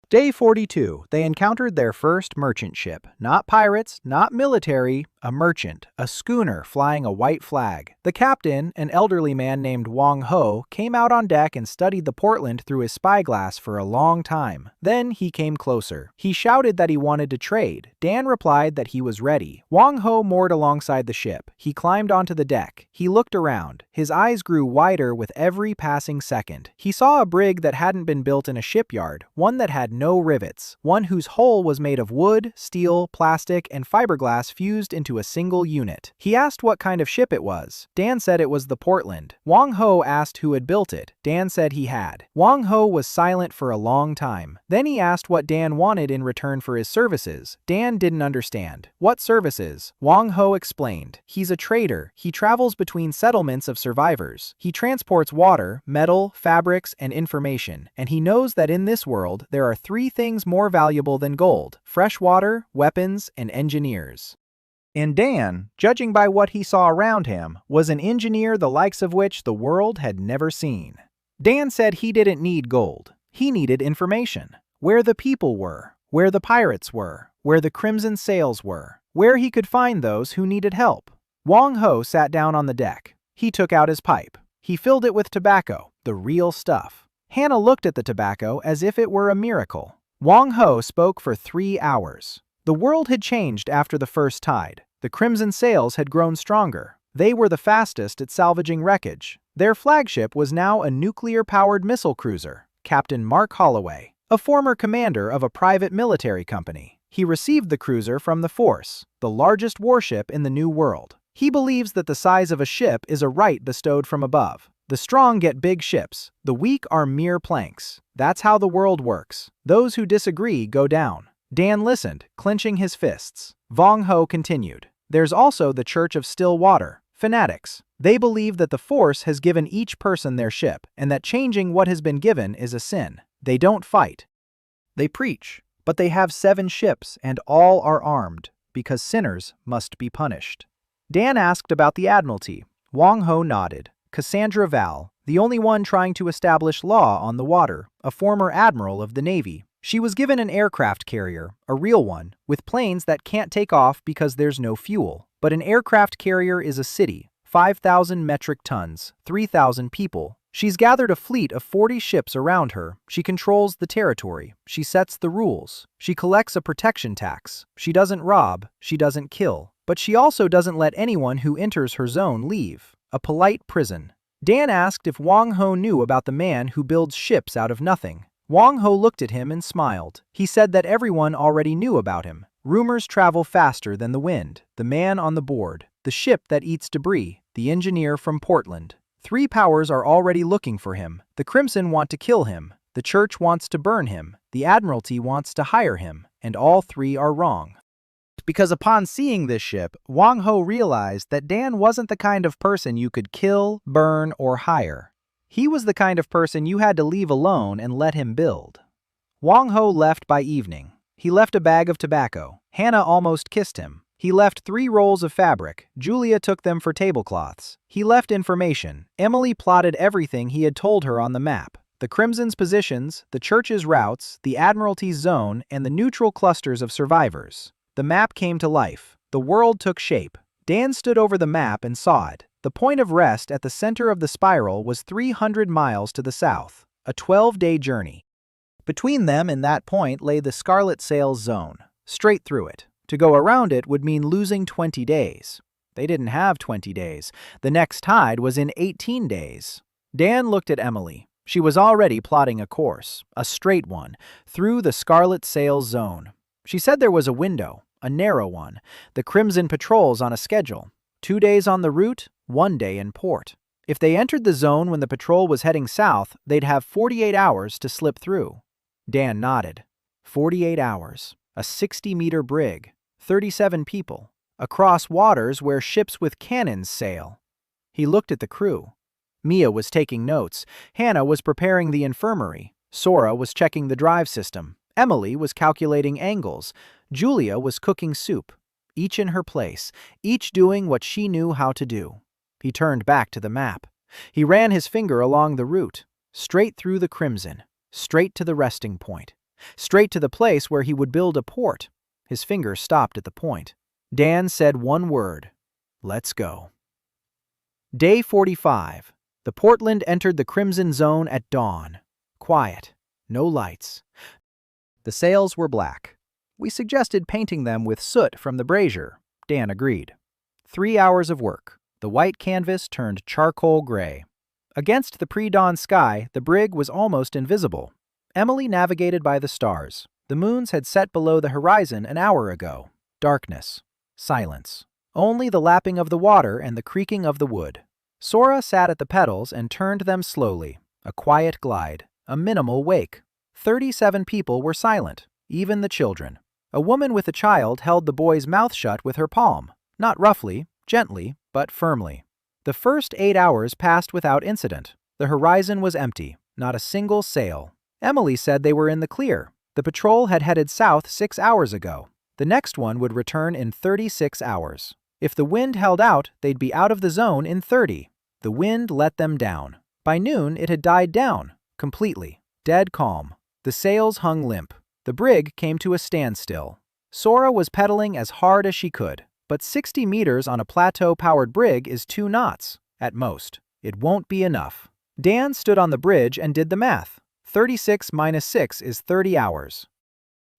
Day 42, they encountered their first merchant ship. Not pirates, not military, a merchant, a schooner flying a white flag. The captain, an elderly man named Wang Ho, came out on deck and studied the Portland through his spyglass for a long time. Then he came closer. He shouted that he wanted to trade. Dan replied that he was ready. Wang Ho moored alongside the ship. He climbed onto the deck. He looked around. His eyes grew wider with every passing second. He saw a brig that hadn't been built in a shipyard, one that had no rivets, one whose hull was made of wood, steel, plastic, and fiberglass fused into a single unit. He asked what kind of ship it was. Dan said it was the Portland. Wang Ho asked who had built it. Dan said he had. Wang Ho was silent for a long time. Then he asked what Dan wanted in return for his services. Dan didn't understand. What services? Wang Ho explained. He's a trader. He travels between settlements of survivors. He transports water, metal, fabrics, and information. And he knows that in this world, there are 3 things more valuable than gold: fresh water, weapons, and engineers. And Dan, judging by what he saw around him, was an engineer the likes of which the world had never seen. Dan said he didn't need gold. He needed information. Where the people were, where the pirates were, where the crimson sails were, where he could find those who needed help. Wang Ho sat down on the deck. He took out his pipe. He filled it with tobacco, the real stuff. Hannah looked at the tobacco as if it were a miracle. Wang Ho spoke for 3 hours. The world had changed after the first tide. The crimson sails had grown stronger. They were the fastest at salvaging wreckage. Their flagship was now a nuclear-powered missile cruiser, Captain Mark Holloway, a former commander of a private military company. He received the cruiser from the Force, the largest warship in the New World. He believes that the size of a ship is a right bestowed from above. The strong get big ships. The weak are mere planks. That's how the world works. Those who disagree go down. Dan listened, clenching his fists. Wang Ho continued. There's also the Church of Still Water, fanatics. They believe that the Force has given each person their ship, and that changing what has been given is a sin. They don't fight. They preach, but they have 7 ships, and all are armed, because sinners must be punished. Dan asked about the Admiralty. Wang Ho nodded. Cassandra Val, the only one trying to establish law on the water, a former admiral of the Navy. She was given an aircraft carrier, a real one, with planes that can't take off because there's no fuel. But an aircraft carrier is a city, 5,000 metric tons, 3,000 people. She's gathered a fleet of 40 ships around her. She controls the territory. She sets the rules. She collects a protection tax. She doesn't rob. She doesn't kill. But she also doesn't let anyone who enters her zone leave. A polite prison. Dan asked if Wang Ho knew about the man who builds ships out of nothing. Wang Ho looked at him and smiled. He said that everyone already knew about him. Rumors travel faster than the wind. The man on the board. The ship that eats debris. The engineer from Portland. 3 powers are already looking for him. The Crimson want to kill him. The Church wants to burn him. The Admiralty wants to hire him. And all 3 are wrong. Because upon seeing this ship, Wang Ho realized that Dan wasn't the kind of person you could kill, burn, or hire. He was the kind of person you had to leave alone and let him build. Wang Ho left by evening. He left a bag of tobacco. Hannah almost kissed him. He left 3 rolls of fabric. Julia took them for tablecloths. He left information. Emily plotted everything he had told her on the map. The Crimson's positions, the Church's routes, the Admiralty's zone, and the neutral clusters of survivors. The map came to life. The world took shape. Dan stood over the map and saw it. The point of rest at the center of the spiral was 300 miles to the south, a 12-day journey. Between them and that point lay the Scarlet Sails zone, straight through it. To go around it would mean losing 20 days. They didn't have 20 days. The next tide was in 18 days. Dan looked at Emily. She was already plotting a course, a straight one, through the Scarlet Sails zone. She said there was a window, a narrow one. The Crimson patrols on a schedule. 2 days on the route, 1 day in port. If they entered the zone when the patrol was heading south, they'd have 48 hours to slip through. Dan nodded. 48 hours. A 60-meter brig. 37 people. Across waters where ships with cannons sail. He looked at the crew. Mia was taking notes. Hannah was preparing the infirmary. Sora was checking the drive system. Emily was calculating angles. Julia was cooking soup. Each in her place, each doing what she knew how to do. He turned back to the map. He ran his finger along the route, straight through the Crimson, straight to the resting point, straight to the place where he would build a port. His finger stopped at the point. Dan said one word. Let's go. Day 45. The Portland entered the Crimson zone at dawn. Quiet. No lights. The sails were black. We suggested painting them with soot from the brazier. Dan agreed. 3 hours of work. The white canvas turned charcoal gray. Against the pre-dawn sky, the brig was almost invisible. Emily navigated by the stars. The moons had set below the horizon an hour ago. Darkness. Silence. Only the lapping of the water and the creaking of the wood. Sora sat at the pedals and turned them slowly. A quiet glide. A minimal wake. 37 people were silent, even the children. A woman with a child held the boy's mouth shut with her palm. Not roughly, gently, but firmly. The first 8 hours passed without incident. The horizon was empty. Not a single sail. Emily said they were in the clear. The patrol had headed south 6 hours ago. The next one would return in 36 hours. If the wind held out, they'd be out of the zone in 30. The wind let them down. By noon, it had died down, completely. Dead calm. The sails hung limp. The brig came to a standstill. Sora was pedaling as hard as she could, but 60 meters on a plateau-powered brig is 2 knots, at most. It won't be enough. Dan stood on the bridge and did the math. 36 minus 6 is 30 hours.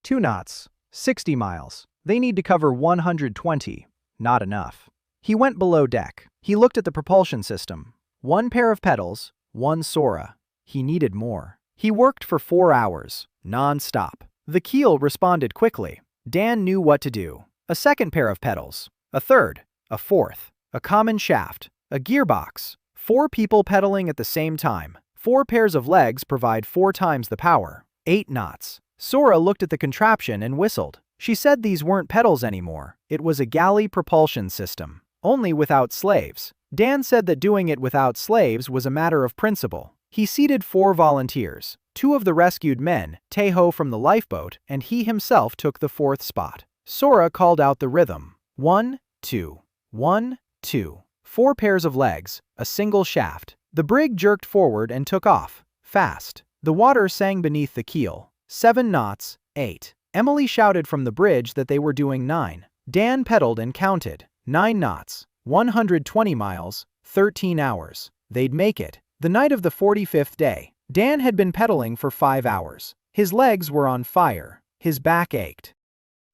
2 knots. 60 miles. They need to cover 120. Not enough. He went below deck. He looked at the propulsion system. 1 pair of pedals, 1 Sora. He needed more. He worked for 4 hours, non-stop. The keel responded quickly. Dan knew what to do. A 2nd pair of pedals. A 3rd. A 4th. A common shaft. A gearbox. 4 people pedaling at the same time. 4 pairs of legs provide 4 times the power. 8 knots. Sora looked at the contraption and whistled. She said these weren't pedals anymore. It was a galley propulsion system, only without slaves. Dan said that doing it without slaves was a matter of principle. He seated 4 volunteers. 2 of the rescued men, Tejo from the lifeboat, and he himself took the 4th spot. Sora called out the rhythm. 1, 2. 1, 2. 4 pairs of legs, a single shaft. The brig jerked forward and took off, fast. The water sang beneath the keel. 7 knots, 8. Emily shouted from the bridge that they were doing 9. Dan pedaled and counted. 9 knots, 120 miles, 13 hours. They'd make it. The night of the 45th day, Dan had been pedaling for 5 hours. His legs were on fire. His back ached.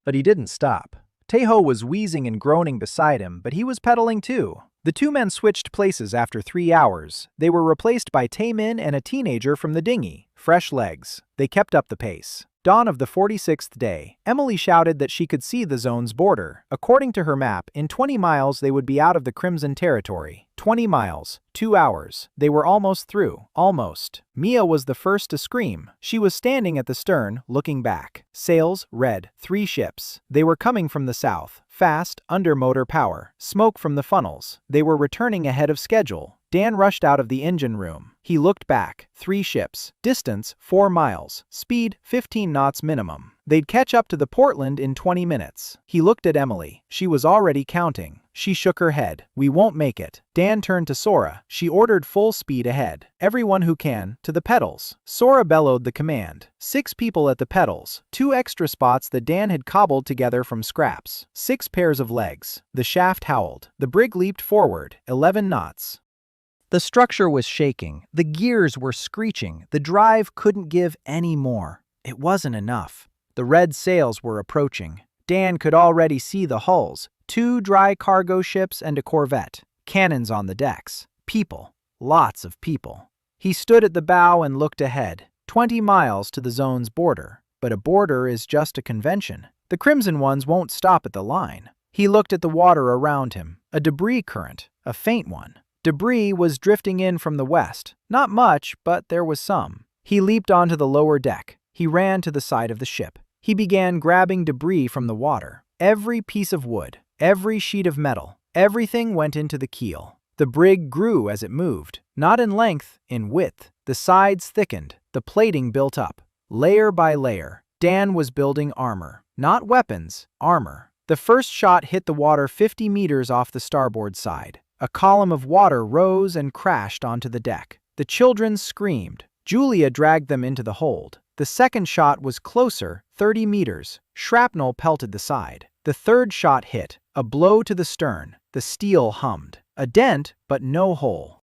But he didn't stop. Teho was wheezing and groaning beside him, but he was pedaling too. The two men switched places after 3 hours. They were replaced by Taemin and a teenager from the dinghy. Fresh legs. They kept up the pace. Dawn of the 46th day, Emily shouted that she could see the zone's border. According to her map, in 20 miles they would be out of the Crimson territory. 20 miles, 2 hours. They were almost through. Almost. Mia was the first to scream. She was standing at the stern, looking back. Sails, red, 3 ships. They were coming from the south. Fast, under motor power. Smoke from the funnels. They were returning ahead of schedule. Dan rushed out of the engine room. He looked back. 3 ships. Distance, 4 miles. Speed, 15 knots minimum. They'd catch up to the Portland in 20 minutes. He looked at Emily. She was already counting. She shook her head. We won't make it. Dan turned to Sora. She ordered full speed ahead. Everyone who can, to the pedals. Sora bellowed the command. 6 people at the pedals. 2 extra spots that Dan had cobbled together from scraps. 6 pairs of legs. The shaft howled. The brig leaped forward. 11 knots. The structure was shaking. The gears were screeching. The drive couldn't give any more. It wasn't enough. The red sails were approaching. Dan could already see the hulls. 2 dry cargo ships and a corvette. Cannons on the decks. People. Lots of people. He stood at the bow and looked ahead. 20 miles to the zone's border. But a border is just a convention. The Crimson ones won't stop at the line. He looked at the water around him. A debris current. A faint one. Debris was drifting in from the west. Not much, but there was some. He leaped onto the lower deck. He ran to the side of the ship. He began grabbing debris from the water. Every piece of wood, every sheet of metal, everything went into the keel. The brig grew as it moved, not in length, in width. The sides thickened, the plating built up. Layer by layer, Dan was building armor. Not weapons, armor. The first shot hit the water 50 meters off the starboard side. A column of water rose and crashed onto the deck. The children screamed. Julia dragged them into the hold. The second shot was closer, 30 meters. Shrapnel pelted the side. The third shot hit. A blow to the stern. The steel hummed. A dent, but no hole.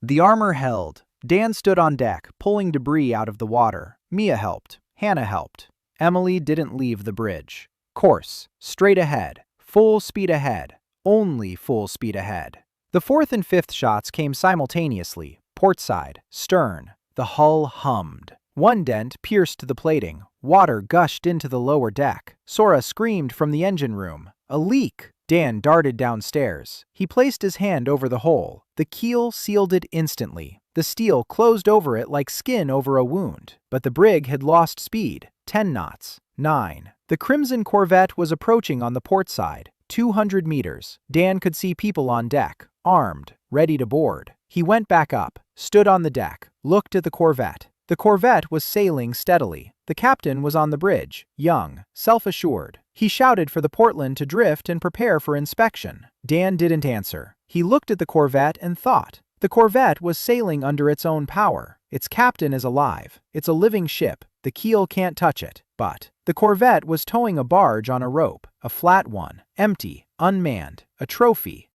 The armor held. Dan stood on deck, pulling debris out of the water. Mia helped. Hannah helped. Emily didn't leave the bridge. Course. Straight ahead. Full speed ahead. Only full speed ahead. The 4th and 5th shots came simultaneously. Port side. Stern. The hull hummed. One dent pierced the plating. Water gushed into the lower deck. Sora screamed from the engine room. A leak! Dan darted downstairs. He placed his hand over the hole. The keel sealed it instantly. The steel closed over it like skin over a wound. But the brig had lost speed. 10 knots. 9. The Crimson Corvette was approaching on the port side. 200 meters. Dan could see people on deck, armed, ready to board. He went back up, stood on the deck, looked at the Corvette. The Corvette was sailing steadily. The captain was on the bridge, young, self-assured. He shouted for the Portland to drift and prepare for inspection. Dan didn't answer. He looked at the Corvette and thought. The Corvette was sailing under its own power. Its captain is alive. It's a living ship. The keel can't touch it. But the Corvette was towing a barge on a rope, a flat one, empty, unmanned, a trophy.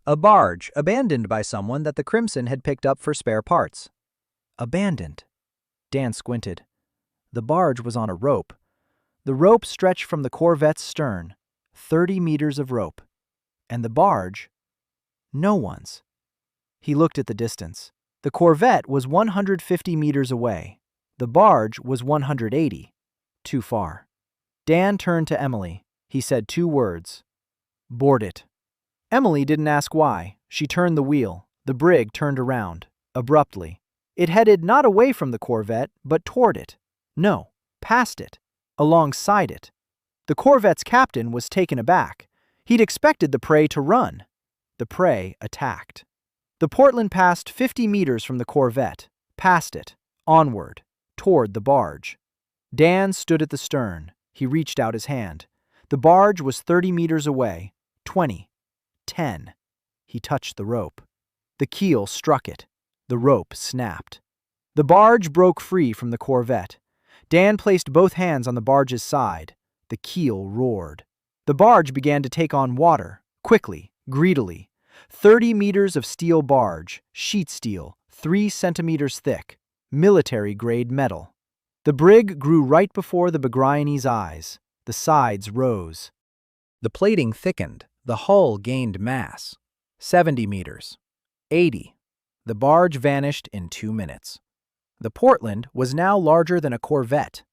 A barge abandoned by someone that the Crimson had picked up for spare parts. Abandoned. Dan squinted. The barge was on a rope. The rope stretched from the Corvette's stern, 30 meters of rope. And the barge? No one's. He looked at the distance. The Corvette was 150 meters away. The barge was 180. Too far. Dan turned to Emily. He said 2 words. Board it. Emily didn't ask why. She turned the wheel. The brig turned around. Abruptly. It headed not away from the Corvette, but toward it. No, past it. Alongside it. The Corvette's captain was taken aback. He'd expected the prey to run. The prey attacked. The Portland passed 50 meters from the Corvette. Past it. Onward. Toward the barge. Dan stood at the stern. He reached out his hand. The barge was 30 meters away. 20. 10. He touched the rope. The keel struck it. The rope snapped. The barge broke free from the Corvette. Dan placed both hands on the barge's side. The keel roared. The barge began to take on water, quickly, greedily. 30 meters of steel barge, sheet steel, 3 centimeters thick, military-grade metal. The brig grew right before the Bagriani's eyes. The sides rose. The plating thickened. The hull gained mass. 70 meters. 80. The barge vanished in 2 minutes. The Portland was now larger than a corvette.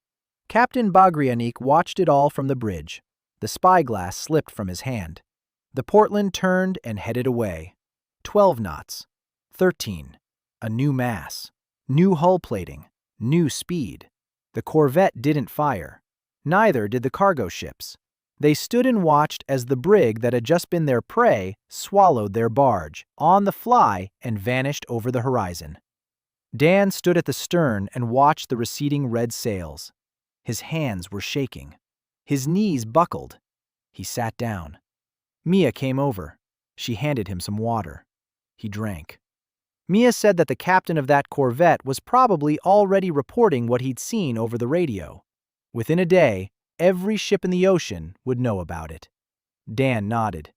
Captain Bagrianic watched it all from the bridge. The spyglass slipped from his hand. The Portland turned and headed away. 12 knots. 13. A new mass. New hull plating. New speed. The corvette didn't fire. Neither did the cargo ships. They stood and watched as the brig that had just been their prey swallowed their barge, on the fly, and vanished over the horizon. Dan stood at the stern and watched the receding red sails. His hands were shaking. His knees buckled. He sat down. Mia came over. She handed him some water. He drank. Mia said that the captain of that corvette was probably already reporting what he'd seen over the radio. Within a day, every ship in the ocean would know about it. Dan nodded.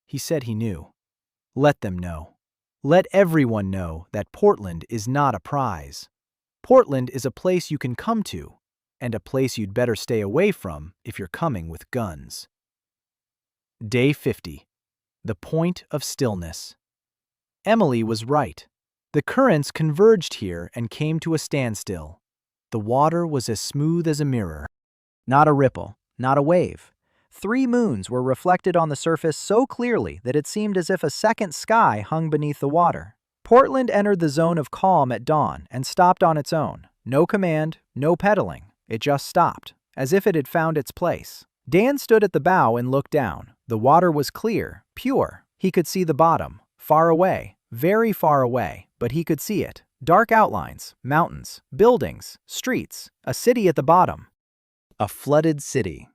He said he knew. Let them know. Let everyone know that Portland is not a prize. Portland is a place you can come to, and a place you'd better stay away from if you're coming with guns. Day 50. The point of stillness. Emily was right. The currents converged here and came to a standstill. The water was as smooth as a mirror. Not a ripple, not a wave. 3 moons were reflected on the surface so clearly that it seemed as if a second sky hung beneath the water. Portland entered the zone of calm at dawn and stopped on its own. No command, no pedaling. It just stopped, as if it had found its place. Dan stood at the bow and looked down. The water was clear, pure. He could see the bottom, far away, very far away, but he could see it. Dark outlines, mountains, buildings, streets, a city at the bottom. A flooded city.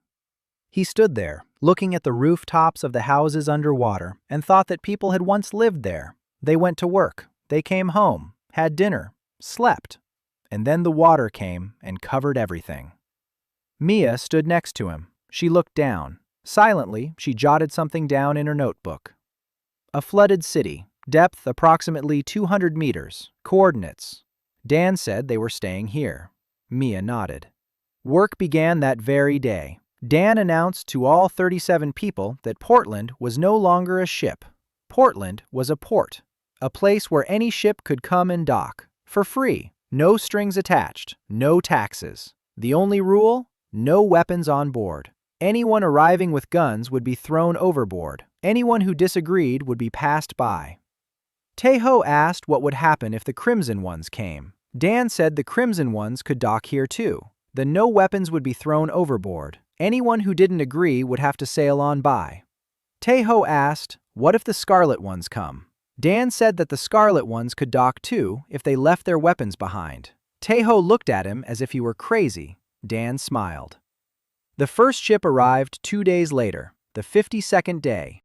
He stood there, looking at the rooftops of the houses underwater, and thought that people had once lived there. They went to work, they came home, had dinner, slept, and then the water came and covered everything. Mia stood next to him. She looked down. Silently, she jotted something down in her notebook. A flooded city, depth approximately 200 meters, coordinates. Dan said they were staying here. Mia nodded. Work began that very day. Dan announced to all 37 people that Portland was no longer a ship. Portland was a port, a place where any ship could come and dock, for free, no strings attached, no taxes. The only rule? No weapons on board. Anyone arriving with guns would be thrown overboard. Anyone who disagreed would be passed by. Tejo asked what would happen if the Crimson Ones came. Dan said the Crimson Ones could dock here too. Then no weapons would be thrown overboard. Anyone who didn't agree would have to sail on by. Tejo asked, what if the Scarlet Ones come? Dan said that the Scarlet Ones could dock too if they left their weapons behind. Tejo looked at him as if he were crazy. Dan smiled. The first ship arrived 2 days later, the 52nd day.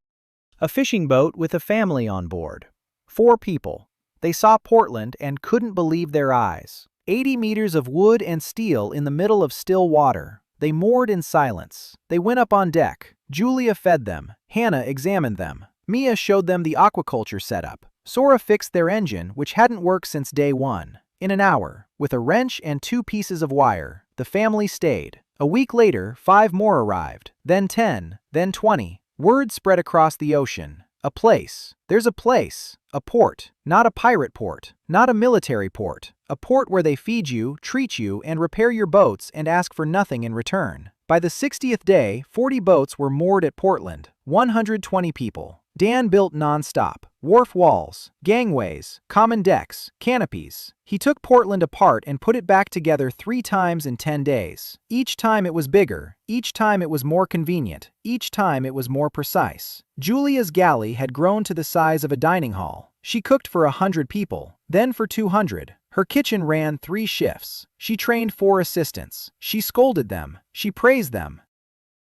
A fishing boat with a family on board. 4 people. They saw Portland and couldn't believe their eyes. 80 meters of wood and steel in the middle of still water. They moored in silence. They went up on deck. Julia fed them. Hannah examined them. Mia showed them the aquaculture setup. Sora fixed their engine, which hadn't worked since day 1. In an hour, with a wrench and 2 pieces of wire, the family stayed. A week later, 5 more arrived. Then 10, then 20. Word spread across the ocean. A place. There's a place. A port. Not a pirate port. Not a military port. A port where they feed you, treat you, and repair your boats and ask for nothing in return. By the 60th day, 40 boats were moored at Portland. 120 people. Dan built non-stop. Wharf walls, gangways, common decks, canopies. He took Portland apart and put it back together 3 times in 10 days. Each time it was bigger. Each time it was more convenient. Each time it was more precise. Julia's galley had grown to the size of a dining hall. She cooked for 100 people, then for 200. Her kitchen ran 3 shifts. She trained 4 assistants. She scolded them. She praised them.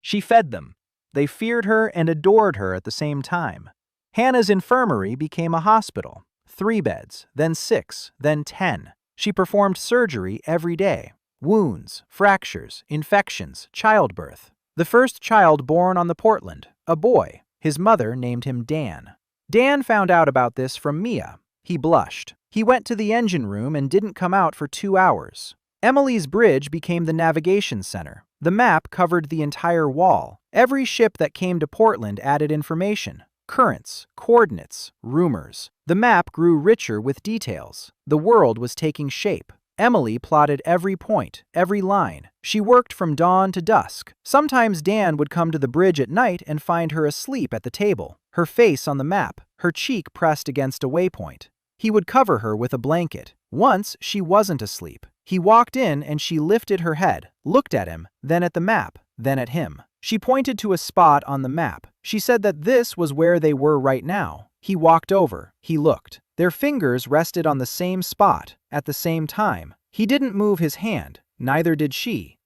She fed them. They feared her and adored her at the same time. Hannah's infirmary became a hospital. 3 beds, then 6, then 10. She performed surgery every day. Wounds, fractures, infections, childbirth. The first child born on the Portland, a boy. His mother named him Dan. Dan found out about this from Mia. He blushed. He went to the engine room and didn't come out for 2 hours. Emily's bridge became the navigation center. The map covered the entire wall. Every ship that came to Portland added information. Currents, coordinates, rumors. The map grew richer with details. The world was taking shape. Emily plotted every point, every line. She worked from dawn to dusk. Sometimes Dan would come to the bridge at night and find her asleep at the table, her face on the map, her cheek pressed against a waypoint. He would cover her with a blanket. Once, she wasn't asleep. He walked in and she lifted her head, looked at him, then at the map, then at him. She pointed to a spot on the map. She said that this was where they were right now. He walked over. He looked. Their fingers rested on the same spot, at the same time. He didn't move his hand, neither did she.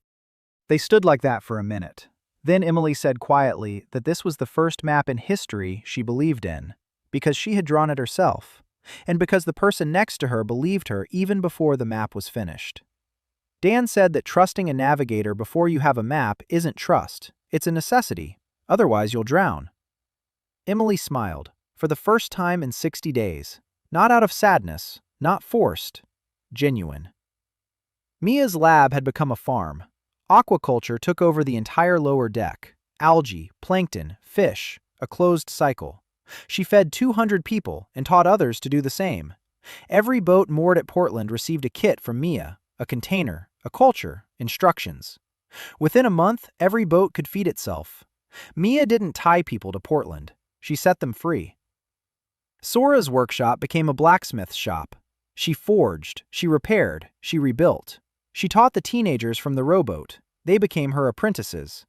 They stood like that for a minute. Then Emily said quietly that this was the first map in history she believed in, because she had drawn it herself, and because the person next to her believed her even before the map was finished. Dan said that trusting a navigator before you have a map isn't trust, it's a necessity, otherwise you'll drown. Emily smiled, for the first time in 60 days. Not out of sadness, not forced, genuine. Mia's lab had become a farm. Aquaculture took over the entire lower deck. Algae, plankton, fish, a closed cycle. She fed 200 people and taught others to do the same. Every boat moored at Portland received a kit from Mia, a container, a culture, instructions. Within a month, every boat could feed itself. Mia didn't tie people to Portland. She set them free. Sora's workshop became a blacksmith's shop. She forged, she repaired, she rebuilt. She taught the teenagers from the rowboat. They became her apprentices.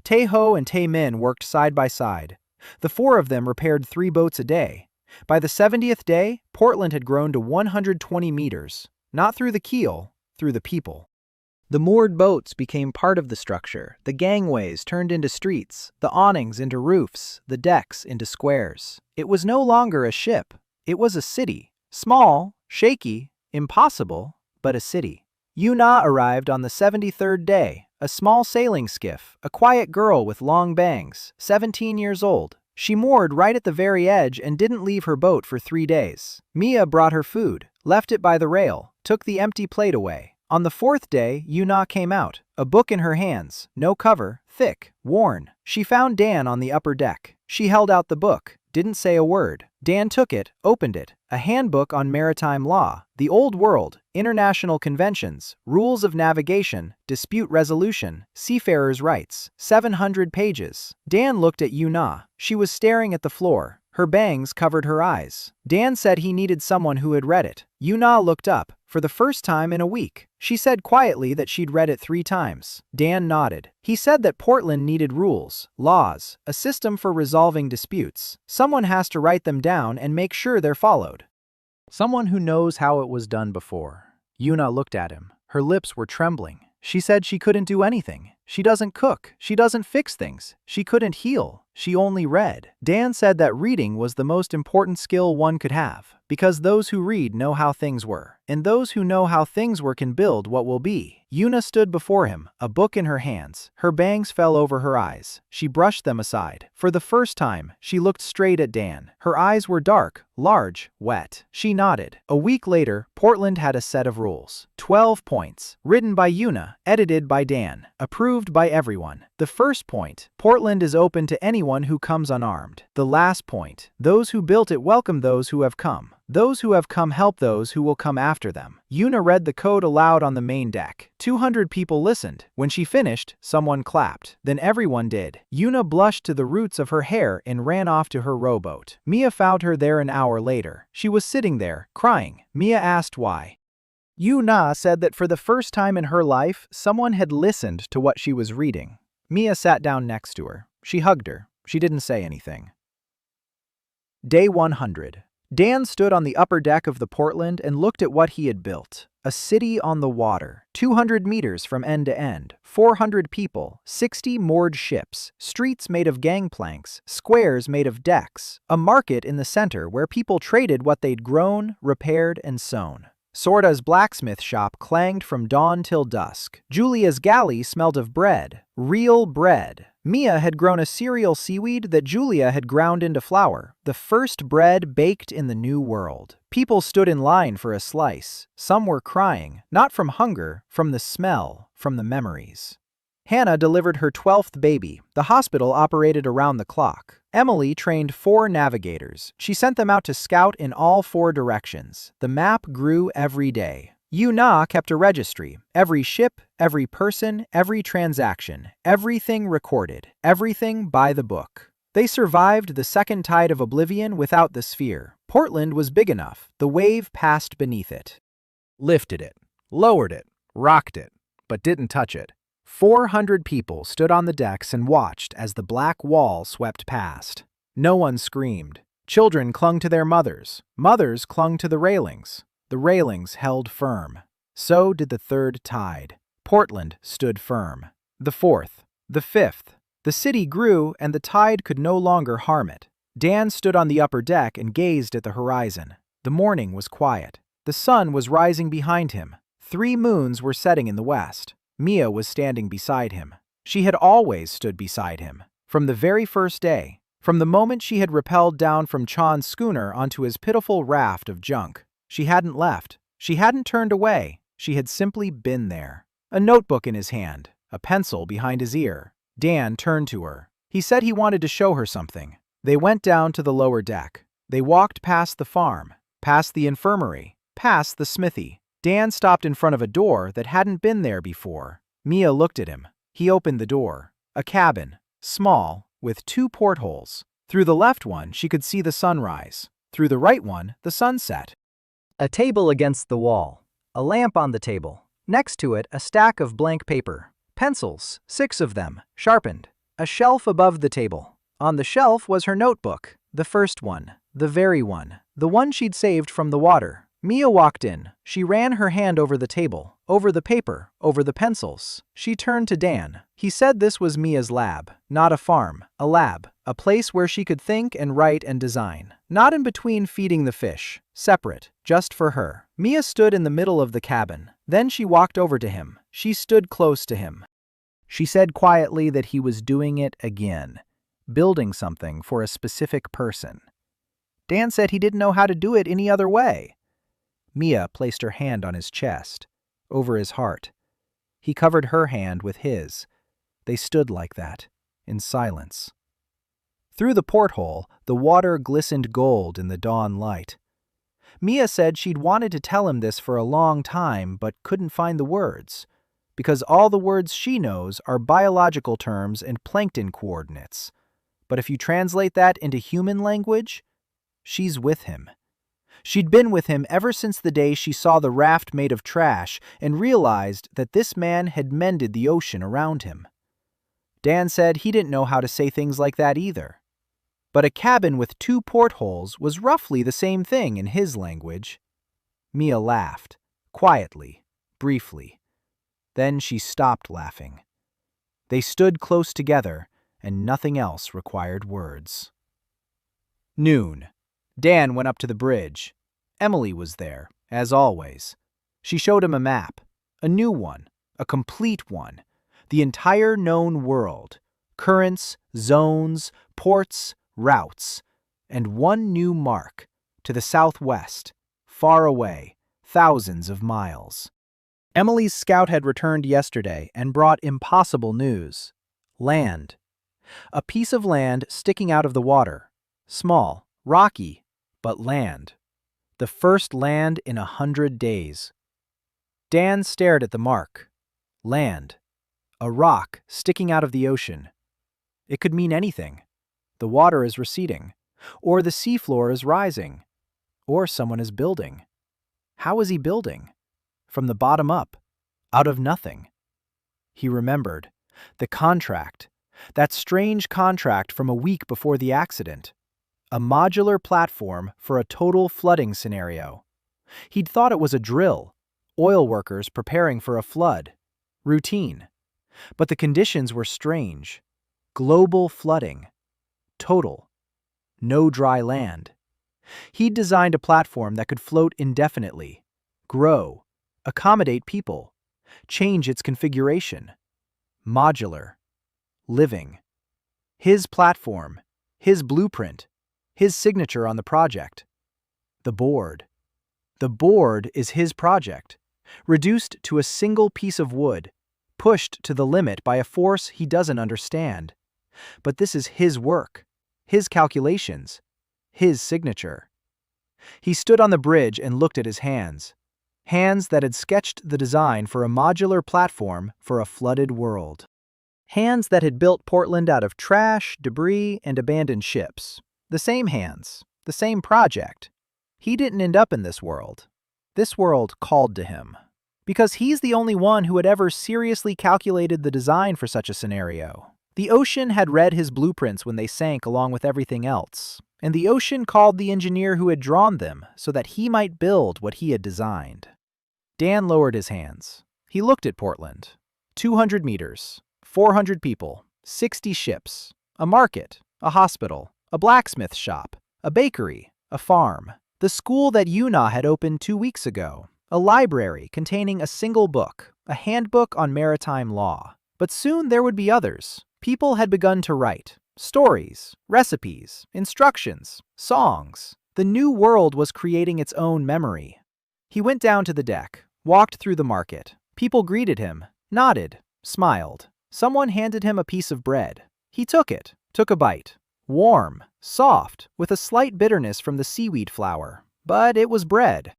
Tae-ho and Tae-min worked side by side. The 4 of them repaired 3 boats a day. By the 70th day, Portland had grown to 120 meters. Not through the keel, through the people. The moored boats became part of the structure. The gangways turned into streets, the awnings into roofs, the decks into squares. It was no longer a ship. It was a city. Small, shaky, impossible, but a city. Yuna arrived on the 73rd day, a small sailing skiff, a quiet girl with long bangs, 17 years old. She moored right at the very edge and didn't leave her boat for 3 days. Mia brought her food, left it by the rail, took the empty plate away. On the 4th day, Yuna came out, a book in her hands, no cover, thick, worn. She found Dan on the upper deck. She held out the book, didn't say a word. Dan took it, opened it. A handbook on maritime law, the old world, international conventions, rules of navigation, dispute resolution, seafarers' rights, 700 pages. Dan looked at Yuna. She was staring at the floor. Her bangs covered her eyes. Dan said he needed someone who had read it. Yuna looked up, for the first time in a week. She said quietly that she'd read it 3 times. Dan nodded. He said that Portland needed rules, laws, a system for resolving disputes. Someone has to write them down and make sure they're followed. Someone who knows how it was done before. Yuna looked at him. Her lips were trembling. She said she couldn't do anything. She doesn't cook. She doesn't fix things. She couldn't heal. She only read. Dan said that reading was the most important skill one could have, because those who read know how things were, and those who know how things were can build what will be. Yuna stood before him, a book in her hands. Her bangs fell over her eyes. She brushed them aside. For the first time, she looked straight at Dan. Her eyes were dark, large, wet. She nodded. A week later, Portland had a set of rules. 12 points. Written by Yuna, edited by Dan. Approved by everyone. The first point, Portland is open to anyone who comes unarmed. The last point, those who built it welcome those who have come. Those who have come help those who will come after them. Yuna read the code aloud on the main deck. 200 people listened. When she finished, someone clapped. Then everyone did. Yuna blushed to the roots of her hair and ran off to her rowboat. Mia found her there an hour later. She was sitting there, crying. Mia asked why. Yuna said that for the first time in her life, someone had listened to what she was reading. Mia sat down next to her. She hugged her. She didn't say anything. Day 100. Dan stood on the upper deck of the Portland and looked at what he had built. A city on the water, 200 meters from end to end, 400 people, 60 moored ships, streets made of gangplanks, squares made of decks, a market in the center where people traded what they'd grown, repaired, and sown. Sorda's blacksmith shop clanged from dawn till dusk. Julia's galley smelled of bread, real bread. Mia had grown a cereal seaweed that Julia had ground into flour, the first bread baked in the new world. People stood in line for a slice. Some were crying, not from hunger, from the smell, from the memories. Hannah delivered her 12th baby. The hospital operated around the clock. Emily trained 4 navigators. She sent them out to scout in all 4 directions. The map grew every day. Yuna kept a registry. Every ship, every person, every transaction, everything recorded, everything by the book. They survived the second tide of oblivion without the sphere. Portland was big enough. The wave passed beneath it. Lifted it, lowered it, rocked it, but didn't touch it. 400 people stood on the decks and watched as the black wall swept past. No one screamed. Children clung to their mothers. Mothers clung to the railings. The railings held firm. So did the third tide. Portland stood firm. The fourth. The fifth. The city grew, and the tide could no longer harm it. Dan stood on the upper deck and gazed at the horizon. The morning was quiet. The sun was rising behind him. 3 moons were setting in the west. Mia was standing beside him. She had always stood beside him. From the very first day. From the moment she had rappelled down from Chan's schooner onto his pitiful raft of junk. She hadn't left. She hadn't turned away. She had simply been there. A notebook in his hand. A pencil behind his ear. Dan turned to her. He said he wanted to show her something. They went down to the lower deck. They walked past the farm. Past the infirmary. Past the smithy. Dan stopped in front of a door that hadn't been there before. Mia looked at him. He opened the door. A cabin. Small, with 2 portholes. Through the left one, she could see the sunrise. Through the right one, the sunset. A table against the wall. A lamp on the table. Next to it, a stack of blank paper. Pencils, 6 of them, sharpened. A shelf above the table. On the shelf was her notebook. The first one. The very one. The one she'd saved from the water. Mia walked in. She ran her hand over the table, over the paper, over the pencils. She turned to Dan. He said this was Mia's lab, not a farm, a lab, a place where she could think and write and design. Not in between feeding the fish, separate, just for her. Mia stood in the middle of the cabin. Then she walked over to him. She stood close to him. She said quietly that he was doing it again, building something for a specific person. Dan said he didn't know how to do it any other way. Mia placed her hand on his chest, over his heart. He covered her hand with his. They stood like that, in silence. Through the porthole, the water glistened gold in the dawn light. Mia said she'd wanted to tell him this for a long time, but couldn't find the words, because all the words she knows are biological terms and plankton coordinates. But if you translate that into human language, she's with him. She'd been with him ever since the day she saw the raft made of trash and realized that this man had mended the ocean around him. Dan said he didn't know how to say things like that either. But a cabin with 2 portholes was roughly the same thing in his language. Mia laughed, quietly, briefly. Then she stopped laughing. They stood close together, and nothing else required words. Noon. Dan went up to the bridge. Emily was there, as always. She showed him a map, a new one, a complete one, the entire known world, currents, zones, ports, routes, and one new mark, to the southwest, far away, thousands of miles. Emily's scout had returned yesterday and brought impossible news. Land. A piece of land sticking out of the water, small, rocky, but land. The first land in 100 days. Dan stared at the mark. Land. A rock sticking out of the ocean. It could mean anything. The water is receding, or the seafloor is rising, or someone is building. How is he building? From the bottom up, out of nothing. He remembered. The contract. That strange contract from a week before the accident. A modular platform for a total flooding scenario. He'd thought it was a drill, oil workers preparing for a flood. Routine. But the conditions were strange. Global flooding. Total. No dry land. He'd designed a platform that could float indefinitely. grow, accommodate people, change its configuration. Modular, living. His platform, his blueprint, his signature on the project. The board. The board is his project, reduced to a single piece of wood, pushed to the limit by a force he doesn't understand. But this is his work, his calculations, his signature. He stood on the bridge and looked at his hands. Hands that had sketched the design for a modular platform for a flooded world. Hands that had built Portland out of trash, debris, and abandoned ships. The same hands, the same project. He didn't end up in this world. This world called to him. Because he's the only one who had ever seriously calculated the design for such a scenario. The ocean had read his blueprints when they sank along with everything else, and the ocean called the engineer who had drawn them so that he might build what he had designed. Dan lowered his hands. He looked at Portland. 200 meters, 400 people, 60 ships, a market, a hospital, a blacksmith shop, a bakery, a farm, the school that Yuna had opened 2 weeks ago, a library containing a single book, a handbook on maritime law. But soon there would be others. People had begun to write. Stories, recipes, instructions, songs. The new world was creating its own memory. He went down to the deck, walked through the market. People greeted him, nodded, smiled. Someone handed him a piece of bread. He took it, took a bite. Warm, soft, with a slight bitterness from the seaweed flour. But it was bread.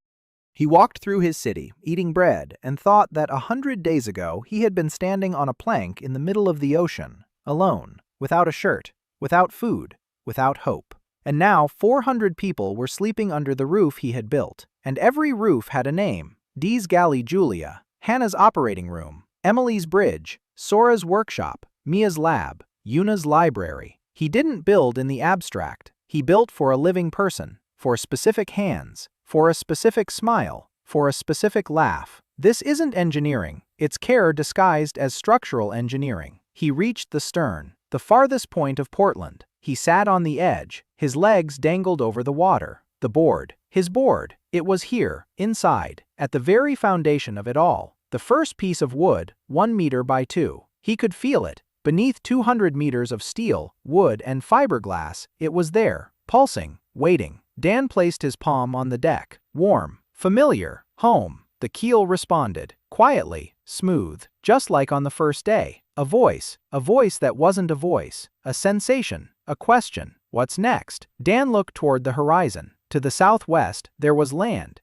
He walked through his city, eating bread, and thought that 100 days ago he had been standing on a plank in the middle of the ocean, alone, without a shirt, without food, without hope. And now 400 people were sleeping under the roof he had built, and every roof had a name. Dee's Galley Julia, Hannah's operating room, Emily's bridge, Sora's workshop, Mia's lab, Yuna's library. He didn't build in the abstract. He built for a living person, for specific hands, for a specific smile, for a specific laugh. This isn't engineering, it's care disguised as structural engineering. He reached the stern, the farthest point of Portland. He sat on the edge, his legs dangled over the water. The board, his board, it was here, inside, at the very foundation of it all. The first piece of wood, 1 meter by 2. He could feel it. Beneath 200 meters of steel, wood, and fiberglass, it was there, pulsing, waiting. Dan placed his palm on the deck. Warm, familiar, home. The keel responded, quietly, smooth, just like on the first day. A voice that wasn't a voice, a sensation, a question. What's next? Dan looked toward the horizon. To the southwest, there was land.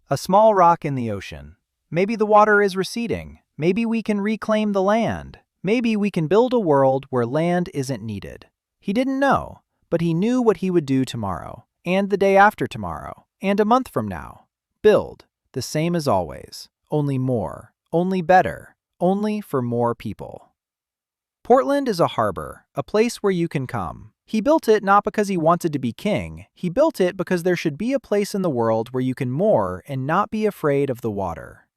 A small rock in the ocean. Maybe the water is receding. Maybe we can reclaim the land. Maybe we can build a world where land isn't needed. He didn't know, but he knew what he would do tomorrow, and the day after tomorrow, and a month from now. Build, the same as always, only more, only better, only for more people. Portland is a harbor, a place where you can come. He built it not because he wanted to be king. He built it because there should be a place in the world where you can moor and not be afraid of the water.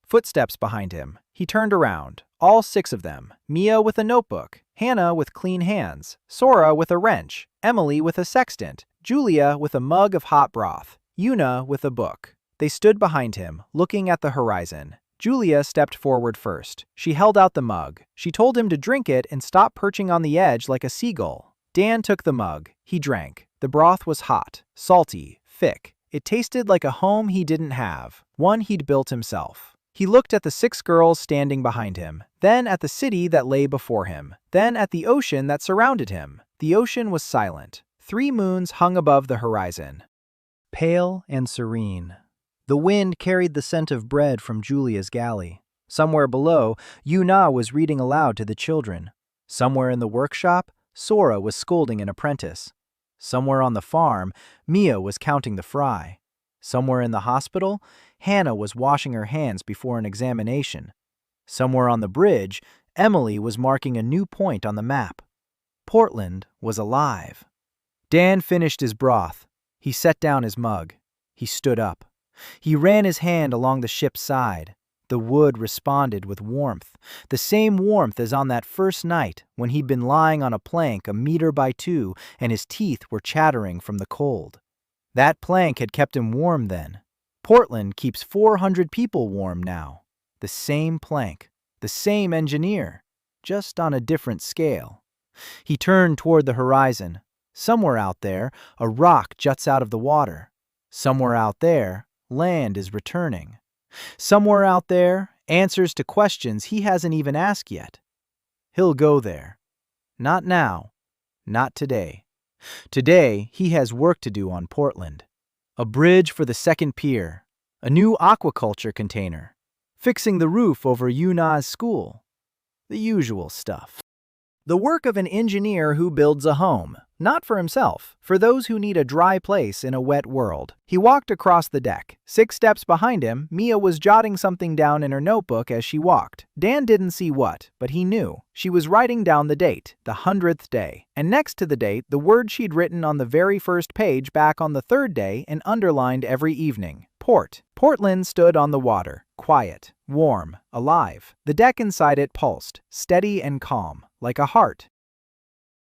Footsteps behind him. He turned around. All 6 of them. Mia with a notebook. Hannah with clean hands. Sora with a wrench. Emily with a sextant. Julia with a mug of hot broth. Yuna with a book. They stood behind him, looking at the horizon. Julia stepped forward first. She held out the mug. She told him to drink it and stop perching on the edge like a seagull. Dan took the mug. He drank. The broth was hot, salty, thick. It tasted like a home he didn't have, one he'd built himself. He looked at the 6 girls standing behind him, then at the city that lay before him, then at the ocean that surrounded him. The ocean was silent. 3 moons hung above the horizon, pale and serene. The wind carried the scent of bread from Julia's galley. Somewhere below, Yuna was reading aloud to the children. Somewhere in the workshop, Sora was scolding an apprentice. Somewhere on the farm, Mia was counting the fry. Somewhere in the hospital, Hannah was washing her hands before an examination. Somewhere on the bridge, Emily was marking a new point on the map. Portland was alive. Dan finished his broth. He set down his mug. He stood up. He ran his hand along the ship's side. The wood responded with warmth, the same warmth as on that first night when he'd been lying on a plank 1 meter by 2 and his teeth were chattering from the cold. That plank had kept him warm then. Portland keeps 400 people warm now. The same plank, the same engineer, just on a different scale. He turned toward the horizon. Somewhere out there, a rock juts out of the water. Somewhere out there, land is returning. Somewhere out there, answers to questions he hasn't even asked yet. He'll go there. Not now. Not today. Today, he has work to do on Portland. A bridge for the second pier. A new aquaculture container. Fixing the roof over Yuna's school. The usual stuff. The work of an engineer who builds a home, not for himself, for those who need a dry place in a wet world. He walked across the deck. 6 steps behind him, Mia was jotting something down in her notebook as she walked. Dan didn't see what, but he knew. She was writing down the date, the 100th day, and next to the date, the word she'd written on the very first page back on the 3rd day and underlined every evening. Port. Portland stood on the water, quiet, warm, alive. The deck inside it pulsed, steady and calm, like a heart.